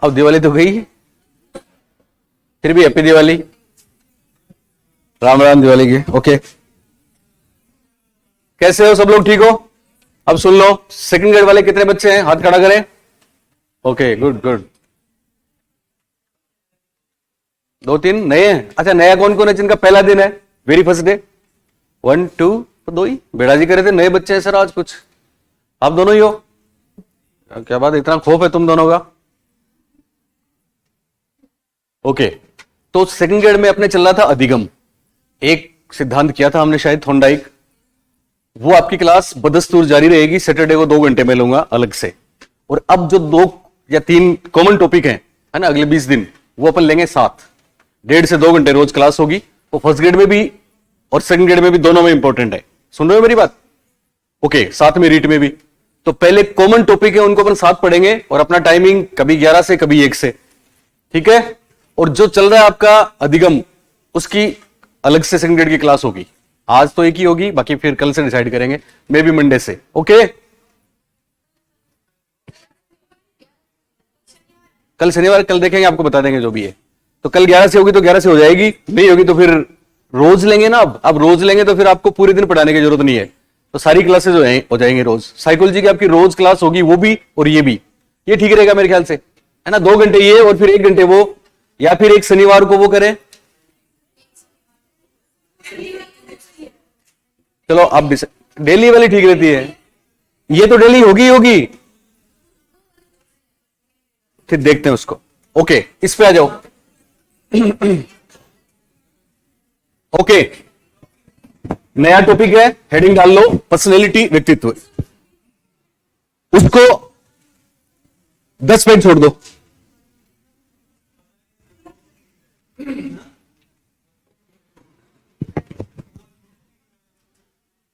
अब दिवाली तो गई, फिर भी हैप्पी दिवाली, राम राम दिवाली की। ओके, कैसे हो सब लोग, ठीक हो? अब सुन लो, सेकंड ग्रेड वाले कितने बच्चे हैं, हाथ खड़ा करें। Okay, good good. दो तीन नए हैं। अच्छा, नया कौन कौन है जिनका पहला दिन है, वेरी फर्स्ट डे? 1 2, तो दो ही। बेड़ा जी कह रहे थे नए बच्चे हैं सर आज कुछ, आप दोनों ही हो? क्या बात, इतना खौफ है तुम दोनों का? ओके, तो सेकंड ग्रेड में अपने चल रहा था अधिगम, एक सिद्धांत किया था हमने शायद थोंडाइक, वो आपकी क्लास बदस्तूर जारी रहेगी। सैटरडे को 2 घंटे में लूंगा अलग से। और अब जो 2 या 3 कॉमन टॉपिक हैं, है ना, अगले 20 दिन वो अपन लेंगे साथ। 1.5 से 2 घंटे रोज क्लास होगी। वो फर्स्ट ग्रेड में भी और सेकंड ग्रेड में भी, दोनों में इंपॉर्टेंट है। सुन रहे हो मेरी बात? ओके, साथ में रीट में भी। तो पहले कॉमन टॉपिक है उनको अपन साथ पढ़ेंगे, और अपना टाइमिंग कभी 11 से कभी 1 से, ठीक है? और जो चल रहा है आपका अधिगम, उसकी अलग से सेकंड ग्रेड की क्लास होगी। आज तो एक ही होगी, बाकी फिर कल से डिसाइड करेंगे, मे बी मंडे से। ओके, कल शनिवार, कल देखेंगे, आपको बता देंगे जो भी है। तो कल 11 से होगी तो 11 से हो जाएगी, नहीं होगी तो फिर रोज लेंगे ना। अब रोज लेंगे तो फिर आपको पूरे दिन पढ़ाने की जरूरत नहीं है, तो सारी क्लासेस हो जाएंगे रोज। साइकोलॉजी की आपकी रोज क्लास होगी, वो भी और ये भी। ये ठीक रहेगा मेरे ख्याल से, है ना? 2 घंटे ये और फिर 1 घंटे वो, या फिर एक शनिवार को वो करें। चलो आप डेली वाली ठीक रहती है, ये तो डेली होगी होगी, फिर देखते हैं उसको। ओके, इस पे आ जाओ। ओके, नया टॉपिक है, हेडिंग डाल लो, पर्सनैलिटी, व्यक्तित्व। उसको 10 पेज छोड़ दो।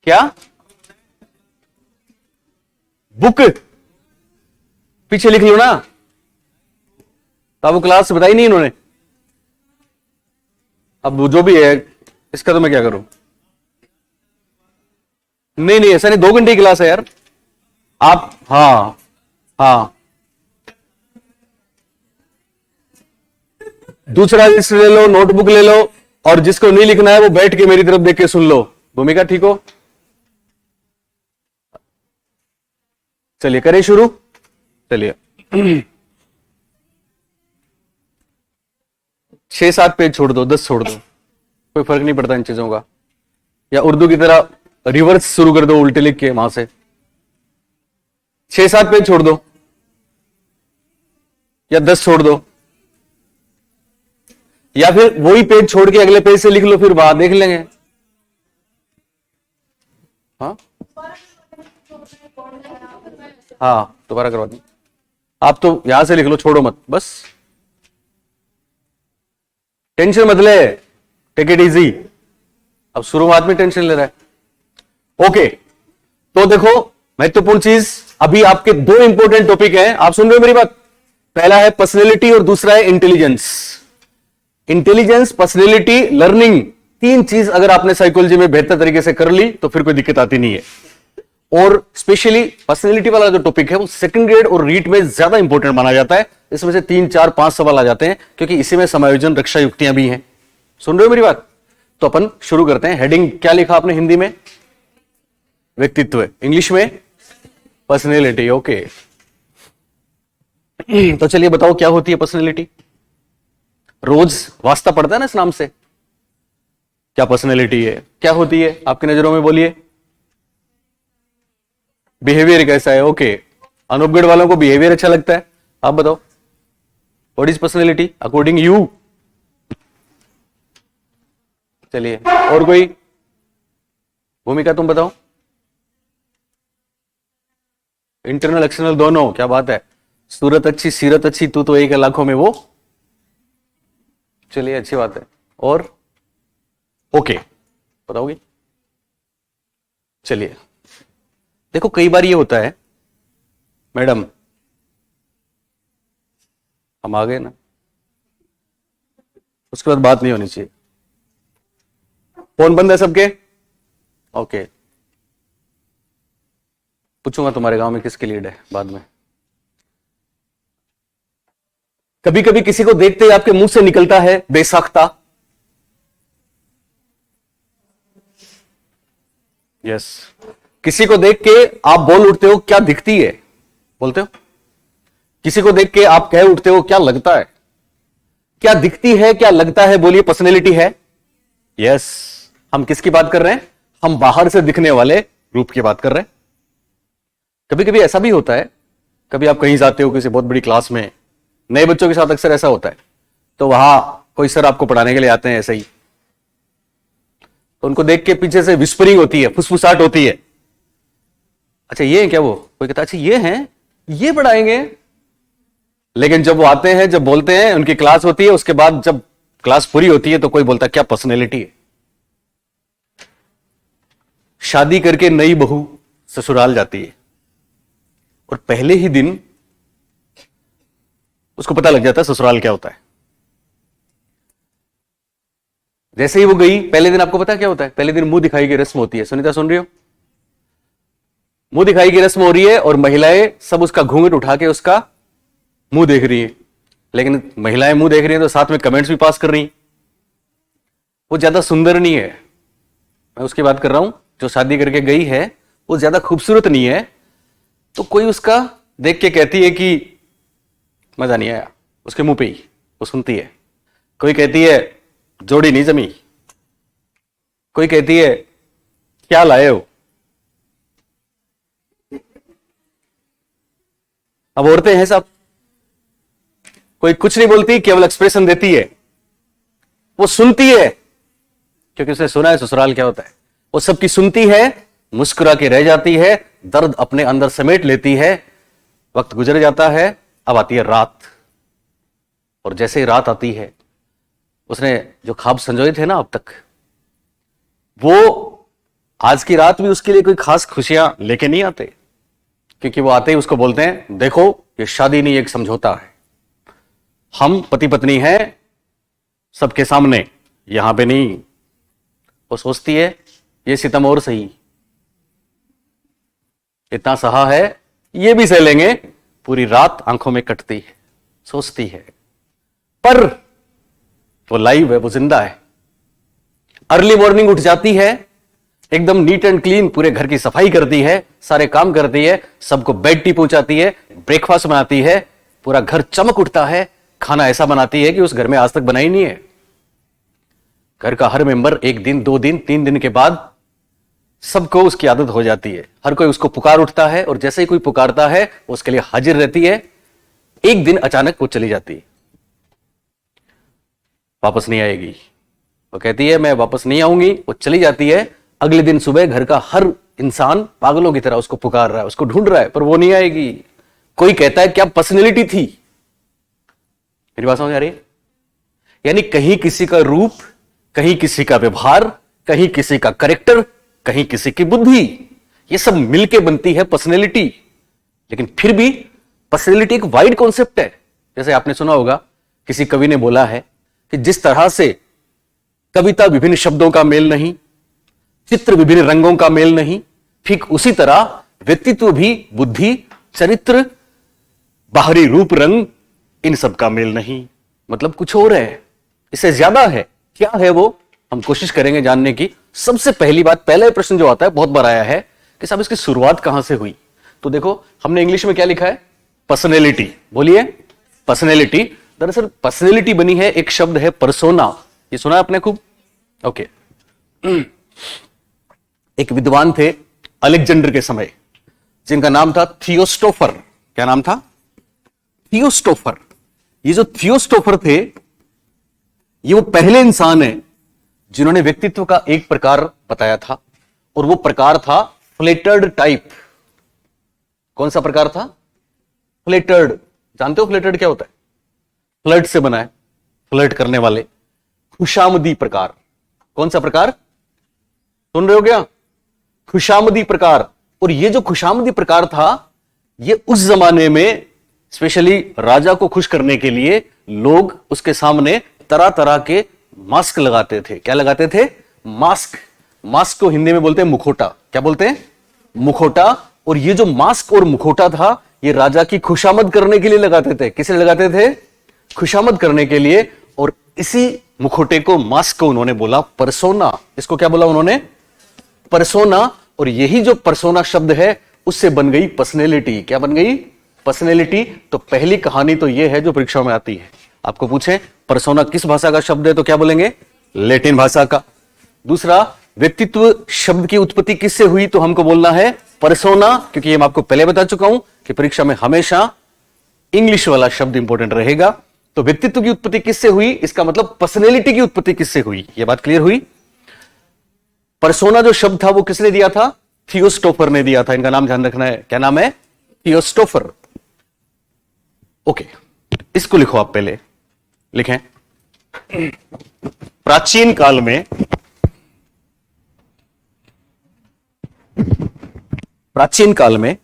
क्या बुक पीछे लिख लो ना, तो वो क्लास बताई नहीं इन्होंने। अब जो भी है इसका तो मैं क्या करूं? नहीं नहीं, ऐसा नहीं, 2 घंटे की क्लास है यार आप। हाँ हाँ, दूसरा लिस्ट ले लो, नोटबुक ले लो, और जिसको नहीं लिखना है वो बैठ के मेरी तरफ देख के सुन लो। भूमिका ठीक हो? चलिए करें शुरू। चलिए 6-7 पेज छोड़ दो, 10 छोड़ दो, कोई फर्क नहीं पड़ता इन चीजों का। या उर्दू की तरह रिवर्स शुरू कर दो, उल्टे लिख के वहां से। 6-7 पेज छोड़ दो, या 10 छोड़ दो, या फिर वही पेज छोड़ के अगले पेज से लिख लो, फिर वहां देख लेंगे। हाँ हाँ, दोबारा करवा दी। आप तो यहां से लिख लो, छोड़ो मत बस, टेंशन मत ले, टेक इट इजी। अब शुरुआत में टेंशन ले रहा है। ओके, तो देखो महत्वपूर्ण चीज, अभी आपके 2 इंपॉर्टेंट टॉपिक हैं, आप सुन रहे हो मेरी बात? पहला है पर्सनैलिटी और दूसरा है इंटेलिजेंस। इंटेलिजेंस, पर्सनैलिटी, लर्निंग, 3 चीज अगर आपने साइकोलॉजी में बेहतर तरीके से कर ली तो फिर कोई दिक्कत आती नहीं है। और स्पेशली पर्सनैलिटी वाला जो टॉपिक है वो सेकंड ग्रेड और रीट में ज्यादा इंपॉर्टेंट माना जाता है। इसमें से 3 4 5 सवाल आ जाते हैं, क्योंकि इसी में समायोजन, रक्षा युक्तियां भी हैं। सुन रहे हो मेरी बात? तो अपन शुरू करते हैं। हेडिंग क्या लिखा आपने हिंदी में? व्यक्तित्व। इंग्लिश में पर्सनैलिटी। ओके, तो चलिए बताओ क्या होती है पर्सनैलिटी? रोज वास्ता पड़ता है ना इस नाम से। क्या पर्सनैलिटी है, क्या होती है आपकी नजरों में, बोलिए। बिहेवियर कैसा है? ओके, अनूपगढ़ वालों को बिहेवियर अच्छा लगता है, आप बताओ what is personality according you? चलिए, और कोई? भूमिका तुम बताओ। इंटरनल एक्सटर्नल दोनों, क्या बात है। सूरत अच्छी, सीरत अच्छी, तू तो 1 लाखों में वो। चलिए, अच्छी बात है। और ओके, बताओगे? चलिए, देखो कई बार ये होता है मैडम, हम आ गए ना, उसके बाद बात नहीं होनी चाहिए। फोन बंद है सबके? ओके, पूछूंगा तुम्हारे गांव में किसकी लीड है बाद में। कभी कभी किसी को देखते ही आपके मुंह से निकलता है बेसाख्ता। यस, किसी को देख के आप बोल उठते हो क्या दिखती है, बोलते हो। किसी को देख के आप कह उठते हो क्या लगता है। क्या दिखती है, क्या लगता है, बोलिए पर्सनैलिटी है। यस, हम किसकी बात कर रहे हैं? हम बाहर से दिखने वाले रूप की बात कर रहे हैं। कभी कभी ऐसा भी होता है, कभी आप कहीं जाते हो किसी बहुत बड़ी क्लास में, नए बच्चों के साथ अक्सर ऐसा होता है, तो वहां कोई सर आपको पढ़ाने के लिए आते हैं ऐसे ही, तो उनको देख के पीछे से विस्परिंग होती है, फुसफुसाहट होती है। अच्छा ये है क्या? वो कोई कहता है अच्छा ये हैं, ये पढ़ाएंगे। लेकिन जब वो आते हैं, जब बोलते हैं, उनकी क्लास होती है, उसके बाद जब क्लास पूरी होती है तो कोई बोलता है क्या पर्सनैलिटी है। शादी करके नई बहू ससुराल जाती है और पहले ही दिन उसको पता लग जाता है ससुराल क्या होता है। जैसे ही वो गई, पहले दिन आपको पता है क्या होता है? पहले दिन मुंह दिखाई की रस्म होती है। सुनीता सुन रही हो? मुंह दिखाई की रस्म हो रही है और महिलाएं सब उसका घूंघट उठा के उसका मुंह देख रही है। लेकिन महिलाएं मुंह देख रही हैं तो साथ में कमेंट्स भी पास कर रही हैं। वो ज्यादा सुंदर नहीं है, मैं उसकी बात कर रहा हूं जो शादी करके गई है, वो ज्यादा खूबसूरत नहीं है, तो कोई उसका देख के कहती है कि मजा नहीं आया, उसके मुंह पे ही वो सुनती है। कोई कहती है जोड़ी नहीं जमी, कोई कहती है क्या लाए हो। अब औरतें हैं सब, कोई कुछ नहीं बोलती, केवल एक्सप्रेशन देती है। वो सुनती है क्योंकि उसने सुना है ससुराल क्या होता है। वो सबकी सुनती है, मुस्कुरा के रह जाती है, दर्द अपने अंदर समेट लेती है। वक्त गुजर जाता है, अब आती है रात, और जैसे ही रात आती है, उसने जो ख्वाब संजोए थे ना अब तक, वो आज की रात भी उसके लिए कोई खास खुशियां लेके नहीं आते, क्योंकि वो आते ही उसको बोलते हैं देखो ये शादी नहीं, एक समझौता है, हम पति पत्नी हैं सबके सामने, यहां पे नहीं। वो सोचती है ये सितम और सही, इतना सहा है ये भी सह लेंगे। पूरी रात आंखों में कटती है, सोचती है, पर वो लाइव है, वो जिंदा है। अर्ली मॉर्निंग उठ जाती है, एकदम नीट एंड क्लीन पूरे घर की सफाई करती है, सारे काम करती है, सबको बेड टी पहुंचाती है, ब्रेकफास्ट बनाती है, पूरा घर चमक उठता है। खाना ऐसा बनाती है कि उस घर में आज तक बना ही नहीं है। घर का हर मेंबर एक दिन, 2 दिन, 3 दिन के बाद सबको उसकी आदत हो जाती है। हर कोई उसको पुकार उठता है, और जैसे ही कोई पुकारता है वो उसके लिए हाजिर रहती है। एक दिन अचानक वो चली जाती है, वापस नहीं आएगी। वो कहती है मैं वापस नहीं आऊंगी, वो चली जाती है। अगले दिन सुबह घर का हर इंसान पागलों की तरह उसको पुकार रहा है, उसको ढूंढ रहा है, पर वो नहीं आएगी। कोई कहता है क्या पर्सनैलिटी थी। मेरी बात समझ आ रही है? यानी कहीं किसी का रूप, कहीं किसी का व्यवहार, कहीं किसी का कैरेक्टर, कहीं किसी की बुद्धि, ये सब मिलके बनती है पर्सनैलिटी। लेकिन फिर भी पर्सनैलिटी एक वाइड कॉन्सेप्ट है। जैसे आपने सुना होगा, किसी कवि ने बोला है कि जिस तरह से कविता विभिन्न शब्दों का मेल नहीं, चित्र विभिन्न रंगों का मेल नहीं, ठीक उसी तरह व्यक्तित्व भी बुद्धि, चरित्र, बाहरी रूप, रंग, इन सब का मेल नहीं। मतलब कुछ और है, इससे ज्यादा है। क्या है वो, हम कोशिश करेंगे जानने की। सबसे पहली बात, पहला प्रश्न जो आता है, बहुत बार आया है कि साहब इसकी शुरुआत कहां से हुई। तो देखो हमने इंग्लिश में क्या लिखा है, पर्सनैलिटी। बोलिए पर्सनैलिटी। दरअसल पर्सनैलिटी बनी है, एक शब्द है परसोना, ये सुना है आपने खूब। ओके, एक विद्वान थे अलेक्जेंडर के समय, जिनका नाम था थियोस्टोफर। क्या नाम था? थियोस्टोफर। ये जो थियोस्टोफर थे, ये वो पहले इंसान है जिन्होंने व्यक्तित्व का एक प्रकार बताया था, और वो प्रकार था फ्लेटर्ड टाइप। कौन सा प्रकार था? फ्लेटर्ड। जानते हो फ्लेटर्ड क्या होता है? फ्लर्ट से बना है, फ्लर्ट करने वाले। खुशामदी प्रकार। कौन सा प्रकार? सुन रहे हो क्या? खुशामदी प्रकार। और ये जो खुशामदी प्रकार था, ये उस जमाने में स्पेशली राजा को खुश करने के लिए लोग उसके सामने तरह तरह के मास्क लगाते थे। क्या लगाते थे? मास्क। मास्क को हिंदी में बोलते हैं मुखोटा। क्या बोलते हैं? मुखोटा। और ये जो मास्क और मुखोटा था, ये राजा की खुशामद करने के लिए लगाते थे। किसे लगाते थे? खुशामद करने के लिए, और इसी मुखौटे को, मास्क को उन्होंने बोला परसोना। इसको क्या बोला उन्होंने? परसोना। और यही जो परसोना शब्द है उससे बन गई पर्सनैलिटी। क्या बन गई? पर्सनैलिटी। तो पहली कहानी तो यह है जो परीक्षा में आती है। आपको पूछे परसोना किस भाषा का शब्द है तो क्या बोलेंगे? लैटिन भाषा का। दूसरा, व्यक्तित्व शब्द की उत्पत्ति किससे हुई तो हमको बोलना है परसोना, क्योंकि ये मैं आपको पहले बता चुका हूं कि परीक्षा में हमेशा इंग्लिश वाला शब्द इंपॉर्टेंट रहेगा। तो व्यक्तित्व की उत्पत्ति किससे हुई, इसका मतलब पर्सनैलिटी की उत्पत्ति किससे हुई, यह बात क्लियर हुई। परसोना जो शब्द था वो किसने दिया था? थियोस्टोफर ने दिया था। इनका नाम ध्यान रखना है, क्या नाम है? थियोस्टोफर। ओके, इसको लिखो आप, पहले लिखें। प्राचीन काल में, प्राचीन काल में,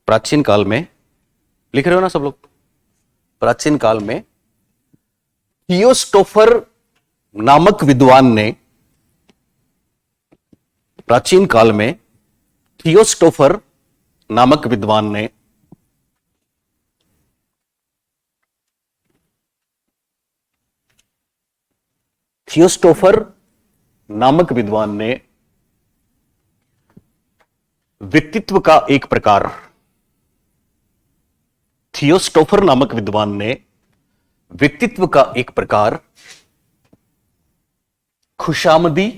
प्राचीन काल में, लिख रहे हो ना सब लोग? प्राचीन काल में थियोस्टोफर नामक विद्वान ने, प्राचीन काल में थियोस्टोफर नामक विद्वान ने थियोस्टोफर नामक विद्वान ने व्यक्तित्व का एक प्रकार, थियोस्टोफर नामक विद्वान ने व्यक्तित्व का एक प्रकार खुशामदी,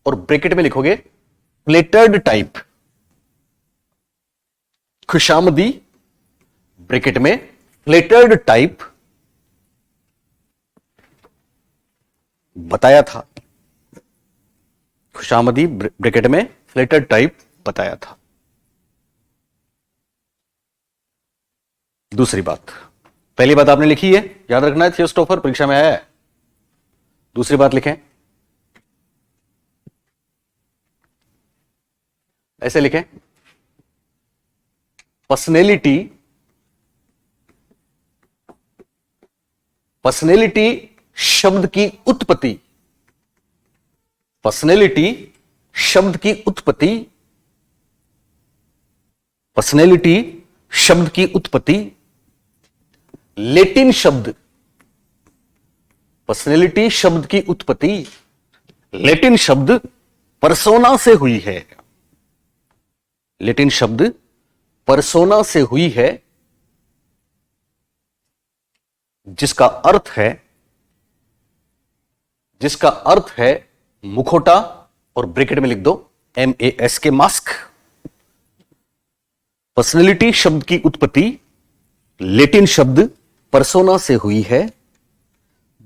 और ब्रैकेट में लिखोगे फ्लेटर्ड टाइप, खुशामदी ब्रैकेट में फ्लेटर्ड टाइप बताया था। खुशामदी ब्रैकेट में फ्लेटर्ड टाइप बताया था। दूसरी बात, पहली बात आपने लिखी है, याद रखना है, थियोस्टोफर परीक्षा में आया है। दूसरी बात लिखें, ऐसे लिखें, पर्सनैलिटी, पर्सनैलिटी शब्द की उत्पत्ति, पर्सनैलिटी शब्द की उत्पत्ति, पर्सनैलिटी शब्द की उत्पत्ति लैटिन शब्द, पर्सनैलिटी शब्द की उत्पत्ति लैटिन शब्द परसोना से हुई है। लैटिन शब्द परसोना से हुई है, जिसका अर्थ है मुखौटा, और ब्रैकेट में लिख दो MAS के, मास्क। पर्सनैलिटी शब्द की उत्पत्ति लैटिन शब्द परसोना से हुई है,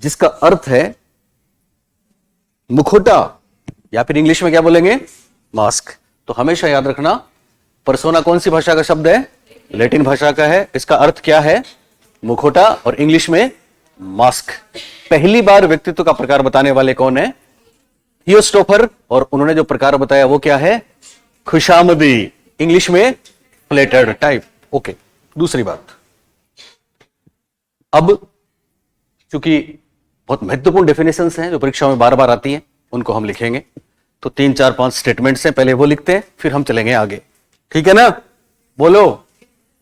जिसका अर्थ है मुखौटा, या फिर इंग्लिश में क्या बोलेंगे? मास्क। तो हमेशा याद रखना, परसोना कौन सी भाषा का शब्द है? लैटिन भाषा का है। इसका अर्थ क्या है? मुखौटा, और इंग्लिश में मास्क। पहली बार व्यक्तित्व का प्रकार बताने वाले कौन है? थियोस्टोफर, और उन्होंने जो प्रकार बताया वो क्या है? खुशामदी, इंग्लिश में फ्लेटर्ड टाइप। ओके, दूसरी बात, अब चूंकि बहुत महत्वपूर्ण डेफिनेशंस हैं जो परीक्षा में बार बार आती हैं, उनको हम लिखेंगे। तो 3 4 5 स्टेटमेंट्स हैं, पहले वो लिखते हैं, फिर हम चलेंगे आगे। ठीक है ना? बोलो।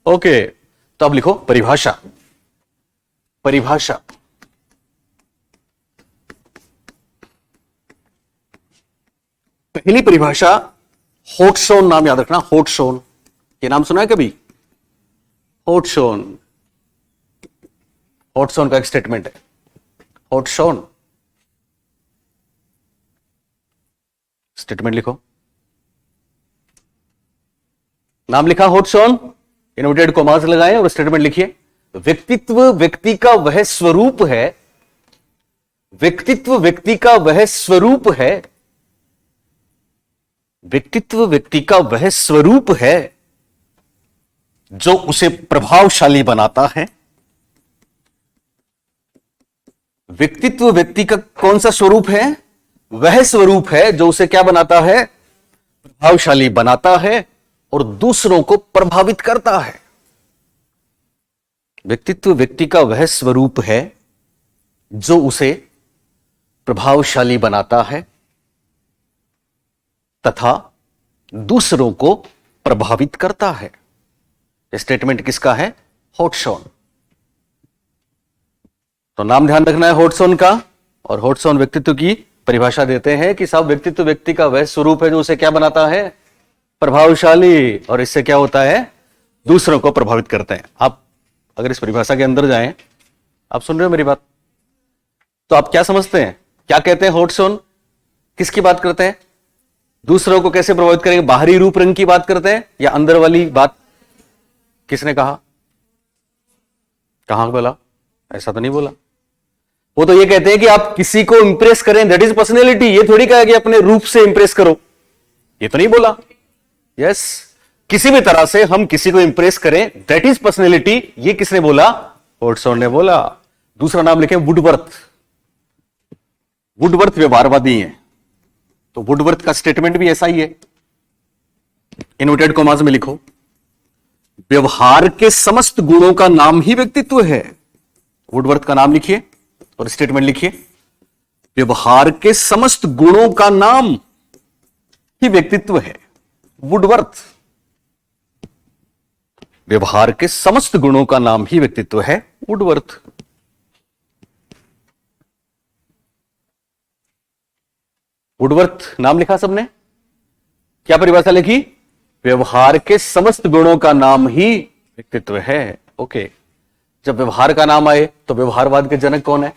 ओके, तो अब लिखो परिभाषा। परिभाषा, पहली परिभाषा होटसोन, नाम याद रखना, होटसोन। ये नाम सुना है कभी? होटसोन, होटसोन का एक स्टेटमेंट है। होटसोन स्टेटमेंट लिखो, नाम लिखा होटसोन, इन्वर्टेड कॉमास लगाएं और स्टेटमेंट लिखिए। व्यक्तित्व व्यक्ति का वह स्वरूप है, व्यक्तित्व व्यक्ति का वह स्वरूप है, व्यक्तित्व व्यक्ति का वह स्वरूप है जो उसे प्रभावशाली बनाता है। व्यक्तित्व व्यक्ति का कौन सा स्वरूप है? वह स्वरूप है जो उसे क्या बनाता है? प्रभावशाली बनाता है और दूसरों को प्रभावित करता है। व्यक्तित्व व्यक्ति का वह स्वरूप है जो उसे प्रभावशाली बनाता है तथा दूसरों को प्रभावित करता है। ये स्टेटमेंट किसका है? होट्सोन। तो नाम ध्यान रखना है होट्सोन का। और होट्सोन व्यक्तित्व की परिभाषा देते हैं कि साहब व्यक्तित्व व्यक्ति का वह स्वरूप है जो उसे क्या बनाता है? प्रभावशाली। और इससे क्या होता है? दूसरों को प्रभावित करते हैं। आप अगर इस परिभाषा के अंदर जाएं, आप सुन रहे हो मेरी बात, तो आप क्या समझते हैं? क्या कहते हैं होट्सोन? किसकी बात करते हैं? दूसरों को कैसे प्रभावित करेंगे? बाहरी रूप रंग की बात करते हैं या अंदर वाली बात? किसने कहा? कहां बोला? ऐसा तो नहीं बोला। वो तो ये कहते हैं कि आप किसी को इंप्रेस करें, दैट इज पर्सनैलिटी। ये थोड़ी कहा कि अपने रूप से इंप्रेस करो, ये तो नहीं बोला। यस, किसी भी तरह से हम किसी को इंप्रेस करें, दैट इज पर्सनैलिटी। ये किसने बोला? होट्सोन ने बोला। दूसरा नाम लिखें वुडवर्थ। वुडवर्थ व्यवहारवादी हैं, तो वुडवर्थ का स्टेटमेंट भी ऐसा ही है। इन्वर्टेड कॉमास में लिखो, व्यवहार के समस्त गुणों का नाम ही व्यक्तित्व है। वुडवर्थ का नाम लिखिए और स्टेटमेंट लिखिए, व्यवहार के समस्त गुणों का नाम ही व्यक्तित्व है। वुडवर्थ, व्यवहार के समस्त गुणों का नाम ही व्यक्तित्व है। वुडवर्थ। वुडवर्थ नाम लिखा सबने? क्या परिभाषा लिखी? व्यवहार के समस्त गुणों का नाम ही व्यक्तित्व है। ओके, जब व्यवहार का नाम आए तो व्यवहारवाद के जनक कौन है?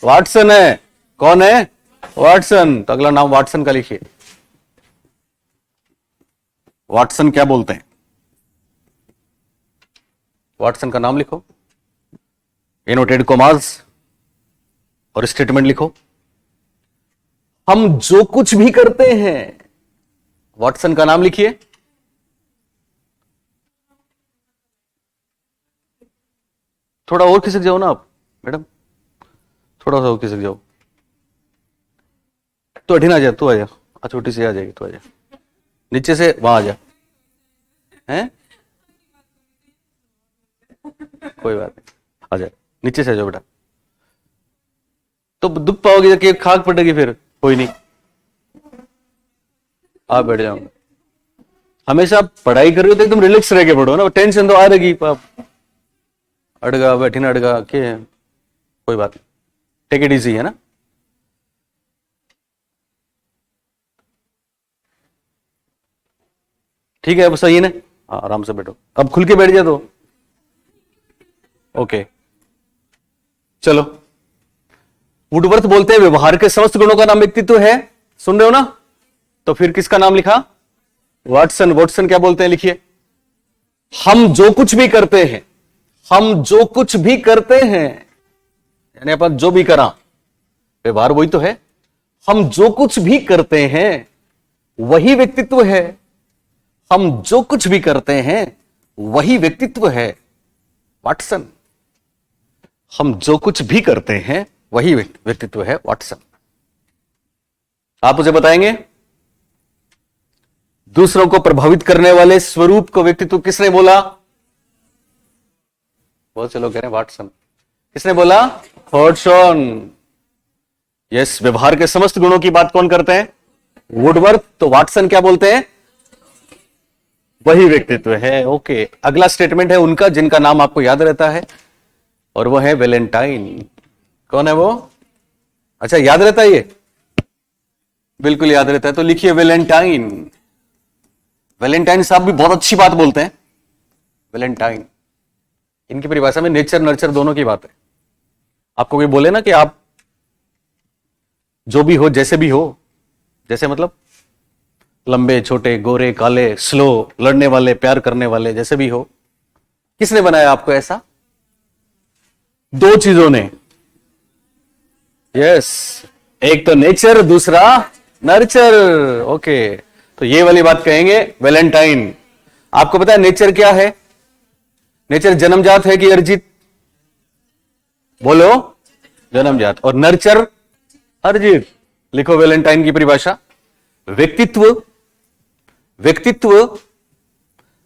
वाटसन है। कौन है? वाटसन। तो अगला नाम वाटसन का लिखिए। वाटसन क्या बोलते हैं? वाटसन का नाम लिखो, इनवर्टेड कॉमास और स्टेटमेंट लिखो, हम जो कुछ भी करते हैं। वाटसन का नाम लिखिए। थोड़ा और खिसक जाओ ना आप मैडम, थोड़ा सा और खिसक जाओ। तो अठीन आ जा, तू आ जा, छोटी सी आ जाएगी, तू आ जा, नीचे से वहां आ जा। हैं? कोई बात नहीं, आ जा, नीचे से आ जाओ बेटा। तो दुख पाओगे कि खाक पड़ेगी फिर। कोई नहीं, आप बैठ जाओ। हमेशा पढ़ाई कर रहे हो तो एकदम रिलैक्स रह के पढ़ो ना, टेंशन तो आ रहेगी। अड़गा बैठी ना अड़गा के, कोई बात नहीं, टेक इट इजी है ना। ठीक है, अब सही है ना? हाँ, आराम से बैठो, अब खुल के बैठ जाए तो ओके। चलो, वुडवर्थ बोलते हैं व्यवहार के समस्त गुणों का नाम व्यक्तित्व है। सुन रहे हो ना? तो फिर किसका नाम लिखा? वाटसन। वाटसन क्या बोलते हैं? लिखिए, हम जो कुछ भी करते हैं, हम जो कुछ भी करते हैं, यानी अपन जो भी करा, व्यवहार वही तो है। हम जो कुछ भी करते हैं वही व्यक्तित्व है। हम जो कुछ भी करते हैं वही व्यक्तित्व है। वाटसन, हम जो कुछ भी करते हैं वही व्यक्तित्व है। वाटसन। आप मुझे बताएंगे दूसरों को प्रभावित करने वाले स्वरूप को व्यक्तित्व किसने बोला? बहुत से लोग कह रहे हैं वाटसन। किसने बोला? होट्सोन। यस, व्यवहार के समस्त गुणों की बात कौन करते हैं? वुडवर्थ। तो वाटसन क्या बोलते हैं? वही व्यक्तित्व है। ओके, अगला स्टेटमेंट है उनका जिनका नाम आपको याद रहता है, और वो है वैलेंटाइन। कौन है वो? अच्छा, याद रहता है ये? बिल्कुल याद रहता है, तो लिखिए वैलेंटाइन। वैलेंटाइन साहब भी बहुत अच्छी बात बोलते हैं। वैलेंटाइन, इनकी परिभाषा में नेचर नर्चर दोनों की बात है। आपको कोई बोले ना कि आप जो भी हो, जैसे भी हो, जैसे मतलब लंबे छोटे, गोरे काले, स्लो, लड़ने वाले, प्यार करने वाले, जैसे भी हो, किसने बनाया आपको ऐसा? दो चीजों ने। यस, एक तो नेचर, दूसरा नर्चर। ओके, तो ये वाली बात कहेंगे वैलेंटाइन। आपको पता है नेचर क्या है? नेचर जन्मजात है कि अर्जित? बोलो, जन्मजात। और नर्चर अर्जित। लिखो वैलेंटाइन की परिभाषा, व्यक्तित्व, व्यक्तित्व,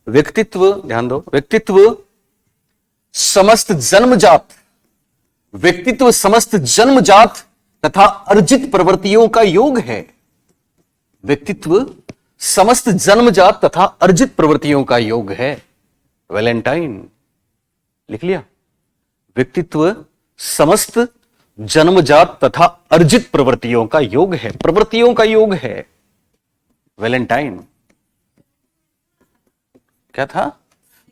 व्यक्तित्व, ध्यान दो, व्यक्तित्व समस्त जन्मजात, व्यक्तित्व समस्त जन्मजात तथा अर्जित प्रवृत्तियों का योग है। व्यक्तित्व समस्त जन्मजात तथा अर्जित प्रवृत्तियों का योग है। वैलेंटाइन लिख लिया। व्यक्तित्व समस्त जन्मजात तथा अर्जित प्रवृत्तियों का योग है, प्रवृत्तियों का योग है। वैलेंटाइन क्या था?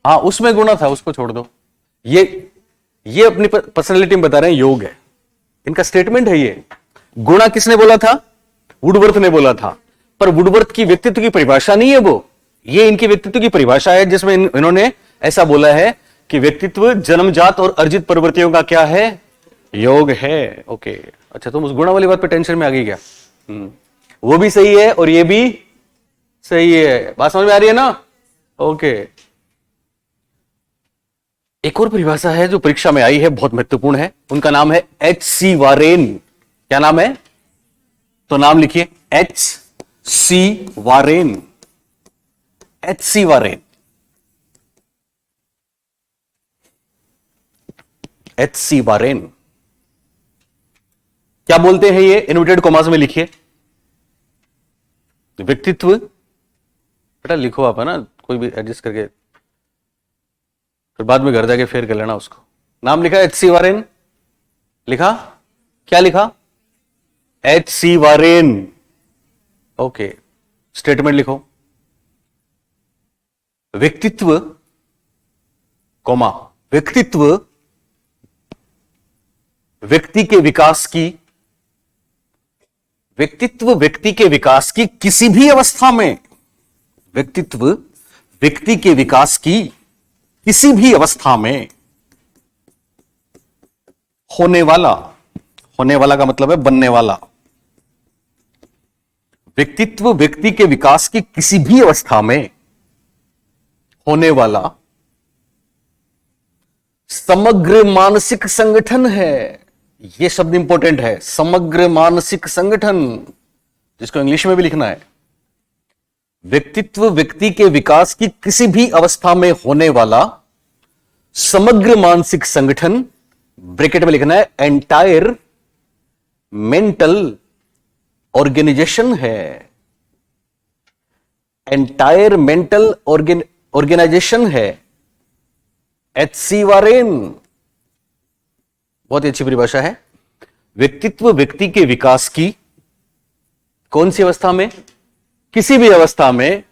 हाँ, उसमें गुणा था, उसको छोड़ दो। ये अपनी पर्सनालिटी में बता रहे हैं योग है, इनका स्टेटमेंट है ये। गुणा किसने बोला था? वुडवर्थ ने बोला था। पर वुडवर्थ की व्यक्तित्व की परिभाषा नहीं है वो, ये इनकी व्यक्तित्व की परिभाषा है, जिसमें इन्होंने ऐसा बोला है कि व्यक्तित्व जन्मजात और अर्जित प्रवृत्तियों का क्या है? योग है। ओके, अच्छा, तुम उस गुणा वाली बात पे टेंशन में आ गई क्या? वो भी सही है और ये भी सही है। बात समझ में आ रही है ना? ओके। एक और परिभाषा है जो परीक्षा में आई है, बहुत महत्वपूर्ण है। उनका नाम है H.C. वारेन। क्या नाम है? तो नाम लिखिए, H.C. Warren. H.C. Warren, H.C. Warren क्या बोलते हैं ये? इन्वर्टेड कॉमास में लिखिए। व्यक्तित्व, बेटा लिखो आप, है ना, कोई भी एडजस्ट करके, फिर बाद में घर जाके फेर कर लेना उसको। नाम लिखा H.C. वारेन, लिखा? क्या लिखा? H.C. वारेन। ओके, स्टेटमेंट लिखो। व्यक्तित्व, कॉमा, व्यक्तित्व व्यक्ति के विकास की, व्यक्तित्व व्यक्ति के विकास की किसी भी अवस्था में, व्यक्तित्व व्यक्ति के विकास की किसी भी अवस्था में होने वाला, होने वाला का मतलब है बनने वाला, व्यक्तित्व व्यक्ति के विकास की किसी भी अवस्था में होने वाला समग्र मानसिक संगठन है। यह शब्द इंपॉर्टेंट है, समग्र मानसिक संगठन, जिसको इंग्लिश में भी लिखना है। व्यक्तित्व व्यक्ति के विकास की किसी भी अवस्था में होने वाला समग्र मानसिक संगठन, ब्रैकेट में लिखना है एंटायर मेंटल ऑर्गेनाइजेशन है। एंटायर मेंटल ऑर्गेनाइजेशन है। H.C. वारेन, बहुत ही अच्छी परिभाषा है। व्यक्तित्व व्यक्ति के विकास की कौन सी अवस्था में? किसी भी अवस्था में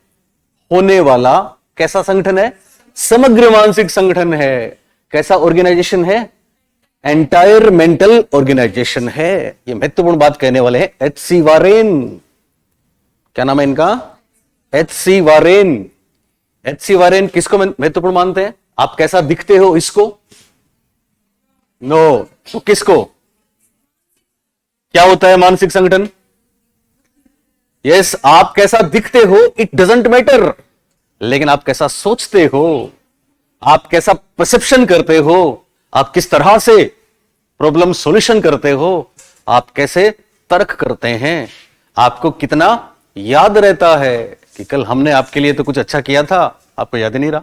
होने वाला कैसा संगठन है? समग्र मानसिक संगठन है। कैसा ऑर्गेनाइजेशन है? एंटायर मेंटल ऑर्गेनाइजेशन है। ये महत्वपूर्ण बात कहने वाले हैं H.C. वारेन। क्या नाम है इनका? H.C. वारेन। H.C. वारेन किसको महत्वपूर्ण मानते हैं? आप कैसा दिखते हो इसको? नो, तो किसको? क्या होता है मानसिक संगठन? यस, आप कैसा दिखते हो इट डजंट मैटर, लेकिन आप कैसा सोचते हो, आप कैसा परसेप्शन करते हो, आप किस तरह से प्रॉब्लम सॉल्यूशन करते हो, आप कैसे तर्क करते हैं, आपको कितना याद रहता है कि कल हमने आपके लिए तो कुछ अच्छा किया था, आपको याद ही नहीं रहा।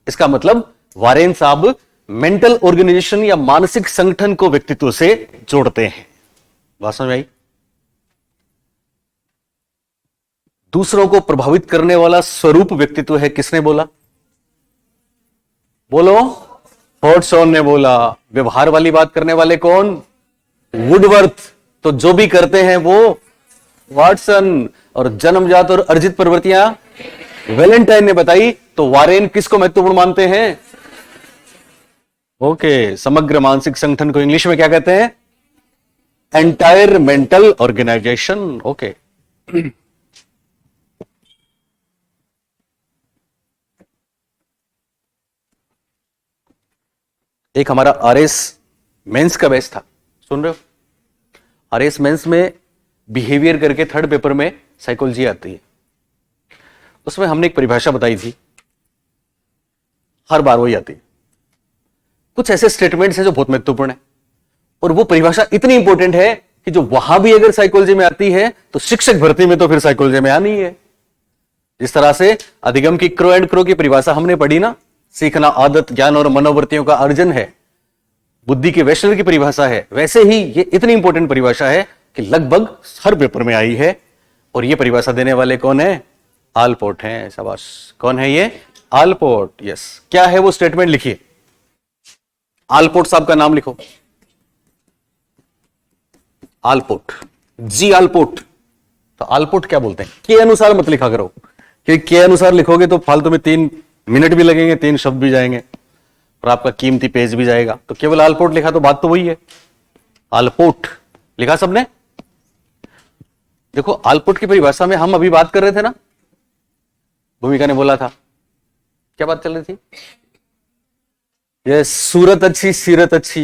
इसका मतलब वारेन साहब मेंटल ऑर्गेनाइजेशन या मानसिक संगठन को व्यक्तित्व से जोड़ते हैं। बात समझ में आई? दूसरों को प्रभावित करने वाला स्वरूप व्यक्तित्व है, किसने बोला? बोलो। हॉटसॉन ने बोला। व्यवहार वाली बात करने वाले कौन? वुडवर्थ। तो जो भी करते हैं वो वाटसन, और जन्मजात और अर्जित प्रवृत्तियां वैलेंटाइन ने बताई। तो वारेन किसको महत्वपूर्ण मानते हैं? ओके, समग्र मानसिक संगठन को इंग्लिश में क्या कहते हैं? Entire mental organisation. ओके, एक हमारा आरएस मेंस का बैच था, सुन रहे हो? आरएस मेंस में बिहेवियर करके थर्ड पेपर में साइकोलॉजी आती है। उसमें हमने एक परिभाषा बताई थी, हर बार वही आती है। कुछ ऐसे स्टेटमेंट्स हैं जो बहुत महत्वपूर्ण है, और वो परिभाषा इतनी इंपॉर्टेंट है कि जो वहां भी अगर साइकोलॉजी में आती है तो शिक्षक भर्ती में तो फिर साइकोलॉजी में आनी है। जिस तरह से अधिगम की क्रो एंड क्रो की परिभाषा हमने पढ़ी ना, सीखना आदत ज्ञान और मनोवृत्तियों का अर्जन है, बुद्धि के वैष्णव की परिभाषा है, वैसे ही ये इतनी इंपॉर्टेंट परिभाषा है कि लगभग हर पेपर में आई है। और ये परिभाषा देने वाले कौन है? आलपोर्ट हैं, शाबाश। कौन है ये? Allport, yes. क्या है वो स्टेटमेंट, लिखिए। आलपोर्ट साहब का नाम लिखो। आलपोर्ट, जी आलपोर्ट। तो आलपोर्ट क्या बोलते हैं? के अनुसार मत लिखा करो, क्योंकि के अनुसार लिखोगे तो फालतू में 3 मिनट भी लगेंगे, 3 शब्द भी जाएंगे और आपका कीमती पेज भी जाएगा। तो केवल आलपोर्ट लिखा तो बात तो वही है। आलपोर्ट लिखा सबने? देखो, आलपोर्ट की परिभाषा में हम अभी बात कर रहे थे ना, भूमिका ने बोला था, क्या बात चल रही थी? ये सूरत अच्छी सीरत अच्छी।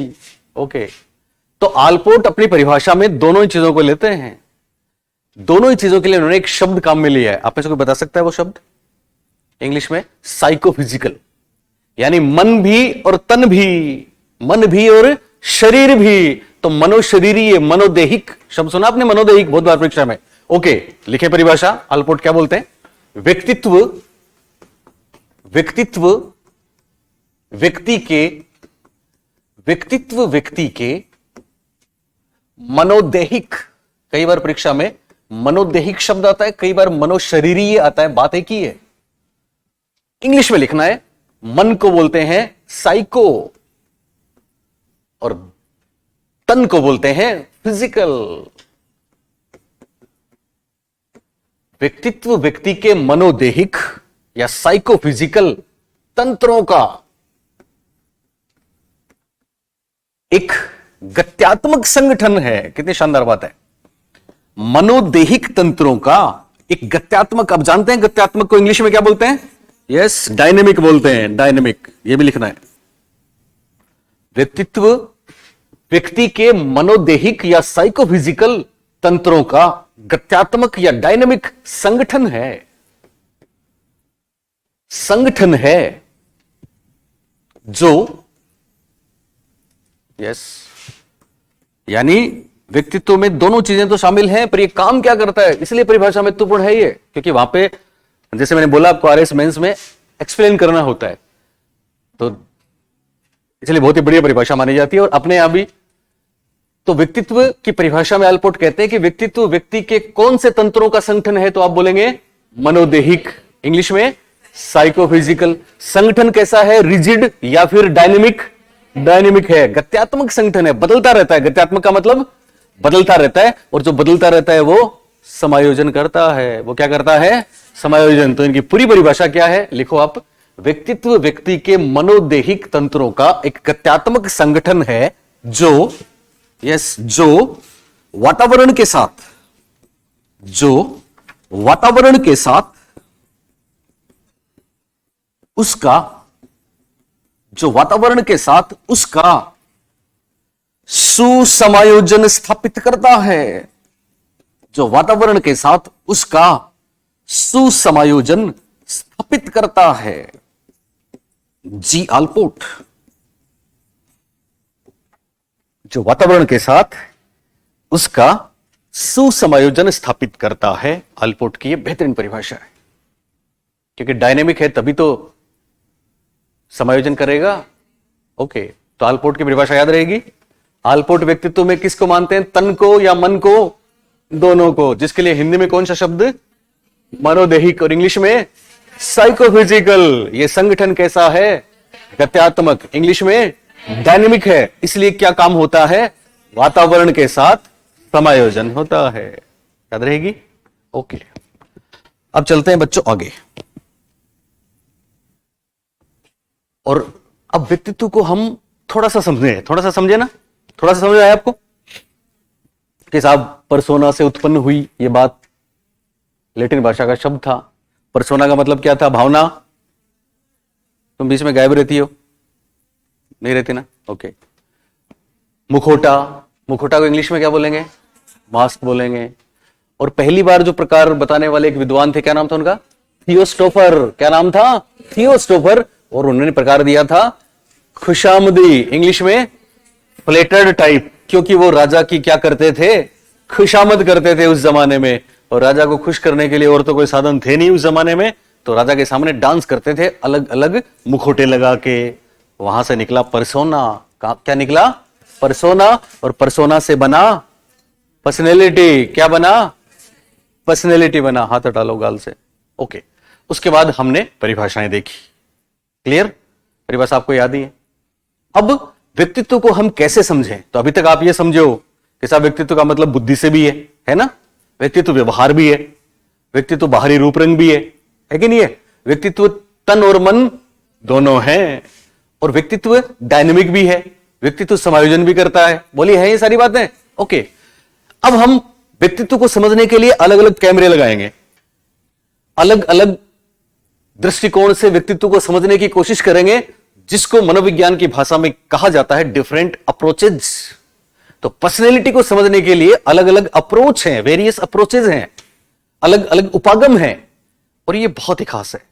ओके, तो आलपोर्ट अपनी परिभाषा में दोनों ही चीजों को लेते हैं। दोनों ही चीजों के लिए उन्होंने एक शब्द काम में लिया है। आप में से कोई बता सकता है वो शब्द? इंग्लिश में साइकोफिजिकल, यानी मन भी और तन भी, मन भी और शरीर भी। तो मनोशरीरीय, मनोदेहिक शब्द सुना आपने? मनोदेहिक बहुत बार परीक्षा में। ओके, लिखे परिभाषा। आलपोर्ट क्या बोलते हैं? व्यक्तित्व, व्यक्तित्व व्यक्ति के मनोदेहिक, कई बार परीक्षा में मनोदेहिक शब्द आता है, कई बार मनोशरीरीय आता है, बात एक ही है। इंग्लिश में लिखना है। मन को बोलते हैं साइको और तन को बोलते हैं फिजिकल। व्यक्तित्व व्यक्ति के मनोदेहिक या साइकोफिजिकल तंत्रों का एक गत्यात्मक संगठन है। कितनी शानदार बात है। मनोदेहिक तंत्रों का एक गत्यात्मक, आप जानते हैं गत्यात्मक को इंग्लिश में क्या बोलते हैं? यस, डायनेमिक बोलते हैं। डायनेमिक, ये भी लिखना है। व्यक्तित्व व्यक्ति के मनोदेहिक या साइकोफिजिकल तंत्रों का गत्यात्मक या डायनेमिक संगठन है। संगठन है जो, यस, यानी व्यक्तित्व में दोनों चीजें तो शामिल हैं, पर ये काम क्या करता है, इसलिए परिभाषा महत्वपूर्ण है ये। क्योंकि वहां पे जैसे मैंने बोला आपको आरएस मेंस में एक्सप्लेन करना होता है, तो इसलिए बहुत ही बढ़िया परिभाषा मानी जाती है। और अपने यहां भी तो व्यक्तित्व की परिभाषा में आलपोर्ट कहते हैं कि व्यक्तित्व व्यक्ति के कौन से तंत्रों का संगठन है, तो आप बोलेंगे मनोदेहिक, इंग्लिश में साइकोफिजिकल। संगठन कैसा है? रिजिड या फिर डायनेमिक? डायनेमिक है, गत्यात्मक संगठन है, बदलता रहता है। गत्यात्मक का मतलब बदलता रहता है, और जो बदलता रहता है वो समायोजन करता है। वो क्या करता है? समायोजन। तो इनकी पूरी परिभाषा क्या है, लिखो आप। व्यक्तित्व व्यक्ति के मनोदेहिक तंत्रों का एक गत्यात्मक संगठन है जो, यस, जो वातावरण के साथ, जो वातावरण के साथ उसका, जो वातावरण के साथ उसका सुसमायोजन स्थापित करता है। जो वातावरण के साथ उसका सुसमायोजन स्थापित करता है। जी आलपोर्ट, जो वातावरण के साथ उसका सुसमायोजन स्थापित करता है। आलपोर्ट की यह बेहतरीन परिभाषा है, क्योंकि डायनेमिक है तभी तो समायोजन करेगा। ओके, तो आलपोर्ट की परिभाषा याद रहेगी। आलपोर्ट व्यक्तित्व में किसको मानते हैं? तन को या मन को? दोनों को। जिसके लिए हिंदी में कौन सा शब्द? मनोदेहिक, और इंग्लिश में साइकोफिजिकल। ये संगठन कैसा है? गत्यात्मक, इंग्लिश में डायनेमिक है। इसलिए क्या काम होता है? वातावरण के साथ समायोजन होता है। याद रहेगी? ओके, अब चलते हैं बच्चों आगे। और अब व्यक्तित्व को हम थोड़ा सा समझे ना? थोड़ा सा समझ आया आपको कि साहब परसोना से उत्पन्न हुई ये बात? लैटिन भाषा का शब्द था। परसोना का मतलब क्या था? भावना। तुम बीच में गायब रहती हो? नहीं रहती ना? ओके। मुखौटा, मुखौटा को इंग्लिश में क्या बोलेंगे? मास्क बोलेंगे। और पहली बार जो प्रकार बताने वाले एक विद्वान थे, क्या नाम था उनका? थियोस्टोफर। क्या नाम था? थियोस्टोफर। और उन्होंने प्रकार दिया था खुशामदी, इंग्लिश में फ्लेटर्ड टाइप, क्योंकि वो राजा की क्या करते थे? खुशामद करते थे उस जमाने में। और राजा को खुश करने के लिए और तो कोई साधन थे नहीं उस जमाने में, तो राजा के सामने डांस करते थे अलग अलग मुखौटे लगा के। वहां से निकला परसोना। क्या निकला? परसोना। और परसोना से बना पर्सनैलिटी। क्या बना? पर्सनैलिटी बना। हाथ हटा लो गाल से, ओके, उसके बाद हमने परिभाषाएं देखी। क्लियर? परिभाषा आपको याद ही है। अब व्यक्तित्व को हम कैसे समझें? तो अभी तक आप ये समझे हो कि साहब व्यक्तित्व का मतलब बुद्धि से भी है ना? व्यक्तित्व व्यवहार भी है, व्यक्तित्व बाहरी रूप रंग भी है कि नहीं है? व्यक्तित्व तन और मन दोनों है, और व्यक्तित्व डायनेमिक भी है, व्यक्तित्व समायोजन भी करता है। बोलिए, है ये सारी बातें? ओके, अब हम व्यक्तित्व को समझने के लिए अलग अलग कैमरे लगाएंगे, अलग अलग दृष्टिकोण से व्यक्तित्व को समझने की कोशिश करेंगे, जिसको मनोविज्ञान की भाषा में कहा जाता है डिफरेंट अप्रोचेज। तो पर्सनैलिटी को समझने के लिए अलग अलग अप्रोच हैं, वेरियस अप्रोचेज हैं, अलग अलग उपागम हैं, और ये बहुत ही खास है।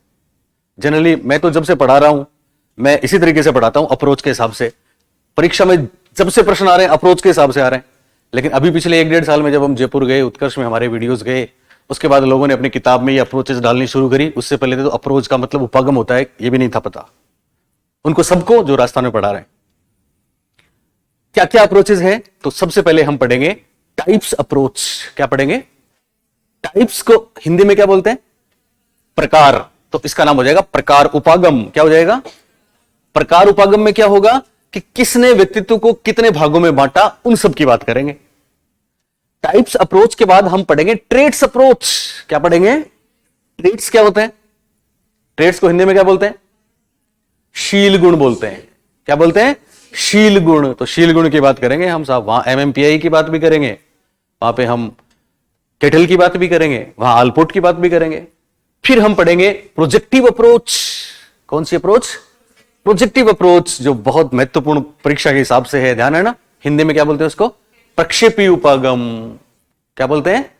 जनरली मैं तो जब से पढ़ा रहा हूं, मैं इसी तरीके से पढ़ाता हूं, अप्रोच के हिसाब से। परीक्षा में जब से प्रश्न आ रहे हैं अप्रोच के हिसाब से आ रहे हैं। लेकिन अभी पिछले 1-1.5 साल में जब हम जयपुर गए, उत्कर्ष में हमारे वीडियोस गए, उसके बाद लोगों ने अपनी किताब में ये अप्रोचेस डालनी शुरू करी। उससे पहले तो अप्रोच का मतलब उपागम होता है ये भी नहीं था पता उनको, सबको जो राजस्थान में पढ़ा रहे हैं। क्या क्या अप्रोचेस हैं? तो सबसे पहले हम पढ़ेंगे टाइप्स अप्रोच। क्या पढ़ेंगे? टाइप्स को हिंदी में क्या बोलते हैं? प्रकार। तो इसका नाम हो जाएगा प्रकार उपागम। क्या हो जाएगा? प्रकार उपागम में क्या होगा कि किसने व्यक्तित्व को कितने भागों में बांटा, उन सब की बात करेंगे। टाइप्स अप्रोच के बाद हम पढ़ेंगे ट्रेट्स अप्रोच। क्या पढ़ेंगे? ट्रेट्स क्या होते हैं? ट्रेट्स को हिंदी में क्या बोलते हैं? शील गुण बोलते हैं। क्या बोलते हैं? शील गुण। तो शील गुण की बात करेंगे हम साहब, वहां एमएमपीआई की बात भी करेंगे, वहां पे हम केटल की बात भी करेंगे, वहां आलपोर्ट की बात भी करेंगे। फिर हम पढ़ेंगे प्रोजेक्टिव अप्रोच। कौन सी अप्रोच? प्रोजेक्टिव अप्रोच, जो बहुत महत्वपूर्ण परीक्षा के हिसाब से है, ध्यान है ना? हिंदी में क्या बोलते हैं उसको? प्रक्षेपी उपागम। क्या बोलते हैं?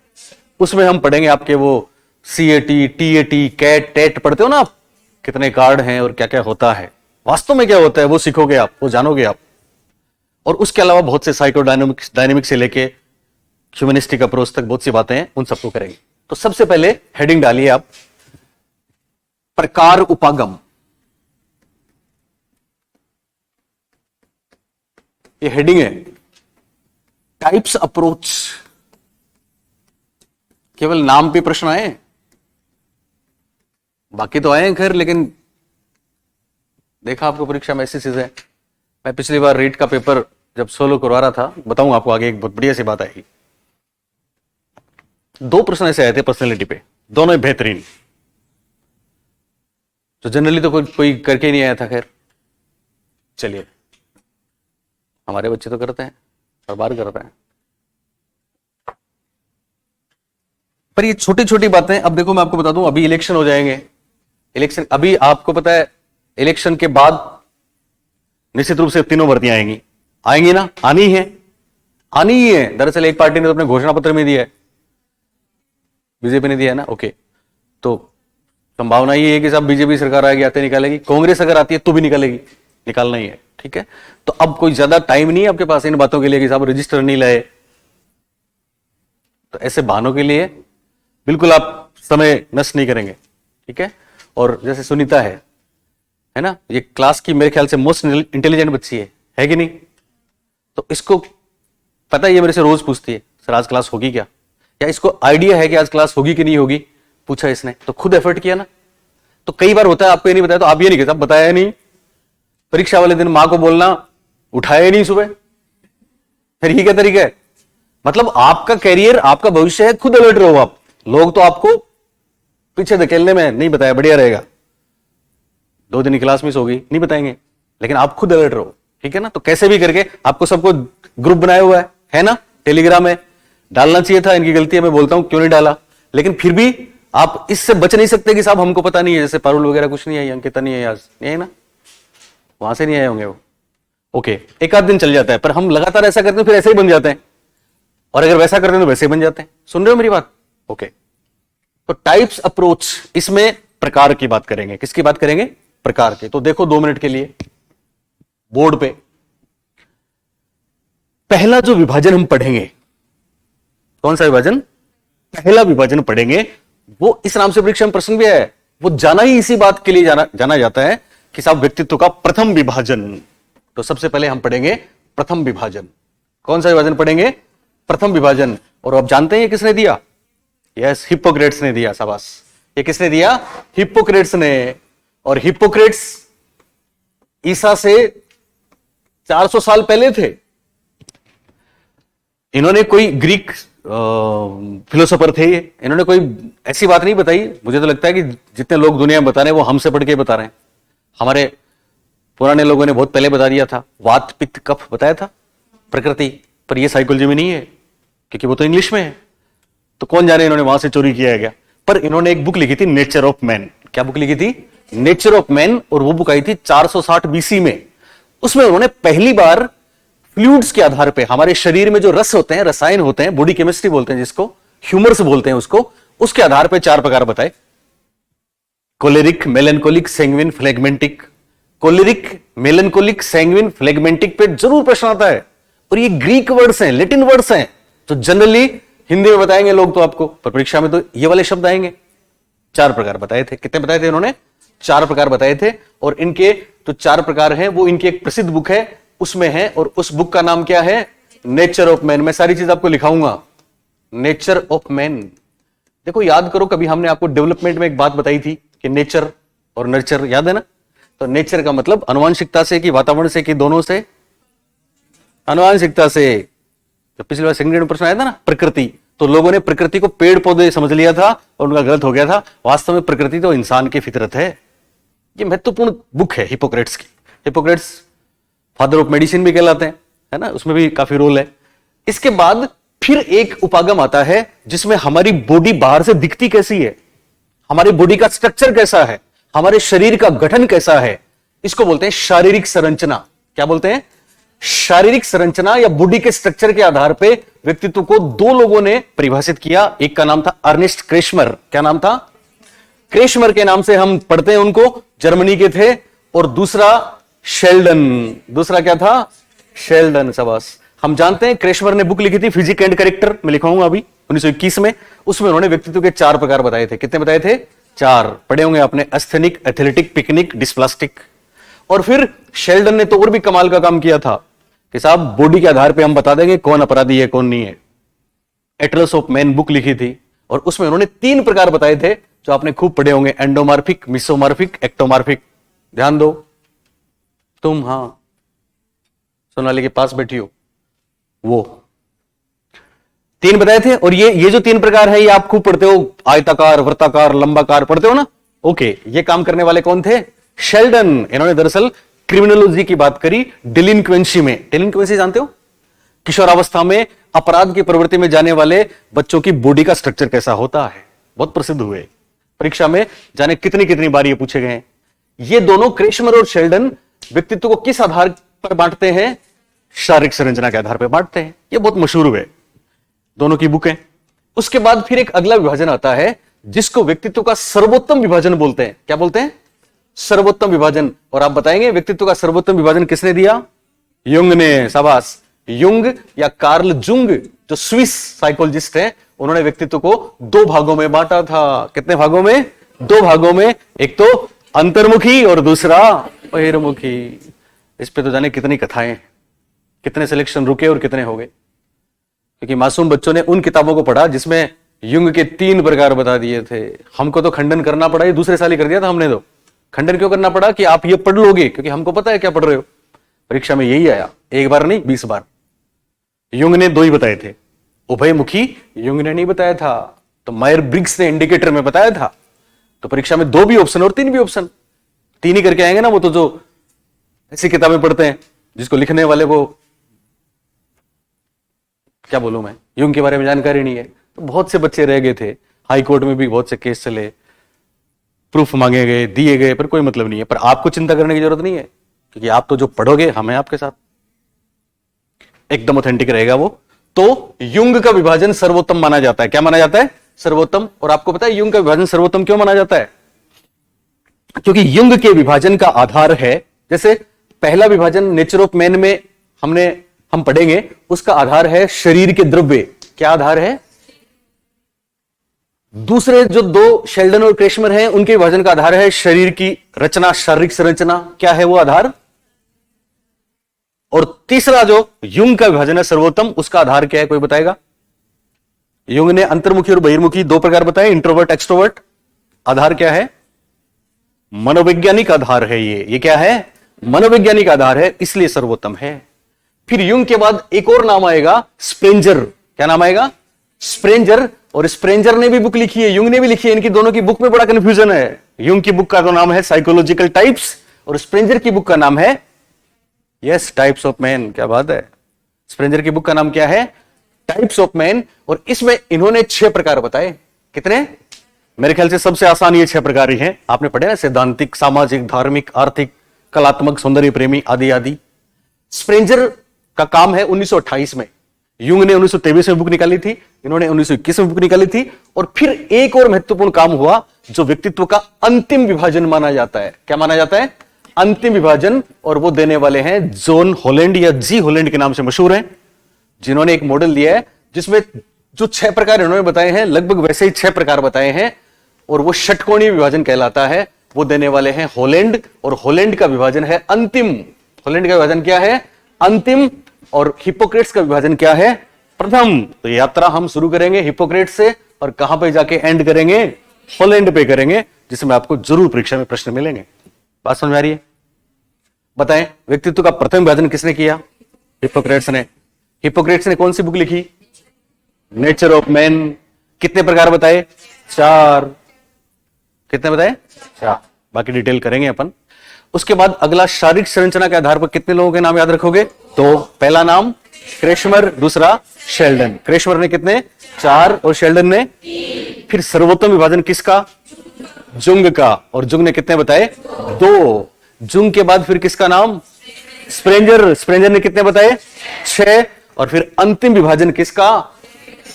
उसमें हम पढ़ेंगे आपके वो सीएटी, टीएटी, कैट, टेट पढ़ते हो ना आप, कितने कार्ड हैं और क्या क्या होता है, वास्तव में क्या होता है वो सीखोगे आप, वो जानोगे आप। और उसके अलावा बहुत से साइकोडायनेमिक्स से लेके ह्यूमनिस्टिक अप्रोच तक बहुत सी बातें हैं, उन सबको करेंगे। तो सबसे पहले हेडिंग डालिए आप, प्रकार उपागम। ये हेडिंग है। Types approach. केवल नाम पे प्रश्न आए, बाकी तो आए हैं खैर, लेकिन देखा आपको परीक्षा में ऐसी चीज है। मैं पिछली बार रीट का पेपर जब सोलो करवा रहा था, बताऊंगा आपको आगे, एक बहुत बढ़िया सी बात आएगी। 2 प्रश्न ऐसे आए थे पर्सनैलिटी पे, दोनों ही बेहतरीन। तो जनरली तो कोई करके ही नहीं आया था। खैर चलिए, हमारे बच्चे तो करते हैं, हर बार करते हैं। पर ये छोटी छोटी बातें, अब देखो मैं आपको बता दूं, अभी इलेक्शन हो जाएंगे। इलेक्शन, अभी आपको पता है इलेक्शन के बाद निश्चित रूप से 3 भर्तियां आएंगी ना? आनी ही है। दरअसल एक पार्टी ने तो अपने घोषणा पत्र में दिया है, बीजेपी ने दिया है ना। ओके, तो संभावना ये है कि साहब बीजेपी सरकार आएगी, आते निकालेगी, कांग्रेस अगर आती है तो भी निकालेगी, निकालना ही है। ठीक है, तो अब कोई ज्यादा टाइम नहीं है आपके पास इन बातों के लिए कि साहब रजिस्टर नहीं लाए। तो ऐसे बहानों के लिए बिल्कुल आप समय नष्ट नहीं करेंगे। ठीक है, और जैसे सुनीता है ना, ये क्लास की मेरे ख्याल से मोस्ट इंटेलिजेंट बच्ची है कि नहीं? तो इसको पता है, ये मेरे से रोज पूछती है सर आज क्लास होगी क्या, या इसको आइडिया है कि आज क्लास होगी कि नहीं होगी, पूछा इसने तो खुद एफर्ट किया ना। तो कई बार होता है आपको ये नहीं बताया, तो आप ये नहीं कहते बताया नहीं, परीक्षा वाले दिन मां को बोलना उठाया नहीं सुबह, फिर ये क्या तरीका है? मतलब आपका कैरियर, आपका भविष्य है, खुद अलर्ट रहो आप। लोग तो आपको पीछे धकेलने में नहीं बताया बढ़िया रहेगा, 2 दिन की क्लास मिस होगी नहीं बताएंगे, लेकिन आप खुद अलर्ट रहो। ठीक है ना? तो कैसे भी करके आपको सबको ग्रुप बनाया हुआ है ना, टेलीग्राम में डालना चाहिए था। इनकी गलती है, मैं बोलता हूं क्यों नहीं डाला, लेकिन फिर भी आप इससे बच नहीं सकते कि साहब हमको पता नहीं है। जैसे पारुल वगैरह कुछ नहीं आई, अंकिता नहीं है, आज नहीं है ना, वहां से नहीं आए होंगे वो। ओके, एक आध दिन चल जाता है, पर हम लगातार ऐसा करते हैं फिर ऐसे ही बन जाते हैं, और अगर वैसा करते हैं तो वैसे ही बन जाते हैं। सुन रहे हो मेरी बात? ओके, तो टाइप्स अप्रोच, इसमें प्रकार की बात करेंगे। किसकी बात करेंगे? प्रकार के। तो देखो 2 मिनट के लिए बोर्ड पे पहला जो विभाजन हम पढ़ेंगे, कौन सा विभाजन? पहला विभाजन पढ़ेंगे, वो इस नाम से परीक्षा में प्रश्न भी है, वो जाना ही इसी बात के लिए जाना जाता है कि साहब व्यक्तित्व का प्रथम विभाजन। तो सबसे पहले हम पढ़ेंगे प्रथम विभाजन। कौन सा विभाजन पढ़ेंगे? प्रथम विभाजन। और आप जानते हैं किसने दिया? यस, हिप्पोक्रेट्स ने दिया। शाबाश, ये किसने दिया? हिप्पोक्रेट्स ने। और हिप्पोक्रेट्स ईसा से 400 साल पहले थे। इन्होंने कोई ग्रीक फिलोसोफर थे, इन्होंने कोई ऐसी बात नहीं बताई। मुझे तो लगता है कि जितने लोग दुनिया में बता रहे हैं वो हमसे पढ़ के बता रहे हैं। हमारे पुराने लोगों ने बहुत पहले बता दिया था, वात पित्त कफ बताया था प्रकृति, पर ये साइकोलॉजी में नहीं है क्योंकि वो तो इंग्लिश में है। तो कौन जाने इन्होंने वहां से चोरी किया है क्या। पर इन्होंने एक बुक लिखी थी, नेचर ऑफ मैन। क्या बुक लिखी थी? Nature of man. और वो बुक आई थी 460 बीसी में। उसमें उन्होंने पहली बार फ्लूइड्स के आधार पे हमारे शरीर में जो रस होते हैं, रसायन होते हैं, बॉडी केमिस्ट्री बोलते हैं जिसको, ह्यूमर्स बोलते हैं उसको, उसके आधार पे 4 प्रकार बताए। Choleric, melancholic, sanguine, phlegmatic. Choleric, melancholic, sanguine, phlegmatic पे जरूर प्रश्न आता है। और ये ग्रीक वर्ड्स हैं, लैटिन वर्ड्स हैं, तो जनरली हिंदी में बताएंगे लोग तो आपको, पर परीक्षा में तो ये वाले शब्द आएंगे। 4 प्रकार बताए थे। कितने बताए थे इन्होंने? 4 प्रकार बताए थे। और इनके जो 4 प्रकार हैं वो इनकी एक प्रसिद्ध बुक है उसमें है। और उस बुक का नाम क्या है? Nature of man. मैं सारी चीज आपको लिखाऊंगा, नेचर ऑफ मैन। देखो याद करो, कभी हमने आपको डेवलपमेंट में एक बात बताई थी कि नेचर और नर्चर, याद है ना? तो नेचर का मतलब अनुवांशिकता से कि वातावरण से कि दोनों से? अनुवांशिकता से। जब पिछली बार सेकंड ग्रेड में प्रश्न आया था ना, प्रकृति, तो लोगों ने प्रकृति को पेड़ पौधे समझ लिया था और उनका गलत हो गया था। वास्तव में प्रकृति तो इंसान की फितरत है। ये महत्वपूर्ण बुक है हिपोक्रेट्स की। हिपोक्रेट्स फादर ऑफ मेडिसिन भी कहलाते हैं, है ना? उसमें भी काफी रोल है। इसके बाद फिर एक उपागम आता है जिसमें हमारी बॉडी बाहर से दिखती कैसी है, हमारी बॉडी का स्ट्रक्चर कैसा है, हमारे शरीर का गठन कैसा है। इसको बोलते हैं शारीरिक संरचना। क्या बोलते हैं? शारीरिक संरचना या बॉडी के स्ट्रक्चर के आधार पे व्यक्तित्व को 2 लोगों ने परिभाषित किया। एक का नाम था अर्नेस्ट क्रेशमर। क्या नाम था? क्रेशमर के नाम से हम पढ़ते हैं उनको, जर्मनी के थे। और दूसरा शेल्डन। दूसरा क्या था? शेल्डन। शाबाश। हम जानते हैं क्रेशमर ने बुक लिखी थी फिजिक एंड कैरेक्टर, मैं लिखाऊंगा अभी 1921 में। उसमें उन्होंने व्यक्तित्व के 4 प्रकार बताए थे। कितने बताए थे? 4 पढ़े होंगे आपने, एस्थेनिक, एथलेटिक, पिकनिक, डिस्प्लास्टिक। और फिर शेल्डन ने तो और भी कमाल का काम किया था कि साहब बॉडी के आधार पे हम बता देंगे कौन अपराधी है कौन नहीं है। एटलस ऑफ मैन बुक लिखी थी और उसमें उन्होंने 3 प्रकार बताए थे जो आपने खूब पढ़े होंगे, एंडोमार्फिक, मिसोमार्फिक, एक्टोमार्फिक। ध्यान दो तुम, हां सोनाली के पास बैठी हो, वो 3 बताए थे। और ये जो 3 प्रकार है ये आप खूब पढ़ते हो, आयताकार, वृत्ताकार, लंबाकार, पढ़ते हो ना? ओके, ये काम करने वाले कौन थे? शेल्डन। इन्होंने दरअसल क्रिमिनोलॉजी की बात करी डिलिंक्वेंसी में। डिलिंक्वेंसी जानते हो? किशोरावस्था में अपराध की प्रवृत्ति में जाने वाले बच्चों की बॉडी का स्ट्रक्चर कैसा होता है, बहुत प्रसिद्ध हुए परीक्षा में, जाने कितनी कितनी बार ये पूछे गए। ये दोनों क्रेशमर और शेल्डन व्यक्तित्व को किस आधार पर बांटते हैं? शारीरिक संरचना के आधार पर बांटते हैं। ये बहुत मशहूर हुए, दोनों की बुक है। उसके बाद फिर एक अगला विभाजन आता है जिसको व्यक्तित्व का सर्वोत्तम विभाजन बोलते हैं। क्या बोलते हैं? सर्वोत्तम विभाजन। और आप बताएंगे व्यक्तित्व का सर्वोत्तम विभाजन किसने दिया? युंग ने। शाबाश। युंग या कार्ल जुंग जो स्विस साइकोलॉजिस्ट हैं, उन्होंने व्यक्तित्व को 2 भागों में बांटा था। कितने भागों में? 2 भागों में। एक तो अंतर्मुखी और दूसरा बहिर्मुखी। इस पे तो जाने कितनी कथाएं, कितने सिलेक्शन रुके और कितने हो गए, क्योंकि मासूम बच्चों ने उन किताबों को पढ़ा जिसमें युंग के 3 प्रकार बता दिए थे। हमको तो खंडन करना पड़ा, ये दूसरे साल ही कर दिया था हमने। तो खंडन क्यों करना पड़ा? कि आप ये पढ़ लोगे, क्योंकि हमको पता है क्या पढ़ रहे हो। परीक्षा में यही आया, एक बार नहीं 20 बार। युंग ने 2 ही बताए थे। उभयमुखी युंग ने नहीं बताया था, तो मायर ब्रिग्स ने इंडिकेटर में बताया था। तो परीक्षा में 2 भी ऑप्शन और 3 भी ऑप्शन, 3 ही करके आएंगे ना। वो तो जो ऐसी किताबें पढ़ते हैं जिसको लिखने वाले को क्या बोलूं मैं, युंग के बारे में जानकारी नहीं है। तो बहुत से बच्चे रह गए थे, हाई कोर्ट में भी बहुत से केस चले, प्रूफ मांगे गए, दिए गए, पर कोई मतलब नहीं है। पर आपको चिंता करने की जरूरत नहीं है, क्योंकि आप तो जो पढ़ोगे हम हैं आपके साथ, एकदम ऑथेंटिक रहेगा वो। तो युंग का विभाजन सर्वोत्तम माना जाता है। क्या माना जाता है? सर्वोत्तम। और आपको पता है युंग का विभाजन सर्वोत्तम क्यों माना जाता है? क्योंकि युंग के विभाजन का आधार है, जैसे पहला विभाजन नेचर ऑफ मैन में हम पढ़ेंगे, उसका आधार है शरीर के द्रव्य। क्या आधार है? दूसरे जो 2 शेल्डन और क्रेशमर हैं, उनके विभाजन का आधार है शरीर की रचना, शारीरिक संरचना। क्या है वो आधार? और तीसरा जो युंग का विभाजन है सर्वोत्तम, उसका आधार क्या है, कोई बताएगा? युंग ने अंतर्मुखी और बहिर्मुखी 2 प्रकार बताए, इंट्रोवर्ट, एक्सट्रोवर्ट। आधार क्या है? मनोवैज्ञानिक आधार है ये क्या है? मनोवैज्ञानिक आधार है, इसलिए सर्वोत्तम है। फिर युंग के बाद एक और नाम आएगा, स्प्रेंजर। क्या नाम आएगा? स्प्रेंजर। और स्प्रेंजर ने भी बुक लिखी है, युंग ने भी लिखी है। इनकी दोनों की बुक में बड़ा कंफ्यूजन है। युंग की बुक का तो नाम है साइकोलॉजिकल टाइप्स, और स्प्रेंजर की बुक का नाम है यस टाइप्स ऑफ मैन। क्या बात है। स्प्रेंजर की बुक का नाम क्या है? Types of man. और इसमें इन्होंने 6 प्रकार बताए। कितने? मेरे ख्याल से सबसे आसान ये 6 प्रकार ही हैं। आपने पढ़े ना, सैद्धांतिक, सामाजिक, धार्मिक, आर्थिक, कलात्मक, सौंदर्य प्रेमी आदि आदि। स्प्रेंजर का काम है 1928 में। युंग ने 1923 में बुक निकाली थी, इन्होंने 1921 में बुक निकाली थी। और फिर एक और महत्वपूर्ण काम हुआ जो व्यक्तित्व का अंतिम विभाजन माना जाता है। क्या माना जाता है? अंतिम विभाजन। और वो देने वाले हैं जॉन हॉलैंड या जी हॉलैंड के नाम से मशहूर हैं, जिन्होंने एक मॉडल दिया है जिसमें जो 6 प्रकार इन्होंने बताए हैं लगभग वैसे ही 6 प्रकार बताए हैं, और वो षटकोणीय विभाजन कहलाता है। वो देने वाले हैं हॉलैंड, और हॉलैंड का विभाजन है अंतिम। हॉलैंड का विभाजन क्या है? अंतिम। और हिप्पोक्रेट्स का विभाजन क्या है? प्रथम। तो यात्रा हम शुरू करेंगे हिप्पोक्रेट्स से, और कहां पे जाके एंड करेंगे? हॉलैंड पे करेंगे, जिसमें आपको जरूर परीक्षा में प्रश्न मिलेंगे। बात समझ आ रही है? बताएं, व्यक्तित्व का प्रथम विभाजन किसने किया? हिप्पोक्रेट्स ने। हिप्पोक्रेट्स ने कौन सी बुक लिखी? Nature of man. कितने प्रकार बताए? 4। कितने बताए? 4। बाकी डिटेल करेंगे अपन। उसके बाद अगला, शारीरिक संरचना के आधार पर कितने लोगों के नाम याद रखोगे? तो पहला नाम क्रेशमर, दूसरा शेल्डन। क्रेशमर ने कितने? 4, और शेल्डन ने? फिर सर्वोत्तम विभाजन किसका? जुंग का। और जुंग ने कितने बताए? 2। जुंग के बाद फिर किसका नाम? स्प्रेंजर। स्प्रेंजर ने कितने बताए? 6। और फिर अंतिम विभाजन किसका?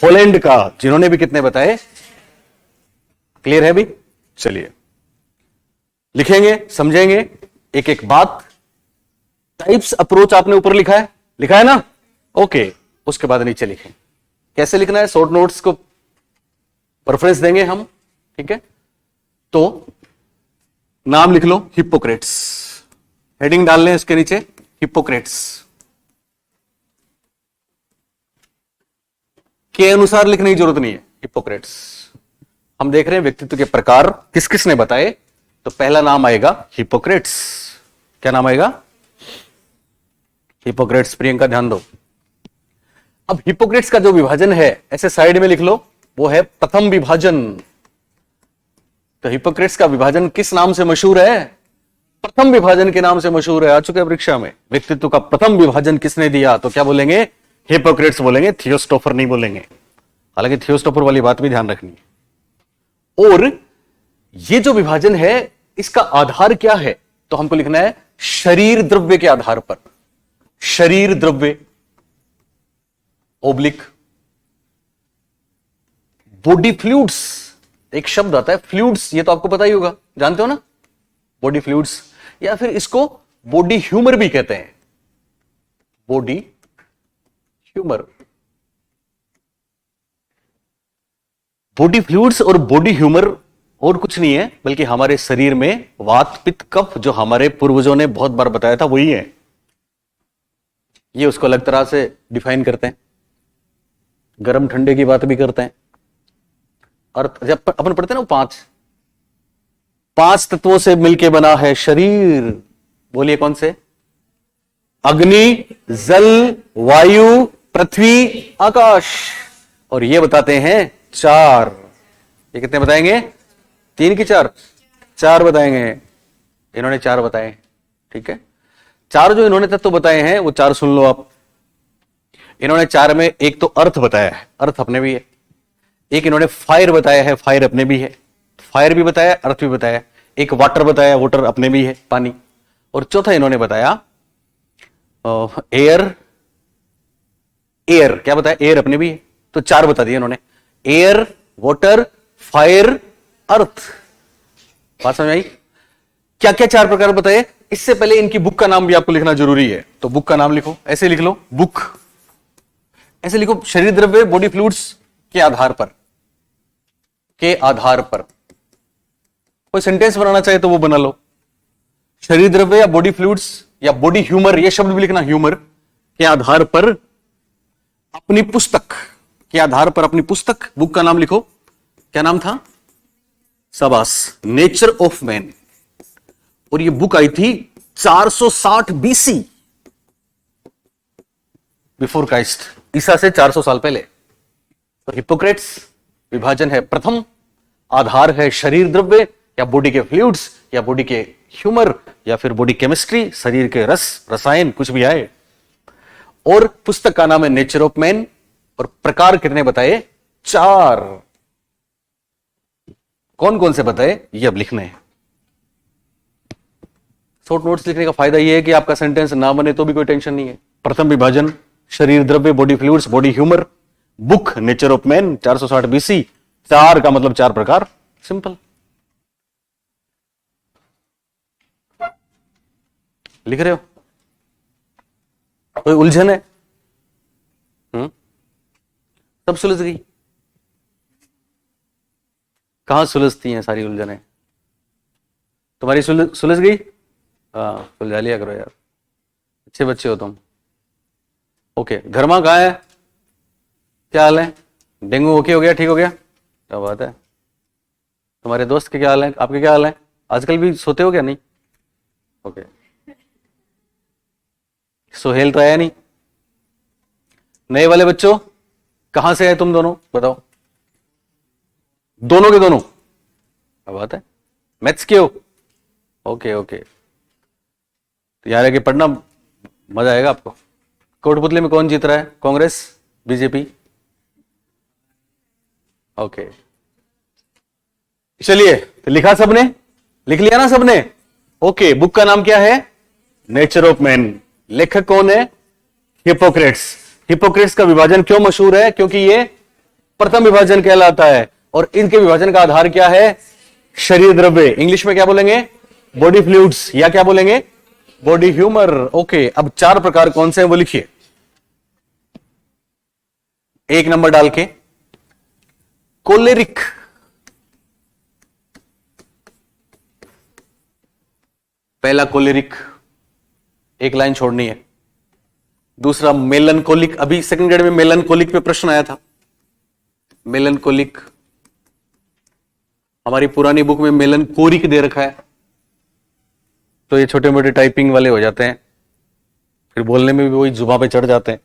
हॉलैंड का, जिन्होंने भी कितने बताए? क्लियर है भी? चलिए लिखेंगे, समझेंगे एक एक बात। टाइप्स अप्रोच आपने ऊपर लिखा है ना? ओके। उसके बाद नीचे लिखें। कैसे लिखना है? शॉर्ट नोट्स को प्रेफरेंस देंगे हम, ठीक है? तो नाम लिख लो, हिप्पोक्रेट्स। हेडिंग डाल लें इसके नीचे, हिप्पोक्रेट्स के अनुसार लिखने की जरूरत नहीं है। हिप्पोक्रेट्स। हम देख रहे हैं व्यक्तित्व के प्रकार किस किस ने बताए। तो पहला नाम आएगा हिप्पोक्रेट्स। क्या नाम आएगा? हिप्पोक्रेट्स। प्रियंका ध्यान दो। अब हिप्पोक्रेट्स का जो विभाजन है ऐसे साइड में लिख लो, वो है प्रथम विभाजन। तो हिप्पोक्रेट्स का विभाजन किस नाम से मशहूर है? प्रथम विभाजन के नाम से मशहूर है। आ चुके परीक्षा में। व्यक्तित्व का प्रथम विभाजन किसने दिया? तो क्या बोलेंगे? हिप्पोक्रेट्स बोलेंगे, थियोस्टोफर नहीं बोलेंगे। हालांकि थियोस्टोफर वाली बात भी ध्यान रखनी है। और ये जो विभाजन है इसका आधार क्या है? तो हमको लिखना है शरीर द्रव्य के आधार पर। शरीर द्रव्य ओब्लिक बॉडी फ्लूइड्स। एक शब्द आता है फ्लूइड्स, ये तो आपको पता ही होगा, जानते हो ना? बॉडी फ्लूइड्स, या फिर इसको बॉडी ह्यूमर भी कहते हैं। Body humour. बॉडी फ्लूइड्स और बॉडी ह्यूमर और कुछ नहीं है बल्कि हमारे शरीर में वात पित्त कफ, जो हमारे पूर्वजों ने बहुत बार बताया था, वही है। ये उसको अलग तरह से डिफाइन करते हैं, गर्म ठंडे की बात भी करते हैं। और जब अपन पढ़ते हैं ना, 5 तत्वों से मिलके बना है शरीर। बोलिए कौन से? अग्नि, जल, वायु, पृथ्वी, आकाश। और ये बताते हैं 4। ये कितने बताएंगे? 3 की 4? 4 बताएंगे। इन्होंने 4 बताए, ठीक है? 4 जो इन्होंने तत्व बताए हैं वो 4 सुन लो आप। इन्होंने 4 में एक तो अर्थ बताया है, अर्थ अपने भी है। एक इन्होंने फायर बताया है, फायर अपने भी है। फायर भी बताया, अर्थ भी बताया। एक वाटर बताया, वाटर अपने भी है, पानी। और चौथा इन्होंने बताया एयर। एयर क्या बताया? एयर अपने भी है। तो 4 बता दिए इन्होंने, एयर, वाटर, फायर, अर्थ। बात समझ आई? क्या क्या 4 प्रकार बताए? इससे पहले इनकी बुक का नाम भी आपको लिखना जरूरी है। तो बुक का नाम लिखो, ऐसे लिख लो, बुक। ऐसे लिखो, शरीर द्रव्य बॉडी फ्लूइड्स के आधार पर। के आधार पर कोई सेंटेंस बनाना चाहे तो वो बना लो। शरीर द्रव्य या बॉडी फ्लूइड्स या बॉडी ह्यूमर, ये शब्द भी लिखना, ह्यूमर के आधार पर अपनी पुस्तक के आधार पर अपनी पुस्तक, बुक का नाम लिखो। क्या नाम था? शाबाश, नेचर ऑफ मैन। और ये बुक आई थी 460 बीसी, बिफोर क्राइस्ट, ईसा से 400 साल पहले। तो हिपोक्रेट्स विभाजन है प्रथम, आधार है शरीर द्रव्य या बॉडी के फ्लूइड्स या बॉडी के ह्यूमर या फिर बॉडी केमिस्ट्री, शरीर के रस रसायन कुछ भी आए। और पुस्तक का नाम है नेचर ऑफ मैन, और प्रकार कितने बताए? 4। कौन कौन से बताए ये अब लिखने हैं। शॉर्ट नोट्स लिखने का फायदा यह है कि आपका सेंटेंस ना बने तो भी कोई टेंशन नहीं है। प्रथम विभाजन, शरीर द्रव्य, body fluids, body humour, book nature of man 460 BC, 4 का मतलब 4 प्रकार। सिंपल। लिख रहे हो? कोई उलझन है? सब सुलझ गई? कहां सुलझती हैं सारी उलझनें? तुम्हारी सुलझ गई? हाँ, सुलझा लिया करो यार, अच्छे बच्चे हो तुम। ओके, घर में कहाँ है? क्या हाल है? डेंगू ओके हो गया, ठीक हो गया? क्या बात है। तुम्हारे दोस्त के क्या हाल है? आपके क्या हाल है? आजकल भी सोते हो क्या? नहीं? ओके। सोहेल तो आया नहीं? नए वाले बच्चों कहां से आए तुम दोनों? बताओ। दोनों के दोनों? क्या बात है। मैथ्स के हो? ओके ओके, तो यार आगे पढ़ना, मजा आएगा आपको। कोटपुतली में कौन जीत रहा है? कांग्रेस, बीजेपी? ओके, चलिए, तो लिखा सबने? लिख लिया ना सबने? ओके, बुक का नाम क्या है? Nature of man. लेखक कौन है? हिपोक्रेट्स। हिपोक्रेट्स का विभाजन क्यों मशहूर है? क्योंकि ये प्रथम विभाजन कहलाता है, और इनके विभाजन का आधार क्या है? शरीर द्रव्य। इंग्लिश में क्या बोलेंगे? बॉडी फ्लूइड्स, या क्या बोलेंगे? Body humour. ओके, अब 4 प्रकार कौन से हैं वो लिखिए, 1 नंबर डाल के। कोलेरिक, पहला कोलेरिक, एक लाइन छोड़नी है। दूसरा मेलनकोलिक, अभी सेकंड ग्रेड में मेलनकोलिक पे प्रश्न आया था। मेलनकोलिक, हमारी पुरानी बुक में मेलनकोरिक दे रखा है, तो ये छोटे मोटे टाइपिंग वाले हो जाते हैं, फिर बोलने में भी वही जुबान पे चढ़ जाते हैं,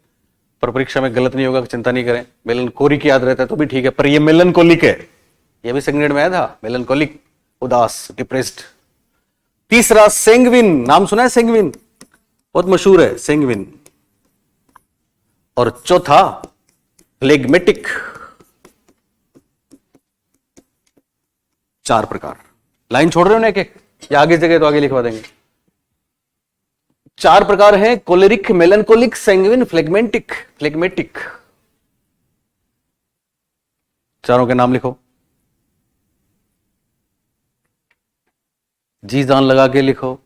पर परीक्षा में गलत नहीं होगा, चिंता नहीं करें। मेलनकोरिक याद रहता है तो भी ठीक है, पर ये मेलनकोलिक है, ये भी सेकंड ग्रेड में आया था। मेलनकोलिक, उदास, डिप्रेस्ड। तीसरा सेंग्विन, नाम सुना है? सेंग्विन बहुत मशहूर है, सेंग्विन। और चौथा फ्लेग्मेटिक। 4 प्रकार। लाइन छोड़ रहे हो ना एक एक, या आगे जगह तो आगे लिखवा देंगे। 4 प्रकार हैं, कोलेरिक, मेलनकोलिक, सेंग्विन, फ्लेग्मेटिक। फ्लेग्मेटिक, चारों के नाम लिखो, जी जान लगा के लिखो,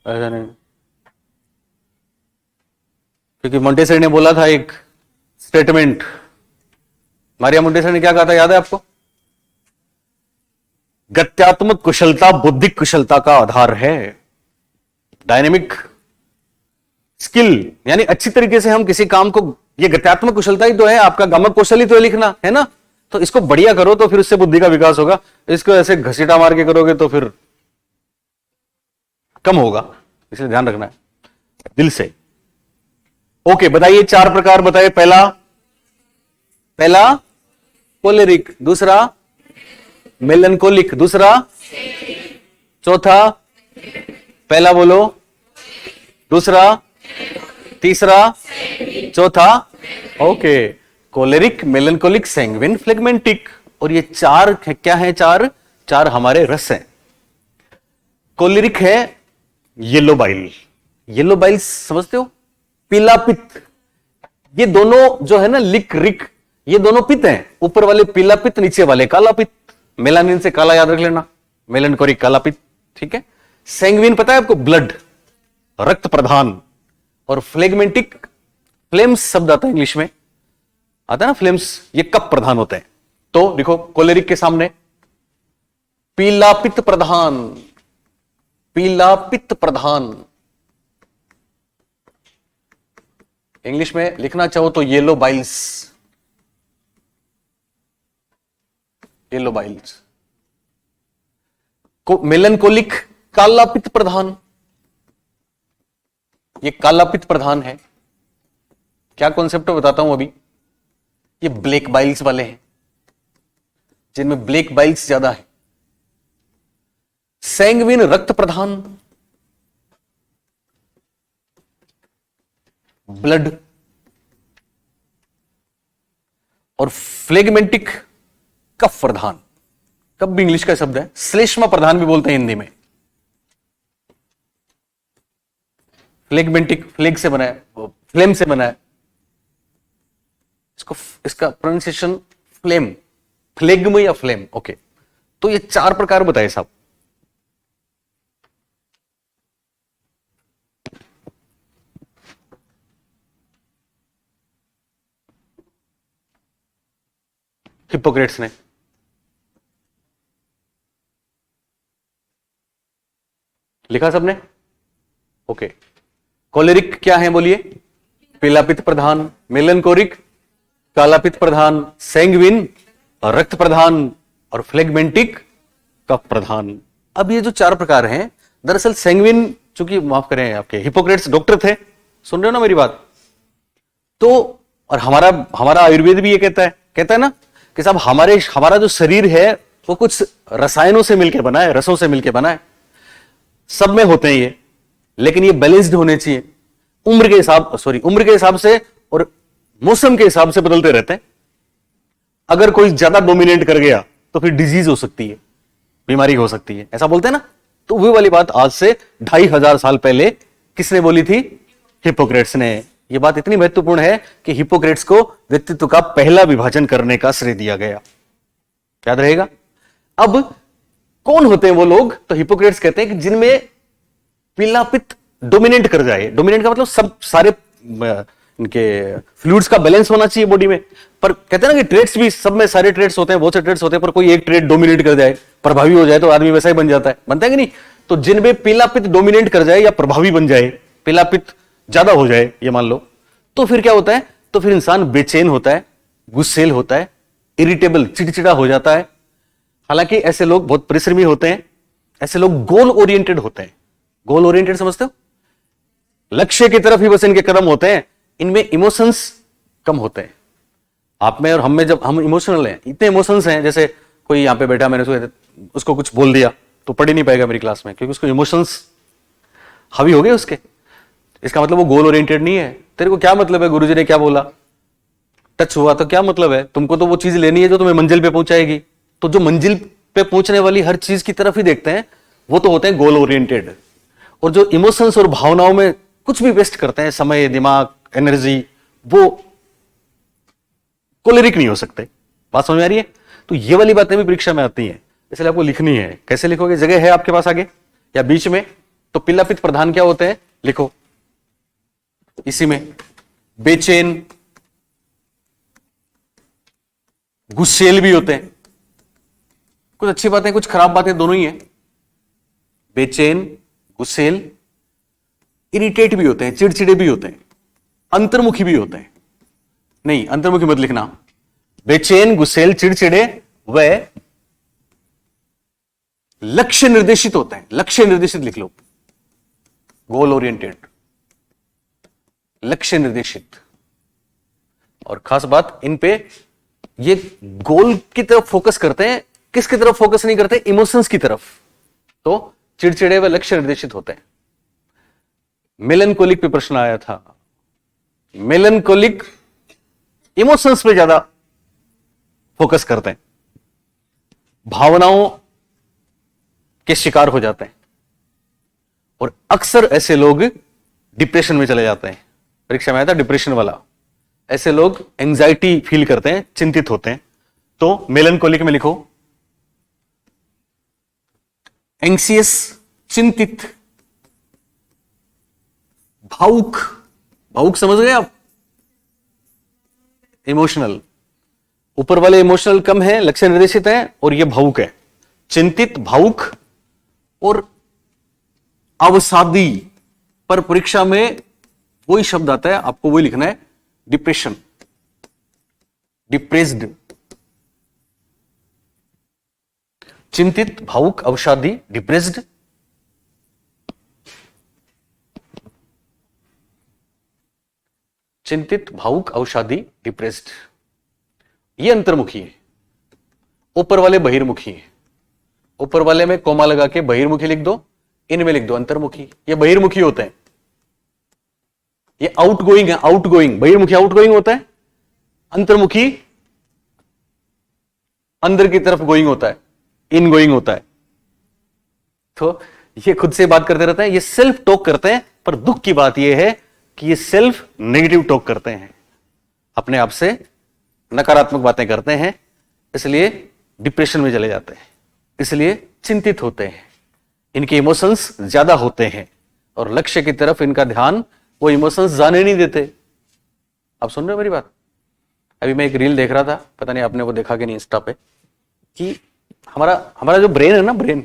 ऐसा नहीं। क्योंकि मोंटेसरी ने बोला था एक स्टेटमेंट, मारिया मोंटेसरी ने क्या कहा था, याद है आपको? गत्यात्मक कुशलता बौद्धिक कुशलता का आधार है। डायनेमिक स्किल, यानी अच्छी तरीके से हम किसी काम को, ये गत्यात्मक कुशलता ही तो है, आपका गमक कौशल ही तो है लिखना, है ना? तो इसको बढ़िया करो तो फिर उससे बुद्धि का विकास होगा। इसको ऐसे घसीटा मार के करोगे तो फिर कम होगा, इसलिए ध्यान रखना है दिल से। ओके, बताइए 4 प्रकार बताइए। पहला कोलेरिक, दूसरा मेलनकोलिक, दूसरा, चौथा, पहला बोलो, दूसरा, तीसरा, चौथा। Okay, choleric, melancholic, sanguine, phlegmatic. और ये 4 क्या है? 4 हमारे रस हैं। कोलेरिक है येलो बाइल। येलो बाइल समझते हो? पीला पित्त। ये दोनों जो है ना, लिक रिक, ये दोनों पित्त हैं। ऊपर वाले पीला पित्त, नीचे वाले काला पित्त। मेलानिन से काला याद रख लेना, मेलनकोलिक काला पित्त, ठीक है। सैंग्विन पता है आपको? ब्लड, रक्त प्रधान। और फ्लेगमेंटिक, फ्लेम्स शब्द आता है इंग्लिश में, आता है ना फ्लेम्स, ये कप प्रधान होते हैं। तो देखो, कोलेरिक के सामने पीला पित्त प्रधान, पीला पित्त प्रधान। इंग्लिश में लिखना चाहो तो yellow biles, yellow biles. Melancholic कालापित प्रधान, ये कालापित प्रधान है। क्या कॉन्सेप्ट बताता हूं अभी। ये ब्लैक बाइल्स वाले हैं, जिनमें ब्लैक बाइल्स ज्यादा है। सैंग्विन रक्त प्रधान, ब्लड। और फ्लेगमेंटिक कफ प्रधान, कफ भी इंग्लिश का शब्द है, श्लेष्मा प्रधान भी बोलते हैं हिंदी में। फ्लेगमेंटिक, फ्लेग से बना है, फ्लेम से बना है, इसका प्रोनाउंसिएशन फ्लेम, फ्लेग्म या फ्लेम। ओके, तो ये 4 प्रकार बताए साहब। हिप्पोक्रेट्स ने। लिखा सबने? ओके। कोलेरिक क्या है बोलिए? पीलापित प्रधान, मेलनकोरिक कालापित प्रधान, सैंग्विन रक्त प्रधान, और फ्लेगमेंटिक कफ प्रधान। अब ये जो 4 प्रकार हैं, दरअसल सैंग्विन, चूंकि माफ करें आपके हिप्पोक्रेट्स डॉक्टर थे, सुन रहे हो ना मेरी बात? तो और हमारा आयुर्वेद भी ये कहता है ना कि साहब हमारा जो शरीर है वो कुछ रसायनों से मिलकर बना है, रसों से मिलकर बना है। सब में होते हैं ये, लेकिन ये बैलेंस्ड होने चाहिए। उम्र के हिसाब से और मौसम के हिसाब से बदलते रहते हैं। अगर कोई ज्यादा डोमिनेट कर गया तो फिर डिजीज हो सकती है, बीमारी हो सकती है, ऐसा बोलते हैं ना। तो वही वाली बात आज से 2500 साल पहले किसने बोली थी? हिप्पोक्रेट्स ने। यह बात इतनी महत्वपूर्ण है कि हिप्पोक्रेट्स को व्यक्तित्व का पहला विभाजन करने का श्रेय दिया गया। याद रहेगा। अब कौन होते हैं वो लोग? तो हिप्पोक्रेट्स कहते हैं कि जिनमें पीलापित डोमिनेट कर जाए। डोमिनेट का मतलब सब सारे इनके फ्लूइड्स का बैलेंस होना चाहिए बॉडी में। पर कहते हैं ना कि ट्रेड्स भी सब में सारे ट्रेड्स होते हैं, बहुत से ट्रेड्स होते हैं, पर कोई एक ट्रेड डोमिनेट कर जाए, प्रभावी हो जाए तो आदमी वैसा ही बन जाता है। बनता है कि नहीं? तो जिनमें पीलापित डोमिनेट कर जाए या प्रभावी बन जाए, पीलापित ज्यादा हो जाए ये मान लो, तो फिर क्या होता है? तो फिर इंसान बेचैन होता है, गुस्सेल होता है, इरिटेबल, चिड़चिड़ा हो जाता है। हालांकि ऐसे लोग बहुत परिश्रमी होते हैं, ऐसे लोग गोल ओरिएंटेड होते हैं। गोल ओरिएंटेड समझते हो? लक्ष्य की तरफ ही बस इनके कदम होते हैं। इनमें इमोशंस कम होते हैं। आप में और हम में, जब हम इमोशनल हैं, इतने इमोशंस हैं, जैसे कोई यहां पे बैठा, मैंने उसको कुछ बोल दिया तो पढ़ ही नहीं पाएगा मेरी क्लास में, क्योंकि उसको इमोशंस हावी हो गए उसके। इसका मतलब वो गोल ओरिएंटेड नहीं है। तेरे को क्या मतलब है गुरुजी ने क्या बोला, टच हुआ तो क्या मतलब है? तुमको तो वो चीज लेनी है जो तुम्हें मंजिल पे पहुंचाएगी। तो जो मंजिल पे पहुंचने वाली हर चीज की तरफ ही देखते हैं, वो तो होते हैं गोल ओरिएंटेड। और जो इमोशंस और भावनाओं में कुछ भी वेस्ट करते हैं, समय, दिमाग, एनर्जी, वो कोलेरिक नहीं हो सकते। बात समझ में आ रही है? तो ये वाली बातें भी परीक्षा में आती हैं, इसलिए आपको लिखनी है। कैसे लिखोगे? जगह है आपके पास आगे या बीच में? तो पीलापित प्रधान क्या होते हैं लिखो इसी में। बेचैन, गुस्सेल भी होते हैं। कुछ अच्छी बातें, कुछ खराब बातें दोनों ही हैं। बेचैन, गुस्सेल, इरिटेट भी होते हैं, चिड़चिड़े भी होते हैं, अंतर्मुखी भी होते हैं। नहीं, अंतर्मुखी मत लिखना। बेचैन, गुस्सेल, चिड़चिड़े व लक्ष्य निर्देशित होते हैं। लक्ष्य निर्देशित लिख लो, गोल ओरिएंटेड, लक्ष्य निर्देशित। और खास बात इन पे, ये गोल की तरफ फोकस करते हैं, किसकी तरफ फोकस नहीं करते? इमोशंस की तरफ। तो चिड़चिड़े व लक्ष्य निर्देशित होते हैं। मेलनकोलिक पे प्रश्न आया था। मेलनकोलिक इमोशंस पे ज्यादा फोकस करते हैं, भावनाओं के शिकार हो जाते हैं, और अक्सर ऐसे लोग डिप्रेशन में चले जाते हैं। परीक्षा में आया था डिप्रेशन वाला। ऐसे लोग एंजाइटी फील करते हैं, चिंतित होते हैं। तो मेलनकोलिक में लिखो एंग्सियस, चिंतित, भावुक। भावुक समझ गए आप? इमोशनल। ऊपर वाले इमोशनल कम है, लक्ष्य निर्देशित है, और ये भावुक है। चिंतित, भावुक और अवसादी। पर परीक्षा में वही शब्द आता है, आपको वही लिखना है, डिप्रेशन, डिप्रेस्ड। चिंतित, भावुक, अवसादी, डिप्रेस्ड। चिंतित, भावुक, अवसादी, डिप्रेस्ड, ये अंतर्मुखी है। ऊपर वाले बहिर्मुखी है। ऊपर वाले में कोमा लगा के बहिर्मुखी लिख दो, इनमें लिख दो अंतर्मुखी। ये बहिर्मुखी होते हैं, ये आउटगोइंग है, आउटगोइंग। बहिर्मुखी आउटगोइंग होता है, अंतर्मुखी अंदर की तरफ गोइंग होता है, इन गोइंग होता है। तो ये खुद से बात करते रहते हैं, ये सेल्फ टॉक करते हैं। पर दुख की बात ये है कि ये सेल्फ नेगेटिव टॉक करते हैं, अपने आप से नकारात्मक बातें करते हैं, इसलिए डिप्रेशन में चले जाते हैं, इसलिए चिंतित होते हैं। इनके इमोशंस ज्यादा होते हैं और लक्ष्य की तरफ इनका ध्यान वो इमोशंस जाने नहीं देते। आप सुन रहे हो मेरी बात? अभी मैं एक रील देख रहा था, पता नहीं आपने वो देखा कि नहीं इंस्टा पे, कि हमारा जो ब्रेन है ना, ब्रेन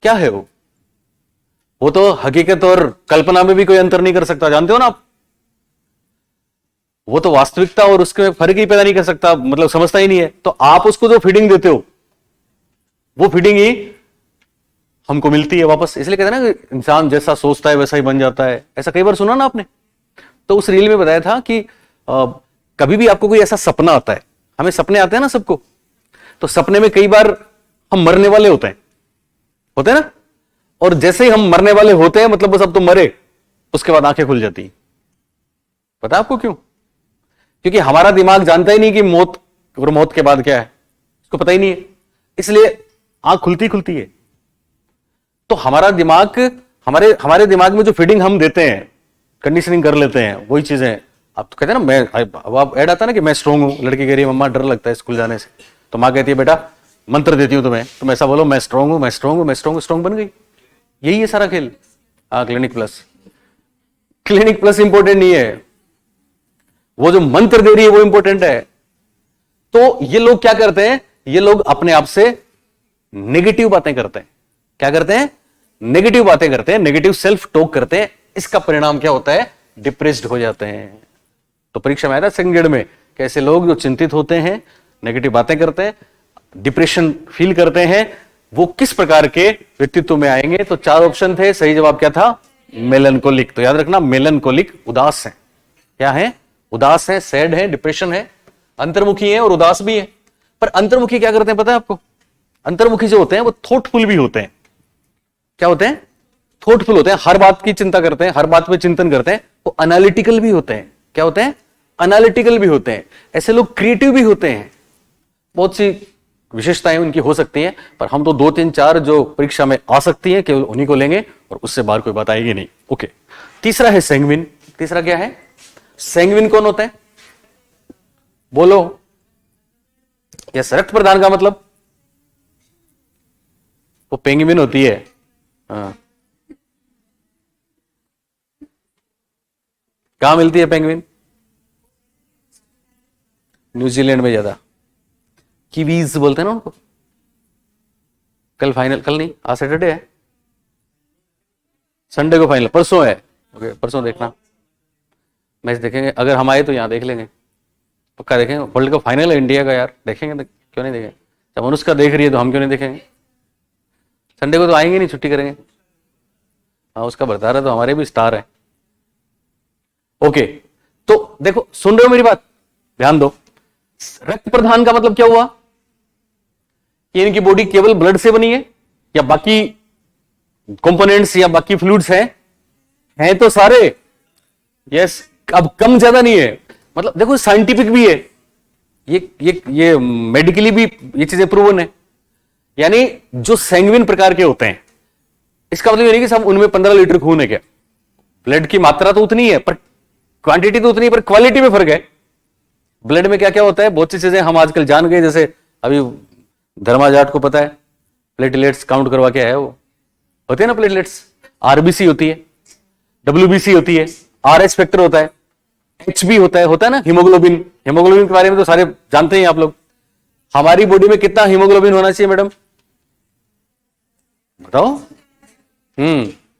क्या है वो तो हकीकत और कल्पना में भी कोई अंतर नहीं कर सकता, जानते हो ना आप। वो तो वास्तविकता और उसके फर्क ही पैदा नहीं कर सकता, मतलब समझता ही नहीं है। तो आप उसको जो फीडिंग देते हो, वो फीडिंग ही हमको मिलती है वापस। इसलिए कहते हैं ना कि इंसान जैसा सोचता है वैसा ही बन जाता है। ऐसा कई बार सुना ना आपने। तो उस रील में बताया था कि कभी भी आपको कोई ऐसा सपना आता है, हमें सपने आते हैं ना सबको, तो सपने में कई बार हम मरने वाले होते हैं ना, और जैसे ही हम मरने वाले होते हैं, मतलब बस अब तो मरे, उसके बाद आंखें खुल जाती। पता आपको क्यों? क्योंकि हमारा दिमाग जानता ही नहीं कि मौत और मौत के बाद क्या है, उसको पता ही नहीं है, इसलिए आंख खुलती है। तो हमारा दिमाग, हमारे दिमाग में जो फीडिंग हम देते हैं, कंडीशनिंग कर लेते हैं, वही चीजें। आप तो कहते हैं ना, अब ऐड आता ना कि मैं स्ट्रांग हूं, लड़की कह रही है मम्मा डर लगता है स्कूल जाने से, तो मां कहती है बेटा मंत्र देती हूं तुम्हें, तुम ऐसा बोलो मैं स्ट्रांग हूं, मैं स्ट्रांग हूं, मैं स्ट्रांग हूं, स्ट्रांग बन गई। यही है सारा खेल। क्लिनिक प्लस इंपॉर्टेंट नहीं है, वो जो मंत्र दे रही है वो इंपॉर्टेंट है। तो ये लोग क्या करते हैं, ये लोग अपने आप से नेगेटिव बातें करते हैं। क्या करते हैं? नेगेटिव बातें करते हैं, नेगेटिव सेल्फ टॉक करते हैं। इसका परिणाम क्या होता है? डिप्रेस्ड हो जाते हैं। तो परीक्षा में आया था सेकंड ग्रेड में, कैसे लोग जो चिंतित होते हैं, नेगेटिव बातें करते हैं, डिप्रेशन फील करते हैं, वो किस प्रकार के व्यक्तित्व में आएंगे। तो 4 ऑप्शन थे, सही जवाब क्या था? मेलनकोलिक। तो याद रखना, मेलनकोलिक उदास है। क्या है? उदास है, सैड है, डिप्रेशन है, अंतर्मुखी है और उदास भी है। पर अंतर्मुखी क्या करते हैं पता है आपको? अंतर्मुखी जो होते हैं वो थॉटफुल भी होते हैं। क्या होते हैं? थॉटफुल होते हैं, हर बात की चिंता करते हैं, हर बात पे चिंतन करते हैं। वो एनालिटिकल भी होते हैं। क्या होते हैं? एनालिटिकल भी होते हैं। ऐसे लोग क्रिएटिव भी होते हैं। बहुत सी विशेषताएं उनकी हो सकती हैं, पर हम तो 2 3 4 जो परीक्षा में आ सकती हैं केवल उन्हीं को लेंगे और उससे बाहर कोई बात आएगी नहीं। ओके, तीसरा है सैंग्विन। तीसरा क्या है? सैंग्विन कौन होता है? बोलो। यस, रक्त प्रदान का मतलब वो पेंगुइन होती है। हाँ, कहां मिलती है पेंगुइन? न्यूजीलैंड में ज्यादा। कीवीज बोलते हैं ना उनको। कल फाइनल, कल नहीं, आज सैटरडे है, संडे को फाइनल, परसों है। ओके, परसों देखना, मैच देखेंगे। अगर हम आए तो यहां देख लेंगे, पक्का देखेंगे। वर्ल्ड कप फाइनल है इंडिया का यार, देखेंगे तो क्यों नहीं देखेंगे। जब अनुष्का देख रही है तो हम क्यों नहीं देखेंगे। संडे को तो आएंगे नहीं, छुट्टी करेंगे। हाँ, उसका बरतारा तो हमारे भी स्टार है। ओके, तो देखो, सुन रहे हो मेरी बात? ध्यान दो। रक्त प्रदान का मतलब क्या हुआ? कि इनकी बॉडी केवल ब्लड से बनी है या बाकी कंपोनेंट्स या बाकी फ्लूइड्स हैं तो सारे। यस, अब कम ज्यादा नहीं है। मतलब देखो, साइंटिफिक भी है ये मेडिकली भी ये चीजें प्रूवन है। यानी जो सैंग्विन प्रकार के होते हैं, इसका मतलब ये नहीं कि सब उनमें 15 लीटर खून है। क्या? ब्लड की मात्रा तो उतनी है, पर क्वांटिटी तो उतनी है, पर क्वालिटी में फर्क है। ब्लड में क्या क्या होता है, बहुत सी चीजें हम आजकल जान गए। जैसे अभी धर्मा जाट को पता है, प्लेटलेट्स काउंट करवा के है, वो होते हैं ना प्लेटलेट्स। आरबीसी होती है, डब्ल्यूबीसी होती है, आरएच फैक्टर होता है, एचबी होता है ना हीमोग्लोबिन। हीमोग्लोबिन के बारे में तो सारे जानते हैं आप लोग। हमारी बॉडी में कितना हीमोग्लोबिन होना चाहिए मैडम, बताओ?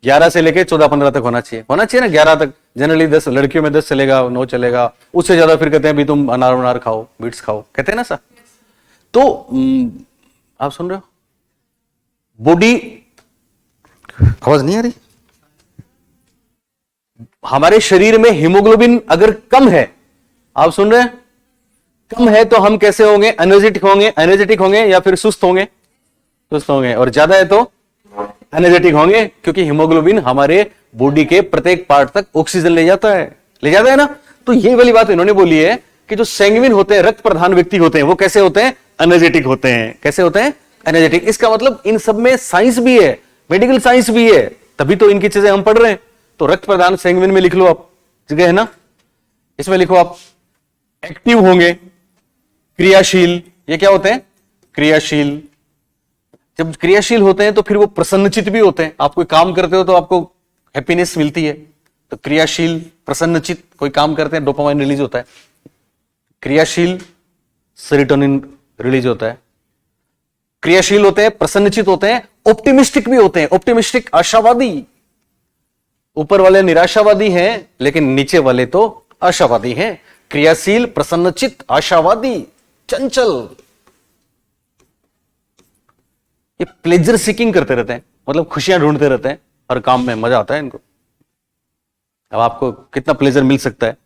11 से लेके 14-15 तक होना चाहिए ना। 11 तक जनरली, 10 लड़कियों में 10 चलेगा, 9 चलेगा, उससे ज्यादा फिर कहते हैं भी तुम अनार खाओ, बीट्स खाओ, कहते हैं ना सर। तो आप सुन रहे हो? बॉडी, आवाज नहीं आ रही? हमारे शरीर में हीमोग्लोबिन अगर कम है, आप सुन रहे हैं, कम है तो हम कैसे होंगे? एनर्जेटिक होंगे या फिर सुस्त होंगे? सुस्त होंगे। और ज्यादा है तो एनर्जेटिक होंगे, क्योंकि हीमोग्लोबिन हमारे बॉडी के प्रत्येक पार्ट तक ऑक्सीजन ले जाता है ना। तो ये वाली बात इन्होंने बोली है कि जो सैंग्विन होते हैं, रक्त प्रधान व्यक्ति होते हैं, वो कैसे होते हैं? एनर्जेटिक होते हैं। कैसे होते हैं? एनर्जेटिक। इसका मतलब इन सब में साइंस भी है, मेडिकल साइंस भी है, तभी तो इनकी चीजें हम पढ़ रहे हैं। तो रक्त प्रधान सैंग्विन में लिख लो आप, जगह है ना, इसमें लिखो आप। एक्टिव होंगे, क्रियाशील, ये क्या होते हैं? क्रियाशील। जब क्रियाशील होते हैं तो फिर वो प्रसन्नचित भी होते हैं। आप कोई काम करते हो तो आपको हैप्पीनेस मिलती है, तो क्रियाशील, प्रसन्नचित, कोई काम करते हैं डोपामाइन रिलीज होता है, क्रियाशील सेरोटोनिन रिलीज होता है। क्रियाशील होते हैं, प्रसन्नचित होते हैं, ऑप्टिमिस्टिक भी होते हैं। ऑप्टिमिस्टिक, आशावादी। ऊपर वाले निराशावादी हैं, लेकिन नीचे वाले तो आशावादी हैं। क्रियाशील, प्रसन्नचित, आशावादी, चंचल। ये प्लेजर सीकिंग करते रहते हैं, मतलब खुशियां ढूंढते रहते हैं, हर काम में मजा आता है इनको। अब आपको कितना प्लेजर मिल सकता है?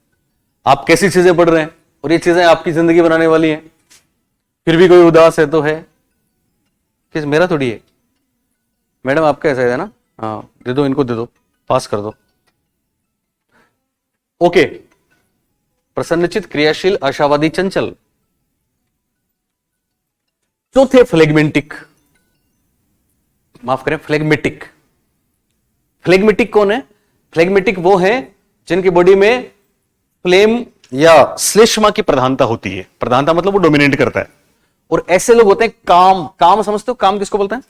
आप कैसी चीजें पढ़ रहे हैं, और ये चीजें आपकी जिंदगी बनाने वाली हैं, फिर भी कोई उदास है तो है किस? मेरा थोड़ी है। मैडम आपका ऐसा है ना? हाँ, दे दो इनको, दे दो, पास कर दो। ओके, प्रसन्नचित, क्रियाशील, आशावादी, चंचल। चौथे फ्लेगमेटिक, माफ करें, फ्लेगमेटिक। फ्लेगमेटिक कौन है? फ्लेगमेटिक वो है जिनकी बॉडी में फ्लेम या श्लेष्मा की प्रधानता होती है। प्रधानता मतलब वो डोमिनेट करता है। और ऐसे लोग होते हैं काम। काम समझते हो? काम किसको बोलते हैं?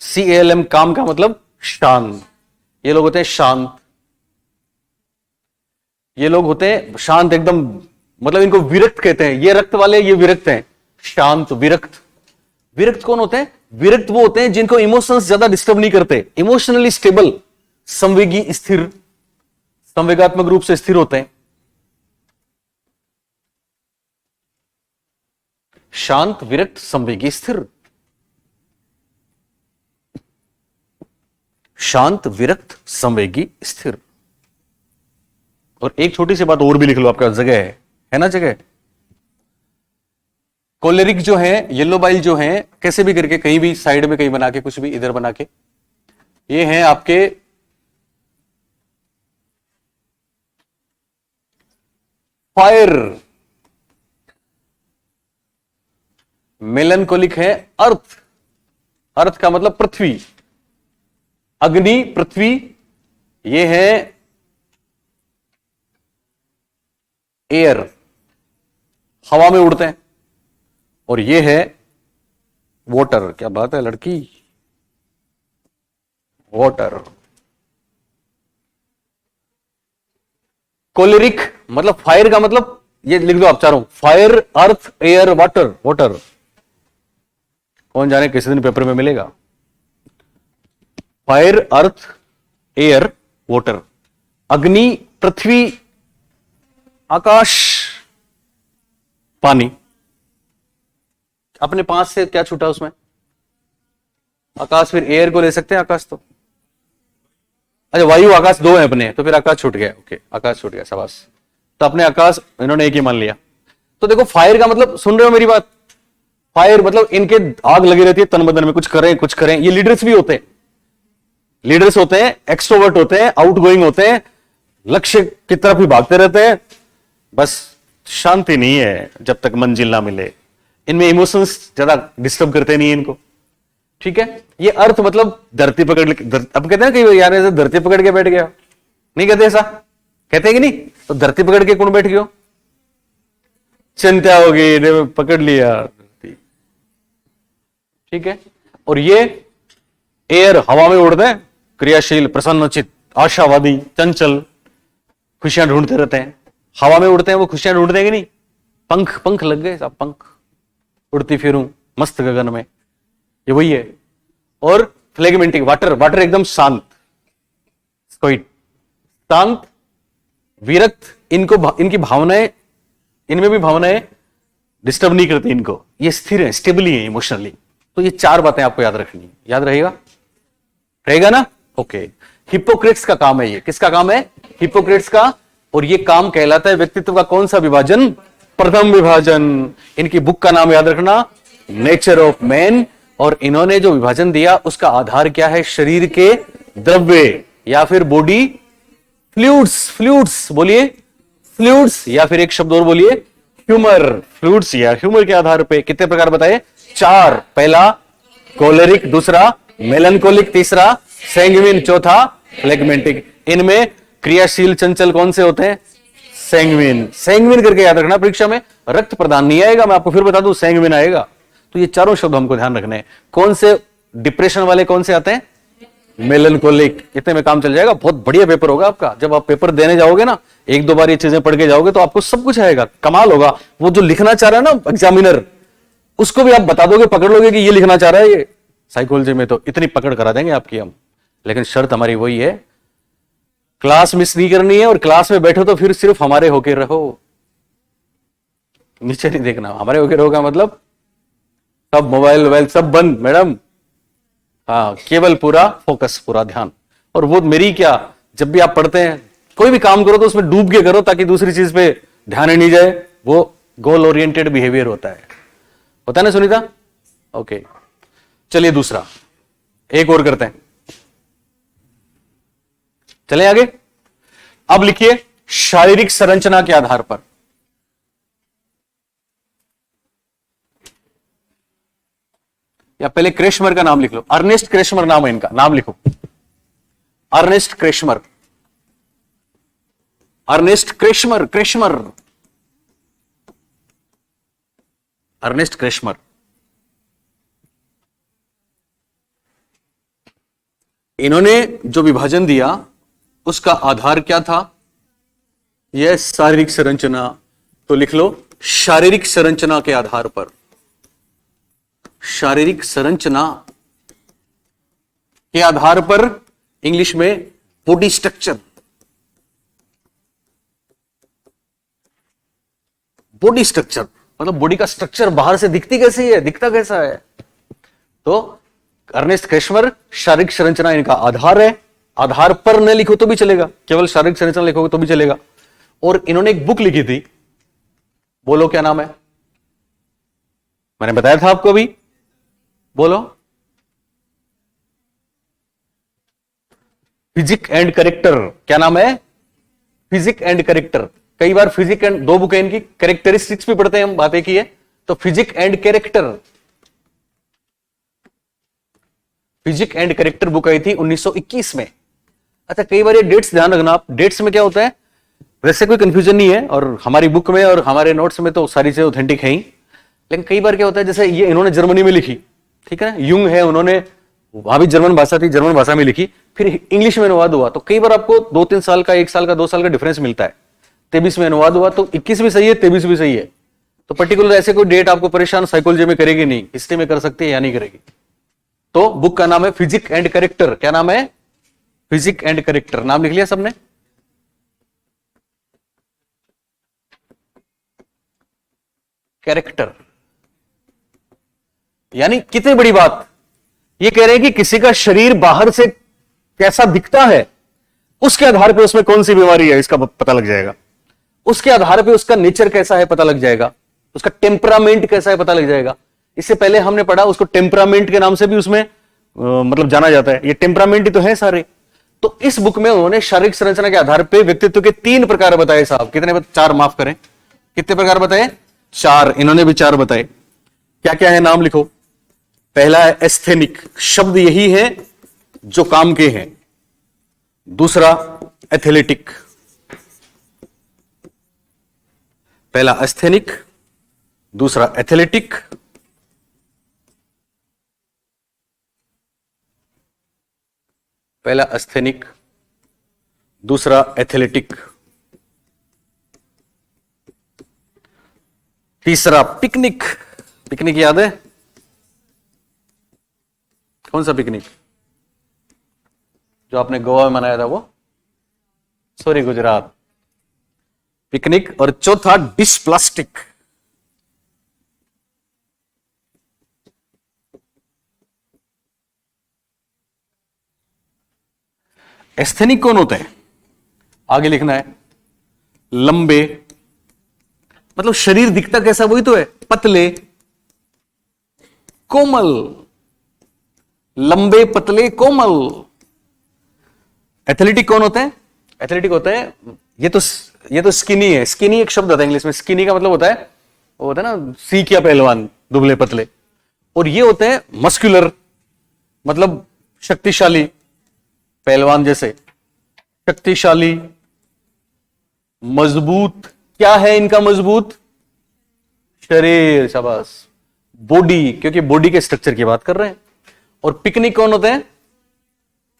CALM, काम का मतलब शांत। ये लोग होते हैं शांत। ये लोग होते हैं शांत एकदम, मतलब इनको विरक्त कहते हैं। ये रक्त वाले, ये विरक्त हैं, शांत, विरक्त। विरक्त कौन होते हैं? विरक्त वो होते हैं जिनको इमोशंस ज्यादा डिस्टर्ब नहीं करते, इमोशनली स्टेबल, संवेगी, स्थिर, संवेगात्मक रूप से स्थिर होते हैं। शांत, विरक्त, संवेगी, स्थिर। शांत, विरक्त, संवेगी, स्थिर। और एक छोटी सी बात और भी लिख लो, आपका जगह है ना? जगह। कोलेरिक जो है, येलो बाइल जो है, कैसे भी करके कहीं भी साइड में कहीं बना के, कुछ भी इधर बना के, ये हैं आपके फायर। मेलनकोलिक है अर्थ। अर्थ का मतलब पृथ्वी, अग्नि, पृथ्वी। ये है एयर, हवा में उड़ते हैं। और ये है वाटर। क्या बात है लड़की, वाटर। कोलेरिक मतलब फायर का मतलब, ये लिख दो आप चारों, फायर, अर्थ, एयर, वाटर। वाटर कौन जाने किसी दिन पेपर में मिलेगा। फायर, अर्थ, एयर, वाटर। अग्नि, पृथ्वी, आकाश, पानी। अपने पास से क्या छूटा उसमें? आकाश। फिर एयर को ले सकते हैं, आकाश तो, अच्छा वायु आकाश दो है अपने, तो फिर आकाश छूट गया। ओके, आकाश छूट गया, शाबाश। तो अपने आकाश इन्होंने एक ही मान लिया। तो देखो फायर का मतलब, सुन रहे हो मेरी बात? फायर मतलब इनके आग लगी रहती है तन बदन में, कुछ करें कुछ करें। ये लीडर्स भी होते हैं, लीडर्स होते हैं, एक्सट्रोवर्ट होते हैं, आउटगोइंग होते हैं, लक्ष्य की तरफ ही भागते रहते हैं। बस शांति नहीं है जब तक मंजिल ना मिले। इनमें इमोशंस ज्यादा डिस्टर्ब करते नहीं है इनको, ठीक है। ये अर्थ मतलब धरती पकड़, अब कहते हैं कि यार ऐसे धरती पकड़ के बैठ गया, नहीं कहते ऐसा? कहते हैं कि नहीं? तो धरती पकड़ के कौन बैठ गया? चिंता होगी, पकड़ लिया, ठीक है। और ये एयर, हवा में उड़ते हैं, क्रियाशील, प्रसन्नचित, आशावादी, चंचल, खुशियां ढूंढते रहते हैं। हवा में उड़ते हैं वो, खुशियां ढूंढते हैं कि नहीं? पंख, पंख लग गए साहब, पंख, उड़ती फिरूं मस्त गगन में, ये वही है। और फ्लेगमेंटिक, वाटर, वाटर एकदम शांत, शांत, विरक्त। इनको, इनकी भावनाएं, इनमें भी भावनाएं डिस्टर्ब नहीं करती इनको, ये स्थिर है, स्टेबली है इमोशनली, तो ये 4 बातें आपको याद रखनी है, याद रहेगा, रहेगा ना? ओके। हिपोक्रेट्स का काम है ये, किसका काम है? हिपोक्रेट्स का। और ये काम कहलाता है व्यक्तित्व का कौन सा विभाजन? प्रथम विभाजन। इनकी बुक का नाम याद रखना, नेचर ऑफ मैन। और इन्होंने जो विभाजन दिया उसका आधार क्या है? शरीर के द्रव्य या फिर बॉडी फ्लूइड्स, फ्लूइड्स बोलिए, फ्लूइड्स, या फिर एक शब्द और बोलिए, ह्यूमर। फ्लूइड्स या ह्यूमर के आधार पे कितने प्रकार बताए? 4। पहला कोलेरिक, दूसरा मेलनकोलिक, तीसरा सैंग्विन, चौथा फ्लेगमेंटिक। इनमें क्रियाशील चंचल कौन से होते हैं? सैंग्विन। सैंग्विन करके याद रखना, परीक्षा में रक्त प्रदान नहीं आएगा, मैं आपको फिर बता दूं, सैंग्विन आएगा। तो ये चारों शब्द हमको ध्यान रखने हैं। कौन से डिप्रेशन वाले कौन से आते हैं? मेलनकोलिक। इतने में काम चल जाएगा, बहुत बढ़िया पेपर होगा आपका। जब आप पेपर देने जाओगे ना, 1-2 बार ये चीजें पढ़ के जाओगे तो आपको सब कुछ आएगा, कमाल होगा। वो जो लिखना चाह रहा है ना एग्जामिनर, उसको भी आप बता दोगे, पकड़ लोगे कि ये लिखना चाह रहा है ये। साइकोलॉजी में तो इतनी पकड़ करा देंगे आपकी हम, लेकिन शर्त हमारी वही है, क्लास मिस नहीं करनी है। और क्लास में बैठो तो फिर सिर्फ हमारे होके रहो, नीचे नहीं देखना। हमारे होके रहोगा मतलब सब मोबाइल वोबाइल सब बंद मैडम। हाँ, केवल पूरा फोकस, पूरा ध्यान। और वो मेरी क्या, जब भी आप पढ़ते हैं कोई भी काम करो तो उसमें डूब के करो, ताकि दूसरी चीज पे ध्यान ही नहीं जाए। वो गोल ओरिएंटेड बिहेवियर होता है ना सुनीता? ओके, चलिए दूसरा एक और करते हैं, चले आगे। अब लिखिए शारीरिक संरचना के आधार पर। या पहले क्रेशमर का नाम लिख लो, अर्नेस्ट क्रेशमर नाम है इनका, नाम लिखो, Ernst Kretschmer, Ernst Kretschmer, Kretschmer, Ernst Kretschmer. इन्होंने जो विभाजन दिया उसका आधार क्या था? यह शारीरिक संरचना। तो लिख लो शारीरिक संरचना के आधार पर, शारीरिक संरचना के आधार पर, इंग्लिश में बॉडी स्ट्रक्चर, बॉडी स्ट्रक्चर मतलब बॉडी का स्ट्रक्चर बाहर से दिखती कैसी है, दिखता कैसा है। तो अर्नेस्ट क्रेशमर, शारीरिक संरचना इनका आधार है। आधार पर न लिखो तो भी चलेगा, केवल शारीरिक संरचना लिखोगे तो भी चलेगा। और इन्होंने एक बुक लिखी थी, बोलो क्या नाम है? मैंने बताया था आपको अभी, बोलो। Physique and character. क्या नाम है? Physique and character. कई बार फिजिक एंड, 2 बुक है इनकी, कैरेक्टरिस्टिक्स भी पढ़ते हैं हम, बातें की है। तो physique and character, physique and character book आई थी 1921 में। अच्छा, कई बार ये डेट्स ध्यान रखना आप, डेट्स में क्या होता है, वैसे कोई कंफ्यूजन नहीं है, और हमारी बुक में और हमारे नोट्स में तो सारी चीजें ऑथेंटिक है ही। लेकिन कई बार क्या होता है, जैसे ये इन्होंने जर्मनी में लिखी, ठीक है ना, युंग है, उन्होंने वहां भी जर्मन भाषा थी, जर्मन भाषा में लिखी, फिर इंग्लिश में अनुवाद हुआ। तो कई बार आपको 2-3 साल का, 1 साल का, 2 साल का डिफरेंस मिलता है। 23 में अनुवाद हुआ तो 21 भी सही है, 23 भी सही है। तो पर्टिकुलर ऐसे कोई डेट आपको परेशान साइकोलॉजी में करेगी नहीं, हिस्ट्री में कर सकती है या नहीं करेगी। तो बुक का नाम है फिजिक एंड कैरेक्टर। क्या नाम है? Physique and character. नाम लिख लिया सबने? कैरेक्टर यानी कितनी बड़ी बात, ये कह रहे हैं कि किसी का शरीर बाहर से कैसा दिखता है, उसके आधार पे उसमें कौन सी बीमारी है इसका पता लग जाएगा। उसके आधार पे उसका नेचर कैसा है पता लग जाएगा, उसका टेम्परामेंट कैसा है पता लग जाएगा। इससे पहले हमने पढ़ा, उसको टेम्परामेंट के नाम से भी उसमें मतलब जाना जाता है। ये टेम्परामेंट ही तो है सारे। तो इस बुक में उन्होंने शारीरिक संरचना के आधार पे व्यक्तित्व के 3 प्रकार बताए साहब। कितने? 4, माफ करें, कितने प्रकार बताए? 4। इन्होंने भी 4 बताए। क्या क्या है, नाम लिखो। पहला है एस्थेनिक, शब्द यही है जो काम के हैं। दूसरा एथलेटिक, पहला एस्थेनिक, दूसरा एथलेटिक, पहला एस्थेनिक, दूसरा एथलेटिक, तीसरा पिकनिक। पिकनिक याद है? कौन सा पिकनिक जो आपने गोवा में मनाया था? वो सॉरी, गुजरात पिकनिक। और चौथा डिस्प्लास्टिक, एस्थेनिक कौन होते हैं? आगे लिखना है, लंबे, मतलब शरीर दिखता कैसा वही तो है, पतले, कोमल, लंबे पतले कोमल। एथलेटिक कौन होते हैं? एथलेटिक होते हैं, ये तो स्किनी है। स्किनी एक शब्द होता है इंग्लिश में, स्किनी का मतलब होता है, वो होता है ना सीख या पहलवान, दुबले पतले। और ये होते हैं मस्कुलर, मतलब शक्तिशाली, पहलवान जैसे शक्तिशाली, मजबूत। क्या है इनका मजबूत? शरीर, शाबाश, बॉडी, क्योंकि बॉडी के स्ट्रक्चर की बात कर रहे हैं। और पिकनिक कौन होते हैं?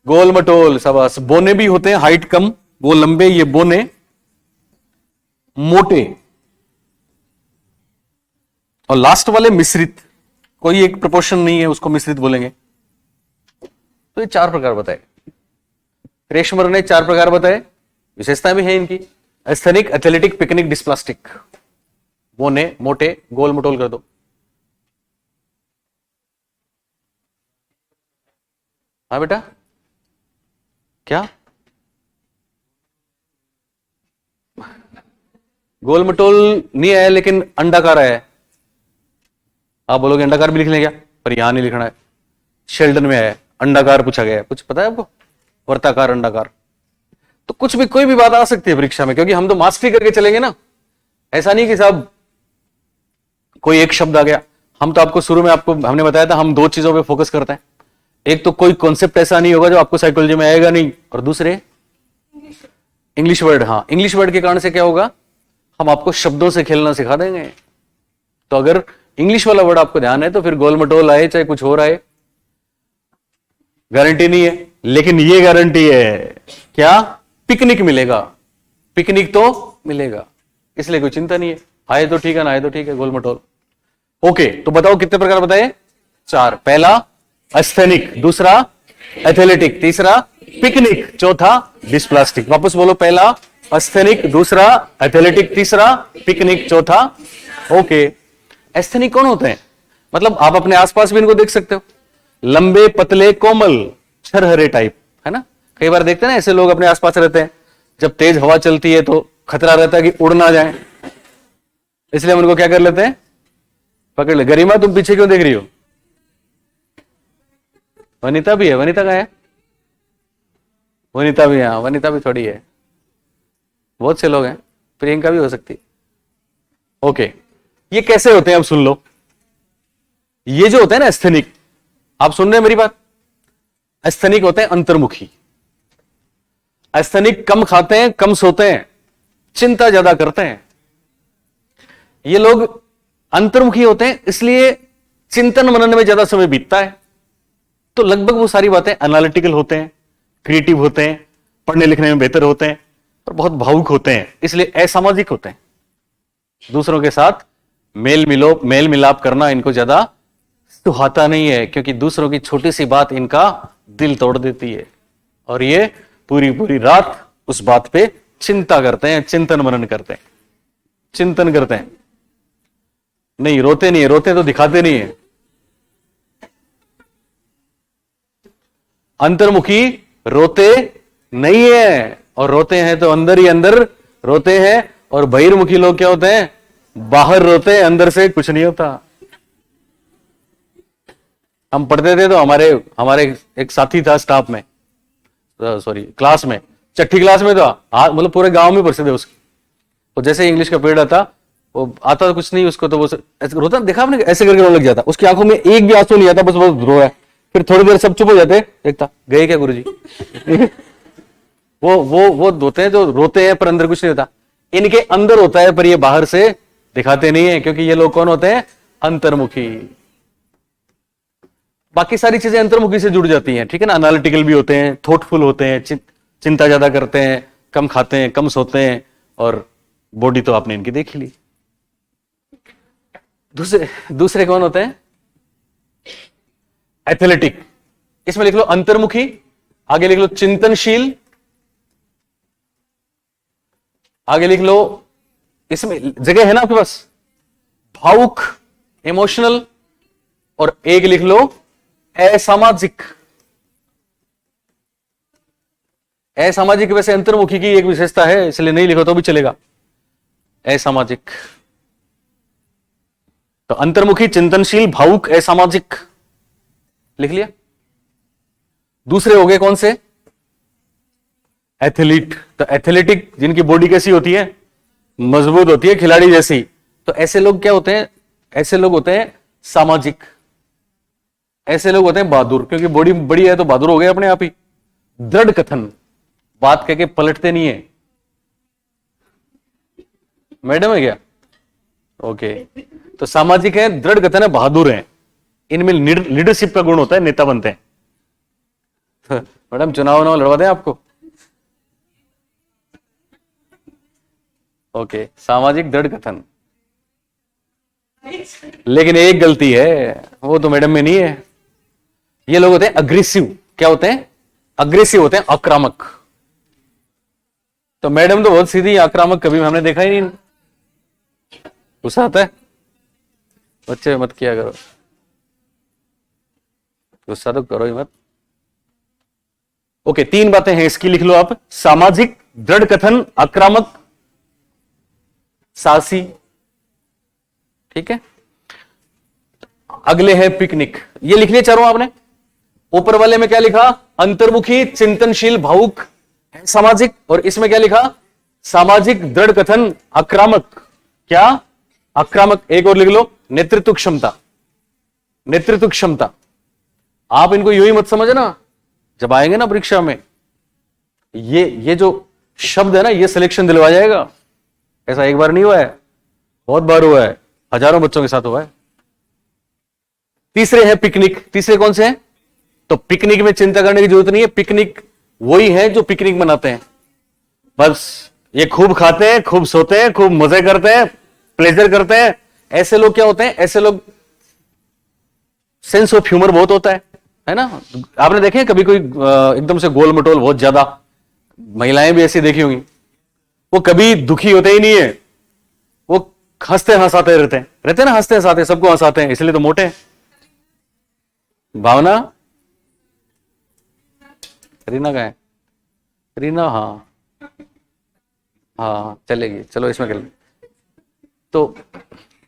गोल मटोल, शाबाश। बोने भी होते हैं, हाइट कम, वो लंबे, ये बोने, मोटे। और लास्ट वाले मिश्रित, कोई एक प्रोपोर्शन नहीं है, उसको मिश्रित बोलेंगे। तो ये 4 प्रकार बताए, क्रेशमर ने 4 प्रकार बताए, विशेषता भी है इनकी, एस्थेनिक, एथलेटिक, पिकनिक, डिस्प्लास्टिक। बोने, मोटे, गोल मटोल कर दो। हाँ बेटा, क्या? गोल मटोल नहीं आया, लेकिन अंडाकार आया है। आप बोलोगे अंडाकार भी लिख लें क्या? पर यहां नहीं लिखना है, शेल्डन में है, अंडाकार पूछा गया है। कुछ पता है आपको? वर्ताकार, अंडाकार। तो कुछ भी, कोई भी बात आ सकती है परीक्षा में, क्योंकि हम तो मास्टरी करके चलेंगे ना। ऐसा नहीं कि साहब कोई एक शब्द आ गया। हम तो आपको शुरू में हमने बताया था, हम 2 चीजों पे फोकस करते हैं। एक तो कोई कॉन्सेप्ट ऐसा नहीं होगा जो आपको साइकोलॉजी में आएगा नहीं, और दूसरे इंग्लिश वर्ड। हाँ, इंग्लिश वर्ड के कारण से क्या होगा, हम आपको शब्दों से खेलना सिखा देंगे। तो अगर इंग्लिश वाला वर्ड आपको ध्यान है तो फिर गोल मटोल आए चाहे कुछ और आए, गारंटी नहीं है, लेकिन ये गारंटी है, क्या? पिकनिक मिलेगा, पिकनिक तो मिलेगा, इसलिए कोई चिंता नहीं है। आए तो ठीक है, ना आए तो ठीक है, गोल मटोल। ओके, तो बताओ कितने प्रकार बताए? 4। पहला एस्थेनिक, दूसरा एथलेटिक, तीसरा पिकनिक, चौथा डिस्प्लास्टिक। वापस बोलो, पहला एस्थेनिक, दूसरा एथलेटिक, तीसरा पिकनिक, चौथा। ओके, एस्थेनिक कौन होते हैं? मतलब आप अपने आसपास भी इनको देख सकते हो, लंबे पतले कोमल, छरहरे टाइप, है ना। कई बार देखते हैं ना ऐसे लोग अपने आसपास रहते हैं, जब तेज हवा चलती है तो खतरा रहता है कि उड़ ना जाए, इसलिए हम उनको क्या कर लेते हैं, पकड़ ले। गरिमा, तुम पीछे क्यों देख रही हो? वनिता भी है, वनिता का है, वनिता भी है, वनिता भी थोड़ी है, बहुत से लोग हैं, प्रियंका भी हो सकती। ओके, ये कैसे होते हैं अब सुन लो। ये जो होते हैं ना एस्थेनिक, आप सुन रहे हैं मेरी बात? एस्थेनिक होते हैं अंतर्मुखी। एस्थेनिक कम खाते हैं, कम सोते हैं, चिंता ज्यादा करते हैं। ये लोग अंतर्मुखी होते हैं, इसलिए चिंतन मनन में ज्यादा समय बीतता है। तो लगभग वो सारी बातें एनालिटिकल होते हैं, क्रिएटिव होते हैं, पढ़ने लिखने में बेहतर होते हैं, और बहुत भावुक होते हैं, इसलिए असामाजिक होते हैं। दूसरों के साथ मेल मिलाप करना इनको ज्यादा सुहाता नहीं है, क्योंकि दूसरों की छोटी सी बात इनका दिल तोड़ देती है, और ये पूरी पूरी रात उस बात पे चिंता करते हैं, चिंतन मनन करते हैं, चिंतन करते हैं। नहीं, रोते नहीं है, रोते तो दिखाते नहीं है। अंतर्मुखी रोते नहीं है, और रोते हैं तो अंदर ही अंदर रोते हैं। और बहिर्मुखी लोग क्या होते हैं? बाहर रोते हैं, अंदर से कुछ नहीं होता। हम पढ़ते थे तो हमारे एक साथी था स्टाफ में, सॉरी क्लास में, 6ठी क्लास में, तो मतलब पूरे गांव में प्रसिद्ध है उसकी। तो जैसे इंग्लिश का पीरियड आता, वो आता तो कुछ नहीं उसको, तो वो ऐसे रोता, देखा आपने, ऐसे करके रोने लग जाता, उसकी आंखों में एक भी आंसू नहीं आता, बस वो रो है। फिर थोड़ी देर सब चुप हो जाते, देखता गए क्या गुरुजी। वो होते हैं जो रोते हैं पर अंदर कुछ नहीं होता। इनके अंदर होता है पर ये बाहर से दिखाते नहीं है, क्योंकि ये लोग कौन होते हैं? अंतर्मुखी। बाकी सारी चीजें अंतर्मुखी से जुड़ जाती हैं, ठीक है ना। एनालिटिकल भी होते हैं, थॉटफुल होते हैं, चिंता ज्यादा करते हैं, कम खाते हैं, कम सोते हैं, और बॉडी तो आपने इनकी देख ली। दूसरे कौन होते हैं? एथलेटिक। इसमें लिख लो अंतर्मुखी, आगे लिख लो चिंतनशील, आगे लिख लो, इसमें जगह है ना आपके पास, भावुक, इमोशनल, और एक लिख लो असामाजिक। असामाजिक वैसे अंतर्मुखी की एक विशेषता है, इसलिए नहीं लिखो तो भी चलेगा। असामाजिक तो अंतर्मुखी, चिंतनशील, भावुक, असामाजिक लिख लिया। दूसरे हो गए कौन से? एथलीट। तो एथलेटिक, जिनकी बॉडी कैसी होती है? मजबूत होती है, खिलाड़ी जैसी। तो ऐसे लोग क्या होते हैं? ऐसे लोग होते हैं सामाजिक। ऐसे लोग होते हैं बहादुर, क्योंकि बॉडी बड़ी है तो बहादुर हो गए अपने आप ही। दृढ़ कथन, बात कह के पलटते नहीं है। मैडम है क्या? ओके। तो सामाजिक है, दृढ़ कथन है, बहादुर है। इनमें लीडरशिप का गुण होता है, नेता बनते हैं। मैडम चुनाव लड़वा दें आपको? ओके, सामाजिक दृढ़ कथन। लेकिन एक गलती है, वो तो मैडम में नहीं है। ये लोग होते हैं अग्रेसिव। क्या होते हैं? अग्रेसिव होते हैं, आक्रामक। तो मैडम तो बहुत सीधी, आक्रामक कभी हमने देखा ही नहीं। गुस्सा आता है? बच्चे मत किया करो, गुस्सा तो करो ही मत। ओके, 3 बातें हैं इसकी, लिख लो आप। सामाजिक, दृढ़ कथन, आक्रामक, साहसी। ठीक है। अगले है पिकनिक। ये लिख लिया चारों आपने? ऊपर वाले में क्या लिखा? अंतर्मुखी, चिंतनशील, भावुक, सामाजिक। और इसमें क्या लिखा? सामाजिक, दृढ़ कथन, आक्रामक। क्या? आक्रामक। एक और लिख लो, नेतृत्व क्षमता। नेतृत्व क्षमता। आप इनको यूं ही मत समझना, जब आएंगे ना परीक्षा में, ये जो शब्द है ना, ये सिलेक्शन दिलवा जाएगा। ऐसा एक बार नहीं हुआ है, बहुत बार हुआ है, हजारों बच्चों के साथ हुआ है। तीसरे है पिकनिक। तीसरे कौन से हैं? तो पिकनिक में चिंता करने की जरूरत नहीं है। पिकनिक वही है जो पिकनिक मनाते हैं, बस ये खूब खाते हैं, खूब सोते हैं, खूब मजे करते हैं, प्लेजर करते हैं। ऐसे लोग क्या होते हैं? ऐसे लोग सेंस ऑफ ह्यूमर बहुत होता है ना? आपने देखे कभी कोई एकदम से गोल मटोल बहुत ज्यादा, महिलाएं भी ऐसी देखी होंगी, वो कभी दुखी होते ही नहीं है, वो हंसते हंसाते रहते हैं ना, हंसते हंसाते सबको हंसाते हैं, इसलिए तो मोटे हैं। भावना, रीना का है? रीना, हाँ हाँ चलेगी, चलो इसमें कर ले। तो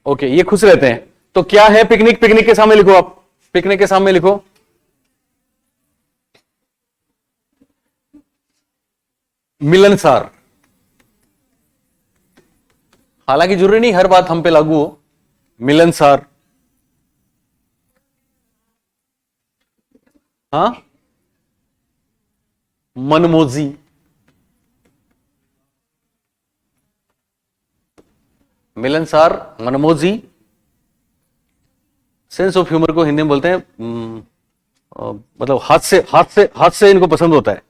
ओके, ये खुश रहते हैं। तो क्या है पिकनिक? पिकनिक के सामने लिखो आप, पिकनिक के सामने लिखो मिलनसार। हालांकि जरूरी नहीं हर बात हम पे लागू हो। मिलनसार, हाँ। मनमोजी, मिलनसार, मनमोजी। सेंस ऑफ ह्यूमर को हिंदी में बोलते हैं मतलब हाथ से इनको पसंद होता है।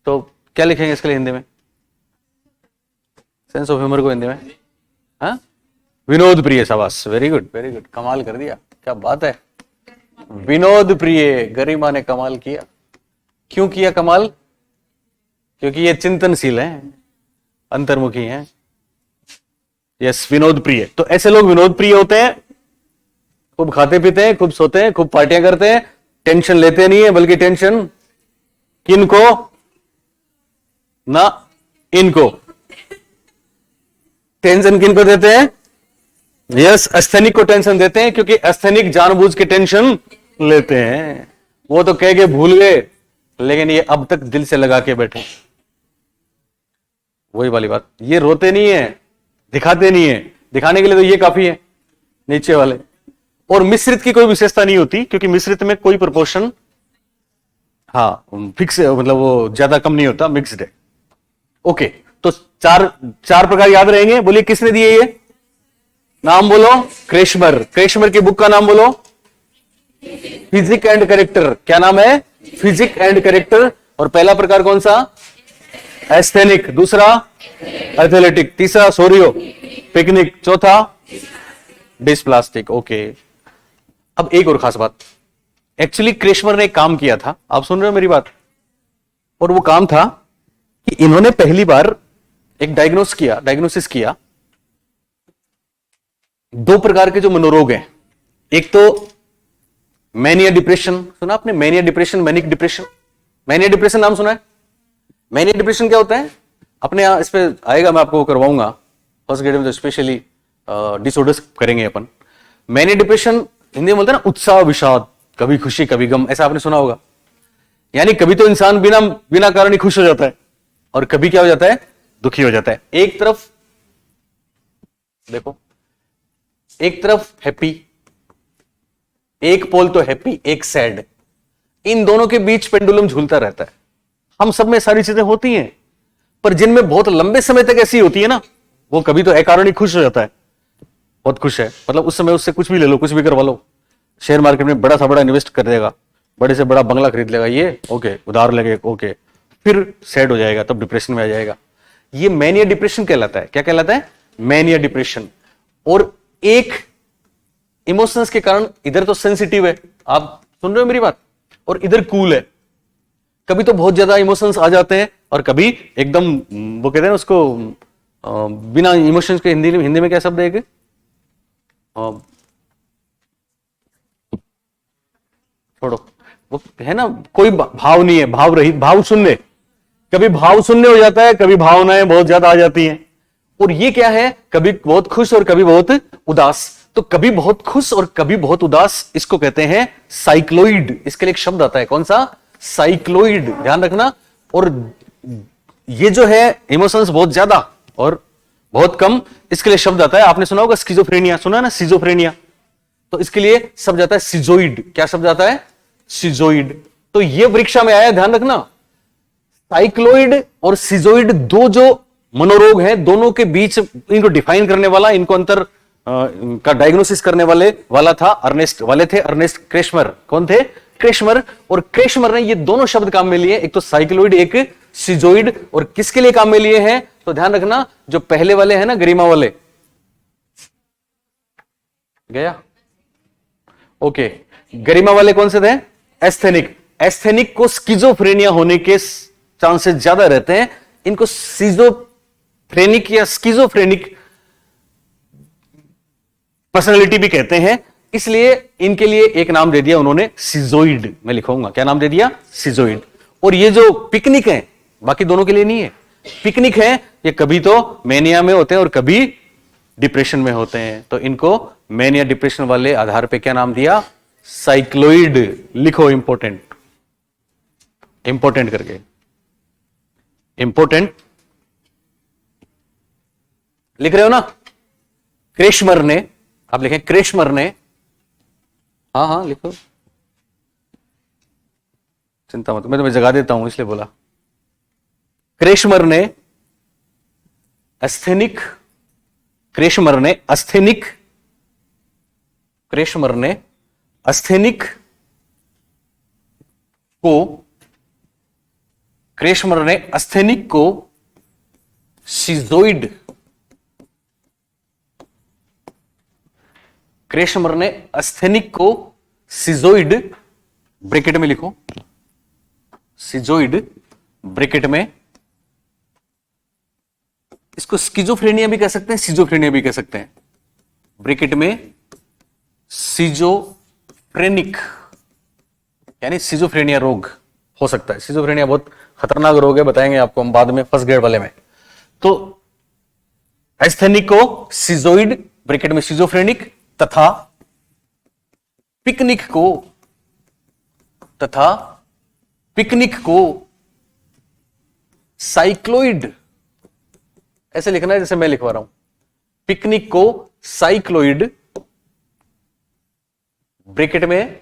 तो क्या लिखेंगे इसके लिए हिंदी में? सेंस ऑफ ह्यूमर को हिंदी में, हाँ, विनोद प्रिय। शाबाश, वेरी गुड वेरी गुड, कमाल कर दिया, क्या बात है। विनोद प्रिय, गरिमा ने कमाल किया। क्यों किया कमाल? क्योंकि ये चिंतनशील हैं, अंतर्मुखी हैं। यस, विनोद प्रिय। तो ऐसे लोग विनोद प्रिय होते हैं, खूब खाते पीते हैं, खूब सोते हैं, खूब पार्टियां करते हैं, टेंशन लेते नहीं है, बल्कि टेंशन किनको ना, इनको। टेंशन किनको देते हैं? यस, अस्थेनिक को टेंशन देते हैं, क्योंकि अस्थेनिक जानबूझ के टेंशन लेते हैं। वो तो कह के भूल गए, लेकिन ये अब तक दिल से लगा के बैठे। वही वाली बात, ये रोते नहीं है, दिखाते नहीं है, दिखाने के लिए तो ये काफी है नीचे वाले। और मिश्रित की कोई विशेषता नहीं होती, क्योंकि मिश्रित में कोई प्रोपोर्शन, हाँ, फिक्स, मतलब वो ज्यादा कम नहीं होता, मिक्स्ड है। ओके, तो चार प्रकार याद रहेंगे। बोलिए किसने दिए ये नाम? बोलो। क्रेशमर। क्रेशमर की बुक का नाम बोलो। Physique and character. क्या नाम है? Physique and character. और पहला प्रकार कौन सा? एस्थेनिक। दूसरा एथलेटिक। तीसरा सोरियो, पिकनिक। चौथा डिस्प्लास्टिक। ओके, अब एक और खास बात। एक्चुअली क्रेशमर ने एक काम किया था, आप सुन रहे हो मेरी बात? और वो काम था कि इन्होंने पहली बार एक डायग्नोसिस किया 2 प्रकार के जो मनोरोग हैं। एक तो मैनिया डिप्रेशन, सुना आपने? Mania depression, manic depression. Mania depression नाम सुना है? मैनिया डिप्रेशन क्या होता है? अपने यहाँ इस पे आएगा, मैं आपको करवाऊंगा फर्स्ट ग्रेड में, तो स्पेशली डिसऑर्डर्स करेंगे अपन। मैनिया डिप्रेशन हिंदी में बोलते हैं ना उत्साह विषाद, कभी खुशी कभी गम, ऐसा आपने सुना होगा। यानी कभी तो इंसान बिना बिना कारण ही खुश हो जाता है और कभी क्या हो जाता है, दुखी हो जाता है। एक तरफ देखो, एक तरफ हैप्पी, एक पोल तो हैप्पी, एक सैड, इन दोनों के बीच पेंडुलम झूलता रहता है। हम सब में सारी चीजें होती हैं, पर जिनमें बहुत लंबे समय तक ऐसी होती है ना, वो कभी तो अकारण ही खुश हो जाता है, बहुत खुश है, मतलब उस समय उससे कुछ भी ले लो, कुछ भी करवा लो, शेयर मार्केट में बड़ा सा बड़ा इन्वेस्ट कर देगा, बड़े से बड़ा बंगला खरीद लेगा, ये ओके, उधार लगे ओके, फिर सैड हो जाएगा, तब डिप्रेशन में आ जाएगा। ये मैनिया डिप्रेशन कहलाता है। क्या कहलाता है? Mania depression. और एक इमोशंस के कारण इधर तो सेंसिटिव है, आप सुन रहे हो मेरी बात, और इधर कूल है। कभी तो बहुत ज्यादा इमोशंस आ जाते हैं और कभी एकदम, वो कहते हैं ना उसको, बिना इमोशंस के हिंदी में क्या शब्द है एक, छोड़ो, वो है ना, कोई भाव नहीं है, भाव रहित, भाव शून्य। कभी भाव शून्य हो जाता है, कभी भावनाएं बहुत ज्यादा आ जाती हैं। और ये क्या है, कभी बहुत खुश और कभी बहुत उदास। तो कभी बहुत खुश और कभी बहुत उदास, इसको कहते हैं साइक्लोइड। इसके लिए एक शब्द आता है, कौन सा? साइक्लोइड, ध्यान रखना। और ये जो है इमोशंस बहुत ज्यादा और बहुत कम, इसके लिए शब्द आता है, आपने सुना होगा स्किज़ोफ्रेनिया, सुना है ना, सिजोफ्रेनिया। तो इसके लिए शब्द आता है सिजोइड। क्या शब्द आता है? सिजोइड। तो ये परीक्षा में आया, ध्यान रखना। साइक्लोइड और सिजोइड दो जो मनोरोग हैं, दोनों के बीच इनको डिफाइन करने वाला, इनको अंतर का डायग्नोसिस करने वाला था अर्नेस्ट क्रेशमर। कौन थे? क्रेशमर। और क्रेशमर ने ये दोनों शब्द काम में लिए, एक तो साइक्लोइड, एक सिजोइड। और किसके लिए काम में लिए हैं? तो ध्यान रखना, जो पहले वाले हैं ना, गरिमा वाले, गया ओके, गरिमा वाले कौन से थे? एस्थेनिक। एस्थेनिक को स्किज़ोफ्रेनिया होने के चांसेस ज्यादा रहते हैं। इनको सिजोफ्रेनिक या स्किज़ोफ्रेनिक पर्सनालिटी भी कहते हैं, इसलिए इनके लिए एक नाम दे दिया उन्होंने, सिजोइड। मैं लिखूंगा, क्या नाम दे दिया? सिजोइड। और ये जो पिकनिक है, बाकी दोनों के लिए नहीं है, पिकनिक है, ये कभी तो मैनिया में होते हैं और कभी डिप्रेशन में होते हैं। तो इनको मैनिया डिप्रेशन वाले आधार पे क्या नाम दिया? साइक्लोइड। लिखो इंपॉर्टेंट, इंपॉर्टेंट करके, इंपॉर्टेंट लिख रहे हो ना? क्रेशमर ने, आप लिखें क्रेशमर ने, हाँ लिखो, चिंता मत, मैं तुम्हें जगा देता हूं इसलिए बोला। क्रेशमर ने एस्थेनिक, क्रेशमर ने अस्थेनिक, क्रेशमर ने अस्थेनिक को, क्रेशमर ने अस्थेनिक को सिजोइड, क्रेशमर ने अस्थेनिक को सिजोइड, ब्रैकेट में लिखो, सिजोइड ब्रैकेट में, इसको स्किज़ोफ्रेनिया भी कह सकते हैं, सिजोफ्रेनिया भी कह सकते हैं, ब्रैकेट में सिजोफ्रेनिक, यानी सिजोफ्रेनिया रोग हो सकता है। सिजोफ्रेनिया बहुत खतरनाक रोग है, बताएंगे आपको हम बाद में फर्स्ट ग्रेड वाले में। तो एस्थेनिक को सिजोइड ब्रैकेट में सिजोफ्रेनिक, तथा पिकनिक को साइक्लोइड, ऐसे लिखना है जैसे मैं लिखवा रहा हूं, पिकनिक को साइक्लोइड ब्रैकेट में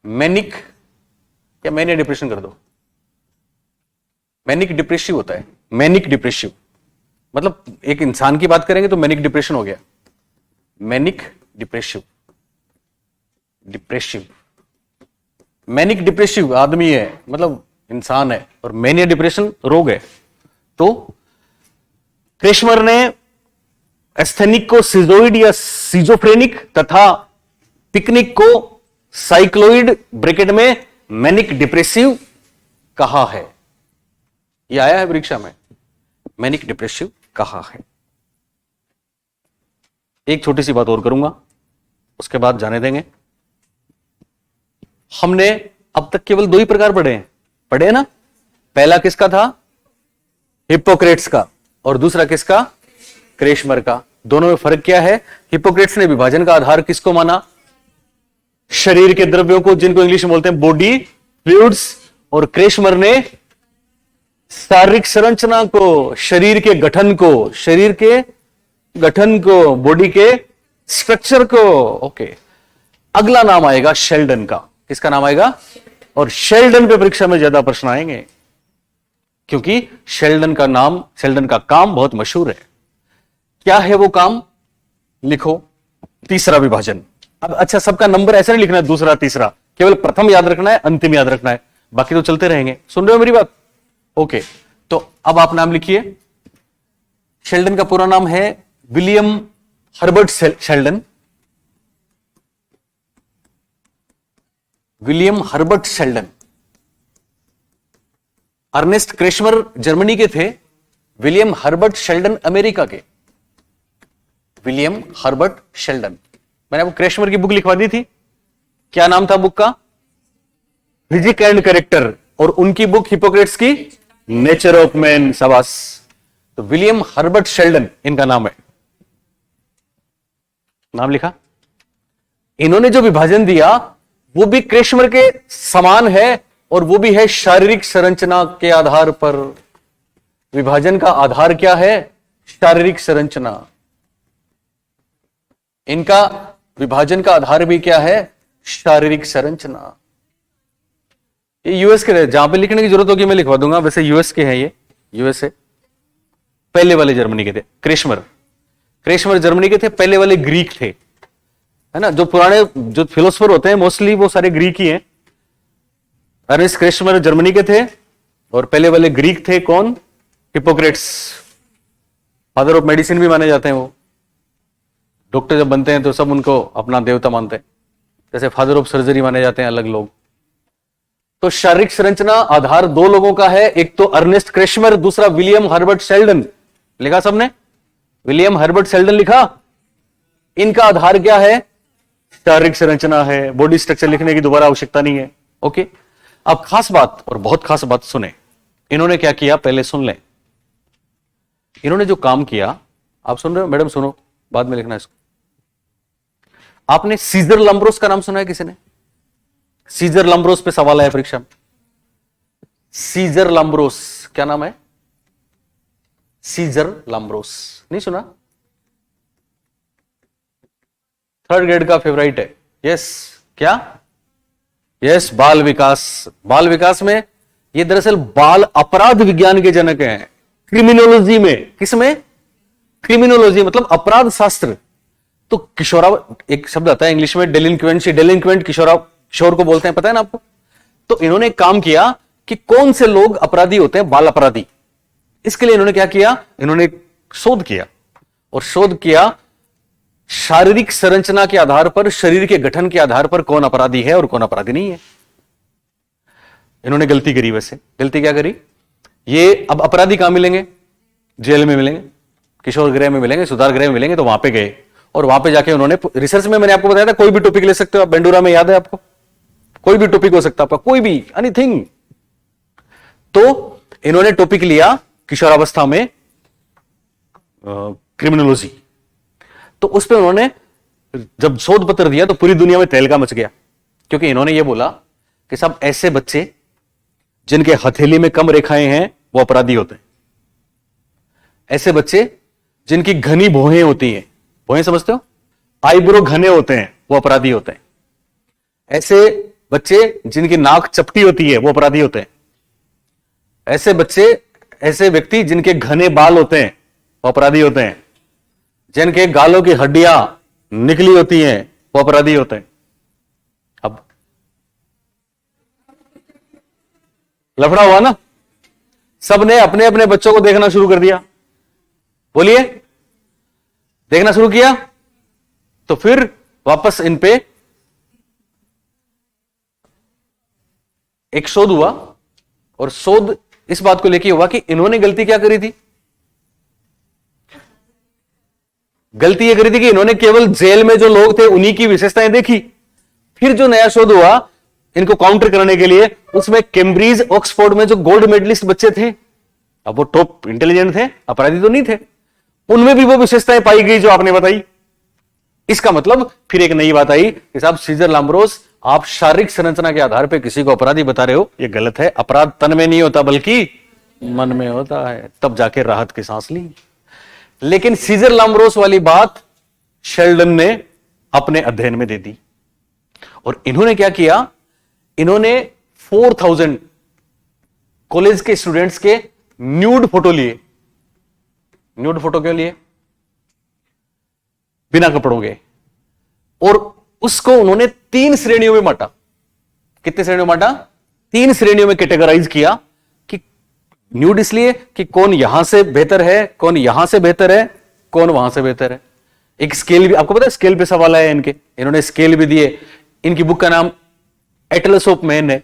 मैनिक, या मैनिया डिप्रेशन कर दो, मैनिक डिप्रेसिव होता है, मैनिक डिप्रेसिव, मतलब एक इंसान की बात करेंगे तो मैनिक डिप्रेशन हो गया, manic depressive, depressive, manic depressive आदमी है, मतलब इंसान है, और मैनिया डिप्रेशन रोग है। तो क्रेशमर ने एस्थेनिक को सिजोइड या सिजोफ्रेनिक तथा पिकनिक को साइक्लोइड ब्रैकेट में मैनिक डिप्रेसिव कहा है। यह आया है परीक्षा में, मैनिक डिप्रेसिव कहा है। एक छोटी सी बात और करूंगा, उसके बाद जाने देंगे। हमने अब तक केवल दो ही प्रकार पढ़े हैं ना, पहला किसका था? हिप्पोक्रेट्स का, और दूसरा किसका? क्रेशमर का। दोनों में फर्क क्या है? हिप्पोक्रेट्स ने विभाजन का आधार किसको माना? शरीर के द्रव्यों को, जिनको इंग्लिश में बोलते हैं बॉडी फ्लूइड्स, और क्रेशमर ने शारीरिक संरचना को, शरीर के गठन को, बॉडी के स्ट्रक्चर को। ओके, अगला नाम आएगा शेल्डन का। किसका नाम आएगा? और शेल्डन पे परीक्षा में ज्यादा प्रश्न आएंगे, क्योंकि शेल्डन का काम बहुत मशहूर है। क्या है वो काम? लिखो, तीसरा विभाजन। अब अच्छा, सबका नंबर ऐसा नहीं लिखना है दूसरा तीसरा, केवल प्रथम याद रखना है, अंतिम याद रखना है, बाकी तो चलते रहेंगे। सुन रहे हो मेरी बात? ओके, तो अब आप नाम लिखिए। शेल्डन का पूरा नाम है William Herbert Sheldon. William Herbert Sheldon. Ernst Kretschmer Germany के थे, विलियम हर्बर्ट शेल्डन अमेरिका के। William Herbert Sheldon. मैंने आपको क्रेशमर की बुक लिखवा दी थी, क्या नाम था बुक का? फिजिक एंड कैरेक्टर, और उनकी बुक हिपोक्रेट्स की नेचर ऑफ मैन। शाबाश। तो विलियम हर्बर्ट शेल्डन इनका नाम है। नाम लिखा। इन्होंने जो विभाजन दिया वो भी क्रेशमर के समान है, और वो भी है शारीरिक संरचना के आधार पर। विभाजन का आधार क्या है? शारीरिक संरचना। इनका विभाजन का आधार भी क्या है? शारीरिक संरचना। ये यूएस के, जहां पे लिखने की जरूरत होगी मैं लिखवा दूंगा, वैसे यूएस के हैं ये, यूएसए। पहले वाले जर्मनी के थे क्रेशमर जर्मनी के थे, पहले वाले ग्रीक थे, है ना। जो पुराने जो फिलोसफर होते हैं मोस्टली वो सारे ग्रीक ही हैं। अर्नेस्ट क्रेशमर जर्मनी के थे, और पहले वाले ग्रीक थे कौन? हिपोक्रेट्स। फादर ऑफ मेडिसिन भी माने जाते हैं वो। डॉक्टर जब बनते हैं तो सब उनको अपना देवता मानते हैं, जैसे फादर ऑफ सर्जरी माने जाते हैं अलग लोग। तो शारीरिक संरचना आधार दो लोगों का है, एक तो अर्नेस्ट क्रेशमर, दूसरा विलियम हर्बर्ट शेल्डन। लिखा सबने? विलियम हर्बर्ट शेल्डन लिखा। इनका आधार क्या है? शारीरिक संरचना है। बॉडी स्ट्रक्चर लिखने की दोबारा आवश्यकता नहीं है। ओके, अब खास बात, और बहुत खास बात सुने। इन्होंने क्या किया पहले सुन लें। इन्होंने जो काम किया, आप सुन रहे हो मैडम? सुनो, बाद में लिखना इसको। आपने सीजर लंब्रोस का नाम सुना है किसी ने? सीजर लंब्रोस पे सवाल आया परीक्षा में। सीजर लंब्रोस, क्या नाम है? सीजर लंब्रोस नहीं सुना? थर्ड ग्रेड का फेवरेट है। यस, क्या? यस, बाल विकास में ये दरअसल बाल अपराध विज्ञान के जनक हैं। क्रिमिनोलॉजी में, किसमें? क्रिमिनोलॉजी मतलब अपराध शास्त्र। तो एक शब्द आता है इंग्लिश में डेलिंक्वेंट, किशोर को बोलते हैं, पता है ना आपको? तो इन्होंने काम किया कि कौन से लोग अपराधी होते हैं, बाल अपराधी। इसके लिए इन्होंने क्या किया? इन्होंने शोध किया, और शोध किया शारीरिक संरचना के आधार पर, शरीर के गठन के आधार पर कौन अपराधी है और कौन अपराधी नहीं है। इन्होंने गलती करी। वैसे गलती क्या करी? ये अब अपराधी कहां मिलेंगे? जेल में मिलेंगे, किशोर गृह में मिलेंगे, सुधार गृह में मिलेंगे। तो वहां पे गए, और वहां पे जाके उन्होंने रिसर्च में, मैंने आपको बताया था कोई भी टॉपिक ले सकते हो आप। बेंडूरा में याद है आपको? कोई भी टॉपिक हो सकता है आपका, कोई भी, एनीथिंग। तो इन्होंने टॉपिक लिया किशोरावस्था में क्रिमिनोलॉजी। तो उस पर उन्होंने जब शोध पत्र दिया तो पूरी दुनिया में तहलका मच गया, क्योंकि इन्होंने ये बोला कि सब ऐसे बच्चे जिनके हथेली में कम रेखाएं हैं वो अपराधी होते हैं। ऐसे बच्चे जिनकी घनी भौहें होती हैं, भौहें समझते हो? आईब्रो घने होते हैं, वो अपराधी होते हैं। ऐसे बच्चे जिनकी नाक चपटी होती है वो अपराधी होते हैं। ऐसे व्यक्ति जिनके घने बाल होते हैं वो अपराधी होते हैं। जिनके गालों की हड्डियां निकली होती हैं वो अपराधी होते हैं। अब लफड़ा हुआ ना? सबने अपने अपने बच्चों को देखना शुरू कर दिया। बोलिए, देखना शुरू किया, तो फिर वापस इन पे एक शोध हुआ, और शोध इस बात को लेकर हुआ कि इन्होंने गलती क्या करी थी। गलती यह करी थी कि इन्होंने केवल जेल में जो लोग थे उन्हीं की विशेषताएं देखी। फिर जो नया शोध हुआ इनको काउंटर करने के लिए उसमें कैम्ब्रिज ऑक्सफोर्ड में जो गोल्ड मेडलिस्ट बच्चे थे, अब वो टॉप इंटेलिजेंट थे, अपराधी तो नहीं थे, उनमें भी वो विशेषताएं पाई गई जो आपने बताई। इसका मतलब फिर एक नई बात आई कि साहब सीजर लाम्ब्रोस, आप शारीरिक संरचना के आधार पर किसी को अपराधी बता रहे हो, यह गलत है। अपराध तन में नहीं होता बल्कि मन में होता है। तब जाके राहत की सांस ली। लेकिन सीजर लाम्ब्रोस वाली बात शेल्डन ने अपने अध्ययन में दे दी और इन्होंने क्या किया, इन्होंने 4000 कॉलेज के स्टूडेंट्स के न्यूड फोटो लिए। न्यूड फोटो क्यों लिए? बिना कपड़ों के। और उसको उन्होंने 3 श्रेणियों में बांटा। कितने श्रेणियों में बांटा? 3 श्रेणियों में कैटेगराइज किया कि न्यूड इसलिए कि कौन यहां से बेहतर है, कौन यहां से बेहतर है, कौन वहां से बेहतर है। एक स्केल भी, आपको पता है स्केल पे सवाल है इनके, इन्होंने स्केल भी दिए। इनकी बुक का नाम एटलस ऑफ मैन है,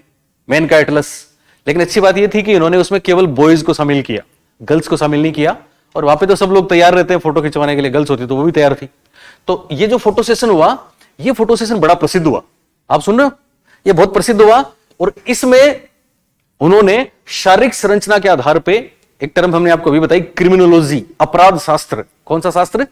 मैन का एटलस। लेकिन अच्छी बात यह थी कि इन्होंने उसमें केवल बॉयज को शामिल किया, गर्ल्स को शामिल नहीं किया। और वहां पे तो सब लोग तैयार रहते हैं फोटो खिंचवाने के लिए, गर्ल्स होती तो वो भी तैयार थी। तो ये जो फोटो सेशन हुआ, ये फोटो सेशन बड़ा प्रसिद्ध हुआ। आप सुन रहे हो, ये बहुत प्रसिद्ध हुआ। और इसमें उन्होंने शारीरिक संरचना के आधार पर, एक टर्म हमने आपको अभी बताई, क्रिमिनोलॉजी, अपराध शास्त्र। कौन सा शास्त्र?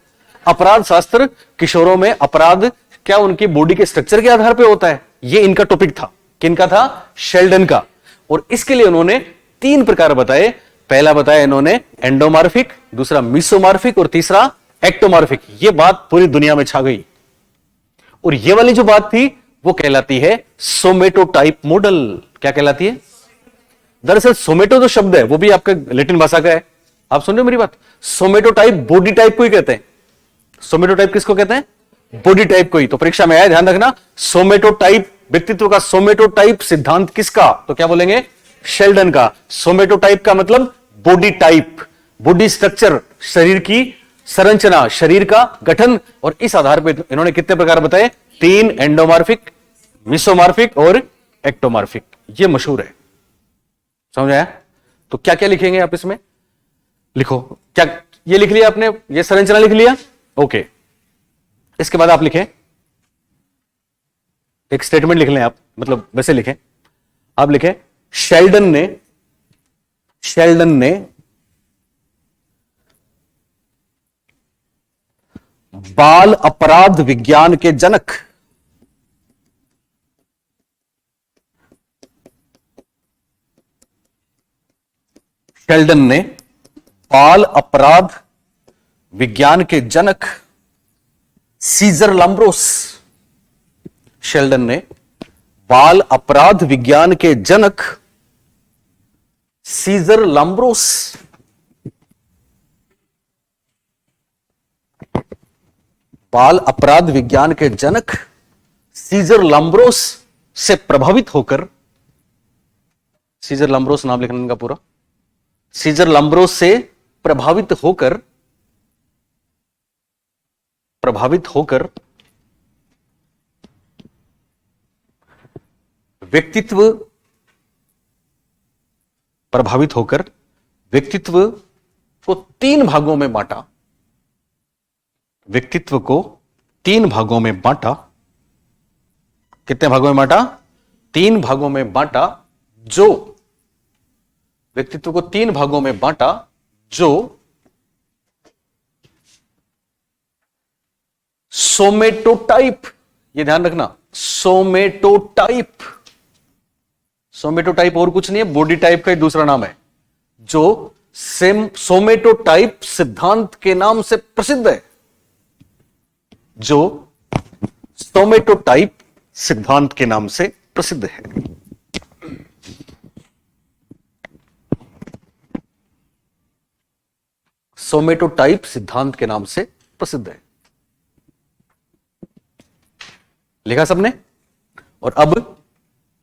अपराध शास्त्र। किशोरों में अपराध क्या उनकी बॉडी के स्ट्रक्चर के आधार पर होता है, ये इनका टॉपिक था। किनका था? शेल्डन का। और इसके लिए उन्होंने 3 प्रकार बताए। पहला बताया इन्होंने एंडोमॉर्फिक, दूसरा मीसोमॉर्फिक और तीसरा एक्टोमॉर्फिक। ये बात पूरी दुनिया में छा गई। और ये वाली जो बात थी वो कहलाती है सोमेटोटाइप मॉडल। क्या कहलाती है? दरअसल सोमेटो जो शब्द है वो भी आपका लैटिन भाषा का है। आप सुन रहे हो मेरी बात? सोमेटोटाइप बॉडी टाइप को ही कहते हैं। सोमेटोटाइप किसको कहते हैं? बॉडी टाइप को ही। तो परीक्षा में आया, ध्यान रखना, सोमेटोटाइप, व्यक्तित्व का सोमेटोटाइप सिद्धांत किसका? तो क्या बोलेंगे? शेल्डन का। सोमेटोटाइप का मतलब बॉडी टाइप, बॉडी स्ट्रक्चर, शरीर की संरचना, शरीर का गठन। और इस आधार पर इन्होंने कितने प्रकार बताए? 3, एंडोमॉर्फिक, मिसोमॉर्फिक और एक्टोमॉर्फिक। ये मशहूर है, समझ आया? तो क्या क्या लिखेंगे आप इसमें? लिखो। क्या ये लिख लिया आपने? ये संरचना लिख लिया? ओके। इसके बाद आप लिखें, एक स्टेटमेंट लिख लें आप, मतलब वैसे लिखें। आप लिखें, शेल्डन ने बाल अपराध विज्ञान के जनक शेल्डन ने बाल अपराध विज्ञान के जनक सीजर लाम्ब्रोस, शेल्डन ने बाल अपराध विज्ञान के जनक सीजर लाम्ब्रोस, बाल अपराध विज्ञान के जनक सीजर लाम्ब्रोस से प्रभावित होकर, सीजर लाम्ब्रोस नाम लिखना इनका पूरा, सीजर लाम्ब्रोस से प्रभावित होकर व्यक्तित्व को 3 भागों में बांटा। व्यक्तित्व को 3 भागों में बांटा। कितने भागों में बांटा? 3 भागों में बांटा। जो व्यक्तित्व को 3 भागों में बांटा जो सोमेटोटाइप, ये ध्यान रखना, सोमेटोटाइप और कुछ नहीं है, बॉडी टाइप का ही दूसरा नाम है, जो सोमेटोटाइप सिद्धांत के नाम से प्रसिद्ध है। जो सोमेटोटाइप सिद्धांत के नाम से प्रसिद्ध है। सोमेटोटाइप सिद्धांत के नाम से प्रसिद्ध है। लिखा सबने? और अब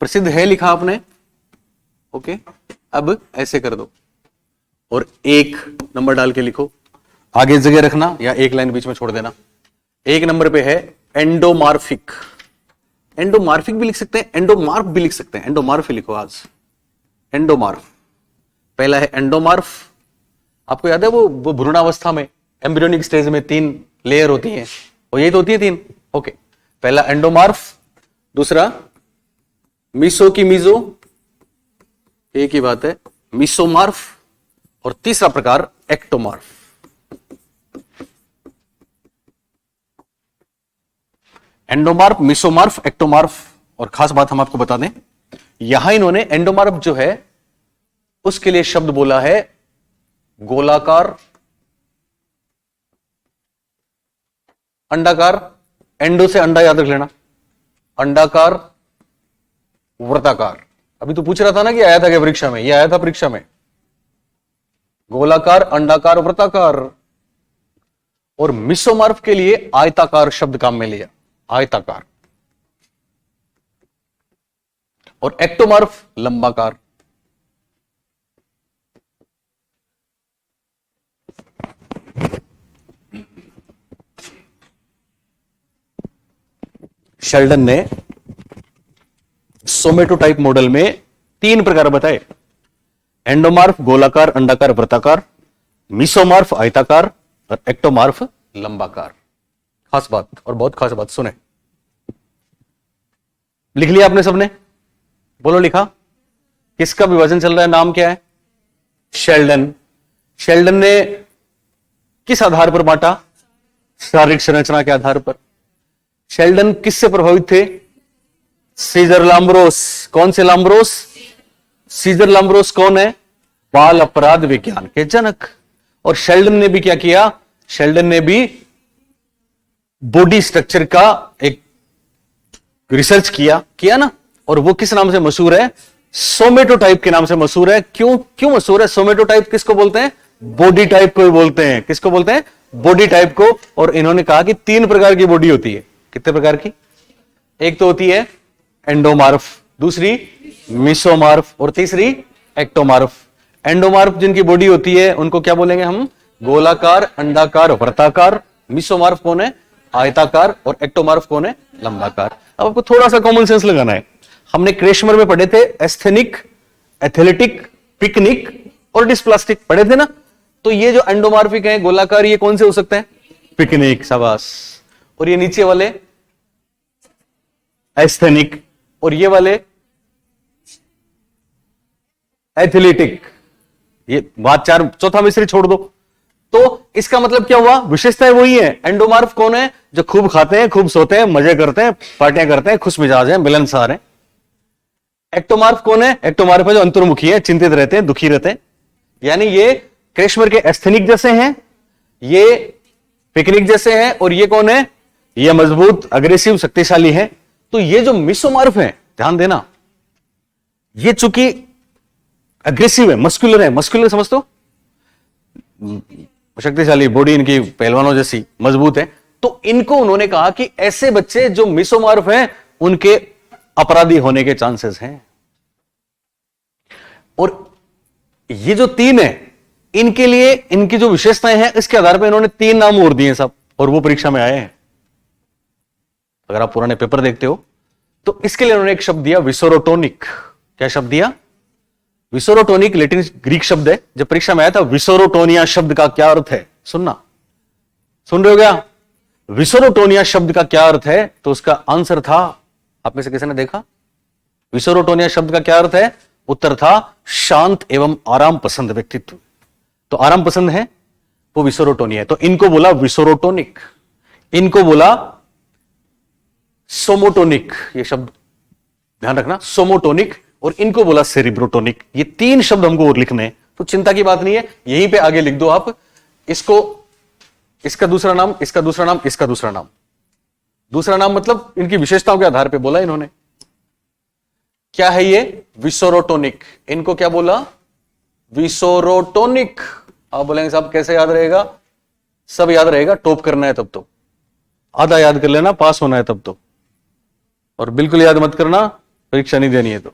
प्रसिद्ध है लिखा आपने, ओके। अब ऐसे कर दो और 1 नंबर डाल के लिखो। आगे जगह रखना या 1 लाइन बीच में छोड़ देना। 1 नंबर पे है एंडोमॉर्फिक। एंडोमॉर्फिक भी लिख सकते हैं, एंडोमॉर्फ भी लिख सकते हैं। एंडोमॉर्फ ही लिखो आज, एंडोमॉर्फ। पहला है एंडोमॉर्फ। आपको याद है वो भ्रूणावस्था में, एम्ब्रियोनिक स्टेज में 3 लेयर होती हैं, और यही तो होती है 3। ओके, पहला एंडोमॉर्फ, दूसरा मीसो की मीजो, एक ही बात है, मीसोमार्फ। और तीसरा प्रकार एक्टोमार्फ। एंडोमार्फ, मीसोमार्फ, एक्टोमार्फ। और खास बात हम आपको बता दें, यहां इन्होंने एंडोमार्फ जो है उसके लिए शब्द बोला है गोलाकार, अंडाकार। एंडो से अंडा याद रख लेना, अंडाकार, वृत्ताकार। अभी तो पूछ रहा था ना कि आया था क्या परीक्षा में, ये आया था परीक्षा में, गोलाकार, अंडाकार, वृत्ताकार। और मिसोमार्फ के लिए आयताकार शब्द काम में लिया, आयताकार। और एक्टोमार्फ लंबाकार। शेल्डन ने सोमेटोटाइप मॉडल में 3 प्रकार बताए, एंडोमार्फ गोलाकार, अंडाकार, वृत्ताकार, मिसोमार्फ आयताकार और एक्टोमार्फ लंबाकार। खास बात और बहुत खास बात सुने, लिख लिया आपने सबने? बोलो लिखा? किसका विभाजन चल रहा है, नाम क्या है? शेल्डन। शेल्डन ने किस आधार पर बांटा? शारीरिक संरचना के आधार पर। शेल्डन किससे प्रभावित थे? सीजर लाम्ब्रोस। कौन से लाम्ब्रोस? सीजर लाम्ब्रोस कौन है? बाल अपराध विज्ञान के जनक। और शेल्डन ने भी क्या किया? शेल्डन ने भी बॉडी स्ट्रक्चर का एक रिसर्च किया ना। और वो किस नाम से मशहूर है? सोमेटोटाइप के नाम से मशहूर है। क्यों मशहूर है? सोमेटोटाइप किसको बोलते हैं? बॉडी टाइप को बोलते हैं। किसको बोलते हैं? बॉडी टाइप को। और इन्होंने कहा कि 3 प्रकार की बॉडी होती है। कितने प्रकार की? एक तो होती है एंडोमार्फ, दूसरी मिसोमार्फ और तीसरी एक्टोमार्फ। एंडोमार्फ जिनकी बॉडी होती है उनको क्या बोलेंगे हम? गोलाकार, अंडाकार, वृत्ताकार। मिसोमार्फ कौन है? आयताकार। और एक्टोमार्फ कौन है? लंबाकार। अब आपको थोड़ा सा कॉमन सेंस लगाना है। हमने क्रेशमर में पढ़े थे एस्थेनिक, एथलेटिक, पिकनिक और डिस्प्लास्टिक पढ़े थे ना। तो ये जो एंडोमार्फिक है, गोलाकार, ये कौन से हो सकते हैं? पिकनिक, शाबाश। और ये नीचे वाले एस्थेनिक और ये वाले एथलेटिक। ये बात चौथा मिस्त्री छोड़ दो। तो इसका मतलब क्या हुआ? विशेषताएं वही है। एंडोमार्फ कौन है? जो खूब खाते हैं, खूब सोते हैं, मजे करते हैं, पार्टियां करते हैं, खुश मिजाज हैं, मिलनसार हैं। एक्टोमार्फ कौन है? एक्टोमार्फ है जो अंतर्मुखी है, चिंतित रहते हैं, दुखी रहते हैं। यानी ये क्रेशमर के एस्थेनिक जैसे हैं, ये पिकनिक जैसे हैं। और ये कौन है? ये मजबूत, अग्रेसिव, शक्तिशाली है। तो ये जो मिसोमार्फ है, ध्यान देना, ये चूंकि अग्रेसिव है, मस्कुलर है। मस्कुलर समझते हो? शक्तिशाली बॉडी, इनकी पहलवानों जैसी मजबूत है। तो इनको उन्होंने कहा कि ऐसे बच्चे जो मिसोमार्फ हैं उनके अपराधी होने के चांसेस हैं। और ये जो 3 है, इनके लिए इनकी जो विशेषताएं हैं, इसके आधार पर इन्होंने 3 नाम और दिए सब, और वो परीक्षा में आए हैं। अगर आप पुराने पेपर देखते हो तो इसके लिए उन्होंने एक शब्द दिया, विसोरोटोनिक। क्या शब्द दिया? विसोरोटोनिक लैटिन ग्रीक शब्द है। जब परीक्षा में आया था, विसोरोटोनिया शब्द का क्या अर्थ है? सुनना, सुन रहे हो क्या? विसोरोटोनिया शब्द का क्या अर्थ है? तो उसका आंसर था, आप में से किसी ने देखा? विसोरोटोनिया शब्द का क्या अर्थ है? उत्तर था शांत एवं आराम पसंद व्यक्तित्व। तो आराम पसंद है वो विसोरोटोनिया है। तो इनको बोला विसोरोटोनिक, इनको बोला सोमोटोनिक। ये शब्द ध्यान रखना, सोमोटोनिक। और इनको बोला सेरिब्रोटोनिक। ये 3 शब्द हमको और लिखने हैं, तो चिंता की बात नहीं है, यहीं पे आगे लिख दो आप इसको। इसका दूसरा नाम, इसका दूसरा नाम, इसका दूसरा नाम। दूसरा नाम मतलब इनकी विशेषताओं के आधार पे बोला इन्होंने। क्या है ये? विसोरोटोनिक। इनको क्या बोला? विसोरोटोनिक। आप बोलेंगे साहब कैसे याद रहेगा? सब याद रहेगा, टॉप करना है तब तो। आधा याद कर लेना, पास होना है तब तो। और बिल्कुल याद मत करना, परीक्षा नहीं देनी है तो।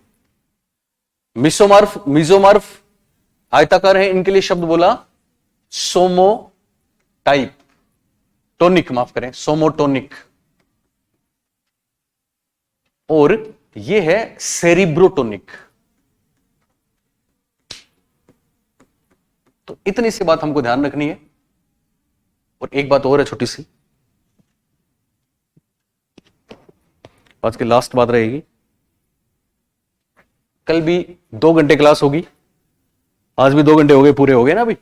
मिसोमार्फ, मिजोमार्फ आयताकार है, इनके लिए शब्द बोला सोमो टाइप, टोनिक, माफ करें, सोमोटोनिक। और ये है सेरिब्रोटोनिक। तो इतनी सी बात हमको ध्यान रखनी है। और एक बात और है छोटी सी, आज की लास्ट बात रहेगी। कल भी 2 घंटे क्लास होगी, आज भी 2 घंटे हो गए, पूरे हो गए ना अभी,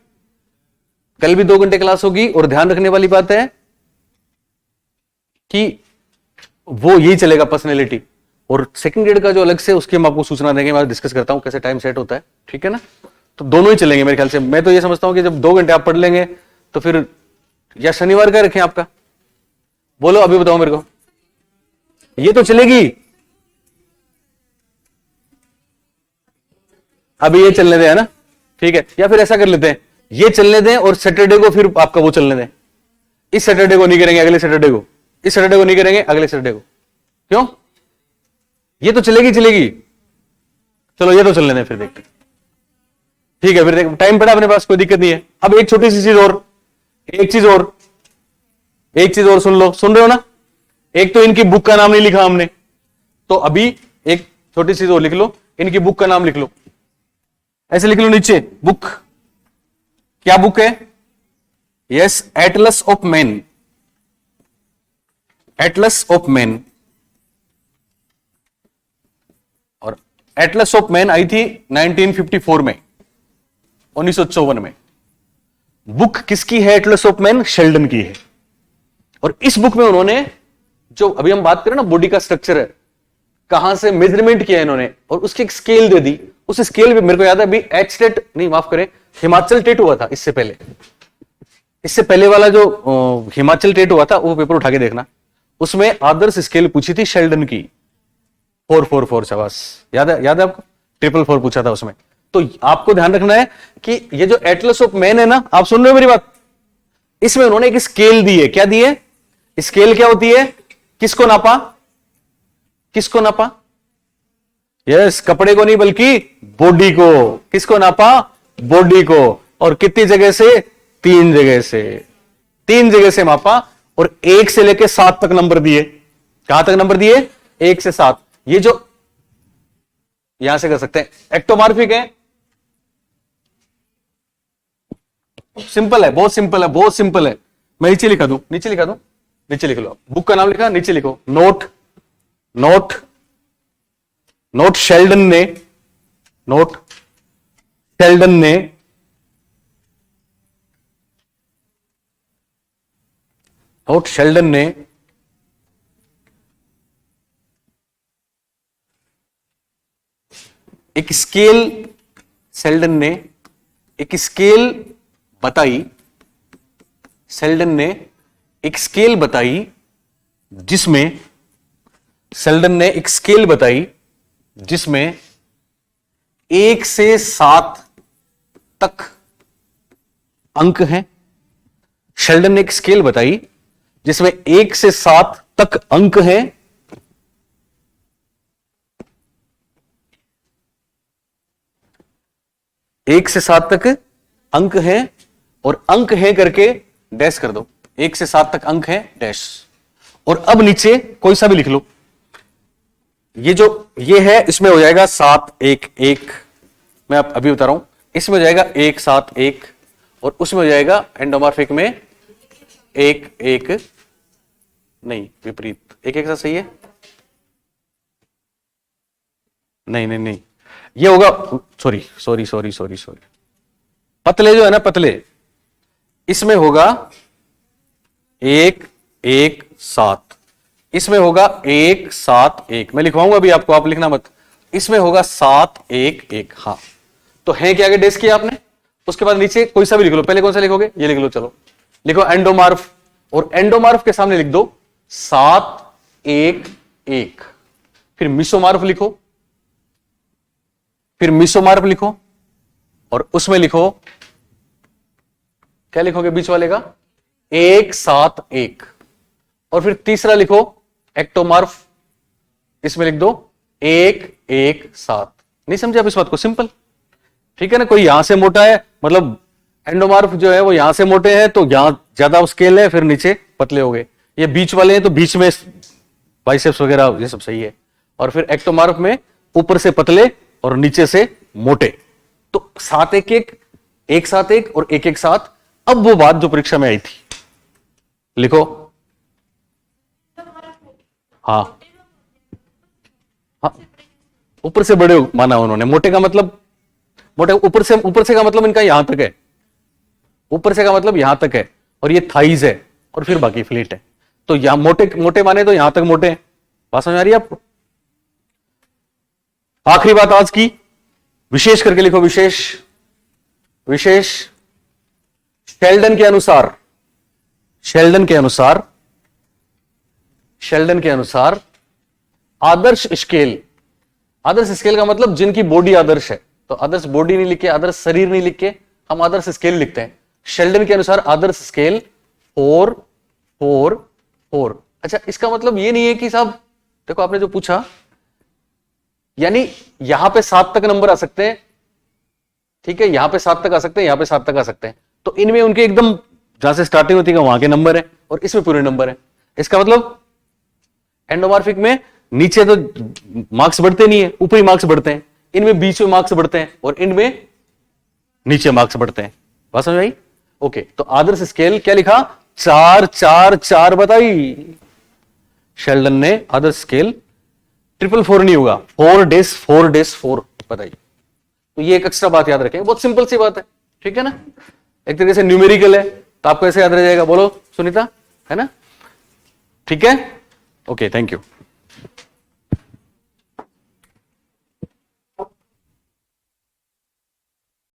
कल भी 2 घंटे क्लास होगी। और ध्यान रखने वाली बात है कि वो यही चलेगा पर्सनैलिटी, और सेकंड ग्रेड का जो अलग से उसकी हम आपको सूचना देंगे, मैं डिस्कस करता हूं कैसे टाइम सेट होता है, ठीक है ना। तो दोनों ही चलेंगे मेरे ख्याल से। मैं तो ये समझता हूं कि जब 2 घंटे आप पढ़ लेंगे तो फिर या शनिवार का रखें आपका, बोलो अभी बताओ मेरे को, ये तो चलेगी, अभी ये चलने दें, है ना, ठीक है। या फिर ऐसा कर लेते हैं, ये चलने दें और सैटरडे को फिर आपका वो चलने दें। इस सैटरडे को नहीं करेंगे, अगले सैटरडे को, इस सैटरडे को नहीं करेंगे, अगले सैटरडे को। क्यों? ये तो चलेगी चलेगी, चलो ये तो चलने दें, फिर देखते हैं, ठीक है। फिर देख, टाइम पड़ा अपने पास, कोई दिक्कत नहीं है। अब एक छोटी सी चीज और, एक चीज और, एक चीज और सुन लो, सुन रहे हो ना। एक तो इनकी बुक का नाम नहीं लिखा हमने, तो अभी एक छोटी सी और लिख लो, इनकी बुक का नाम लिख लो, ऐसे लिख लो नीचे, बुक, क्या बुक है? Yes, Atlas of man, Atlas of man. और एटलस ऑफ मैन आई थी 1954 में, 1954 में। बुक किसकी है? एटलस ऑफ मैन शेल्डन की है। और इस बुक में उन्होंने जो अभी हम बात करें ना बॉडी का स्ट्रक्चर है, कहां से मेजरमेंट किया इन्होंने, और उसकी एक स्केल दे दी। उस स्केल पे मेरे को याद है अभी एच टेट नहीं, माफ करें, हिमाचल टेट हुआ था इससे पहले, इससे पहले वाला जो हिमाचल टेट हुआ था वो पेपर उठा के देखना, उसमें आदर्श स्केल पूछी थी शेल्डन की, 444, शाबाश, याद है, याद है आपको, 444 पूछा था उसमें। तो आपको ध्यान रखना है कि ये जो एटलस ऑफ मैन है ना, आप सुन रहे हो मेरी बात, इसमें उन्होंने एक स्केल दी है। क्या दी है? स्केल क्या होती है? किसको नापा? किसको नापा? यस, कपड़े को नहीं बल्कि बॉडी को। किसको नापा? बॉडी को। और कितनी जगह से? 3 जगह से, 3 जगह से मापा, और 1 से लेकर 7 तक नंबर दिए। कहां तक नंबर दिए? 1 से 7। ये जो यहां से कर सकते हैं, एक्टोमार्फिक है, सिंपल है, बहुत सिंपल है, बहुत सिंपल है। मैं नीचे लिखा दूं, नीचे लिखा दूं, नीचे लिख लो, बुक का नाम लिखा, नीचे लिखो, नोट, नोट, नोट शेल्डन ने, नोट शेल्डन ने नोट शेल्डन ने एक स्केल, शेल्डन ने एक स्केल बताई, शेल्डन ने एक स्केल बताई जिसमें, शेल्डन ने एक स्केल बताई जिसमें 1 से 7 तक अंक हैं। शेल्डन ने एक स्केल बताई जिसमें 1 से 7 तक अंक हैं। एक से 7 तक अंक हैं, और अंक हैं करके डैश कर दो, 1 से 7 तक अंक हैं, डैश। और अब नीचे कोई सा भी लिख लो, ये जो ये है इसमें हो जाएगा 7 1 1, मैं आप अभी बता रहा हूं, इसमें हो जाएगा 1 7 1, और उसमें हो जाएगा एंडोमॉर्फिक में 1 1, नहीं विपरीत, 1 1 सा सही है, नहीं नहीं नहीं, ये होगा, sorry sorry sorry sorry sorry, पतले जो है ना, पतले, इसमें होगा 1 1 7, इसमें होगा 1 7 1, मैं लिखवाऊंगा अभी आपको, आप लिखना मत, इसमें होगा 7 1 1। हाँ, तो है क्या आगे डेस किया आपने, उसके बाद नीचे कोई सा भी लिख लो, पहले कौन सा लिखोगे, ये लिख लो, चलो लिखो एंडोमार्फ, और एंडोमार्फ के सामने लिख दो 7 1 1, फिर मिसोमार्फ लिखो, फिर मिसोमार्फ लिखो, और उसमें लिखो, क्या लिखोगे बीच वाले का, 1 7 1, और फिर तीसरा लिखो एक्टोमार्फ, इसमें लिख दो 1 1 7। नहीं समझे आप इस बात को? सिंपल, ठीक है ना। कोई यहां से मोटा है, मतलब एंडोमार्फ जो है वो यहां से मोटे हैं तो यहां ज्यादा स्केल है, फिर नीचे पतले हो गए। ये बीच वाले हैं तो बीच में बाइसेप्स वगैरह ये सब सही है, और फिर एक्टोमार्फ में ऊपर से पतले और नीचे से मोटे। तो 7 1 1 1 7 1 और 1 1 7। अब वो बात जो परीक्षा में आई थी, लिखो, हाँ हाँ, ऊपर से बड़े माना उन्होंने। मोटे का मतलब, मोटे ऊपर से का मतलब इनका यहां तक है, ऊपर से का मतलब यहां तक है, और ये थाइज है, और फिर बाकी फ्लीट है। तो यहां मोटे मोटे माने तो यहां तक मोटे हैं। बात समझ आ रही है आपको? आखिरी बात आज की, विशेष करके लिखो, विशेष विशेष शेल्डन के अनुसार, शेल्डन के अनुसार, शेल्डन के अनुसार आदर्श स्केल, आदर्श स्केल का मतलब जिनकी बॉडी आदर्श है। तो आदर्श बॉडी नहीं लिख के, आदर्श शरीर नहीं लिख के, हम आदर्श स्केल लिखते हैं। शेल्डन के अनुसार आदर्श स्केल 4 4 4। अच्छा, इसका मतलब ये नहीं है कि साहब, देखो आपने जो पूछा, यानी यहां पे 7 तक नंबर आ सकते हैं, ठीक है, यहां पे 7 तक आ सकते हैं, यहां पे 7 तक आ सकते हैं। तो इनमें उनके एकदम जहां से स्टार्टिंग होती है वहां के नंबर है, और इसमें पूरे नंबर है। इसका मतलब एंडोमॉर्फिक में नीचे तो मार्क्स बढ़ते नहीं है, ऊपरी मार्क्स बढ़ते हैं, इनमें बीच में मार्क्स बढ़ते हैं, और इनमें नीचे मार्क्स बढ़ते हैं। बात समझ आई? ओके, तो आदर्श स्केल क्या लिखा? 4 4 4 बताई शेल्डन ने। आदर्श स्केल 444 नहीं होगा, 4-4 बताइए। तो ये एक एक्स्ट्रा बात याद रखें, बहुत सिंपल सी बात है, ठीक है ना, एक तरीके से न्यूमेरिकल है, तो आपको ऐसे याद रह जाएगा। बोलो सुनीता, है ना? ठीक है, ओके, थैंक यू।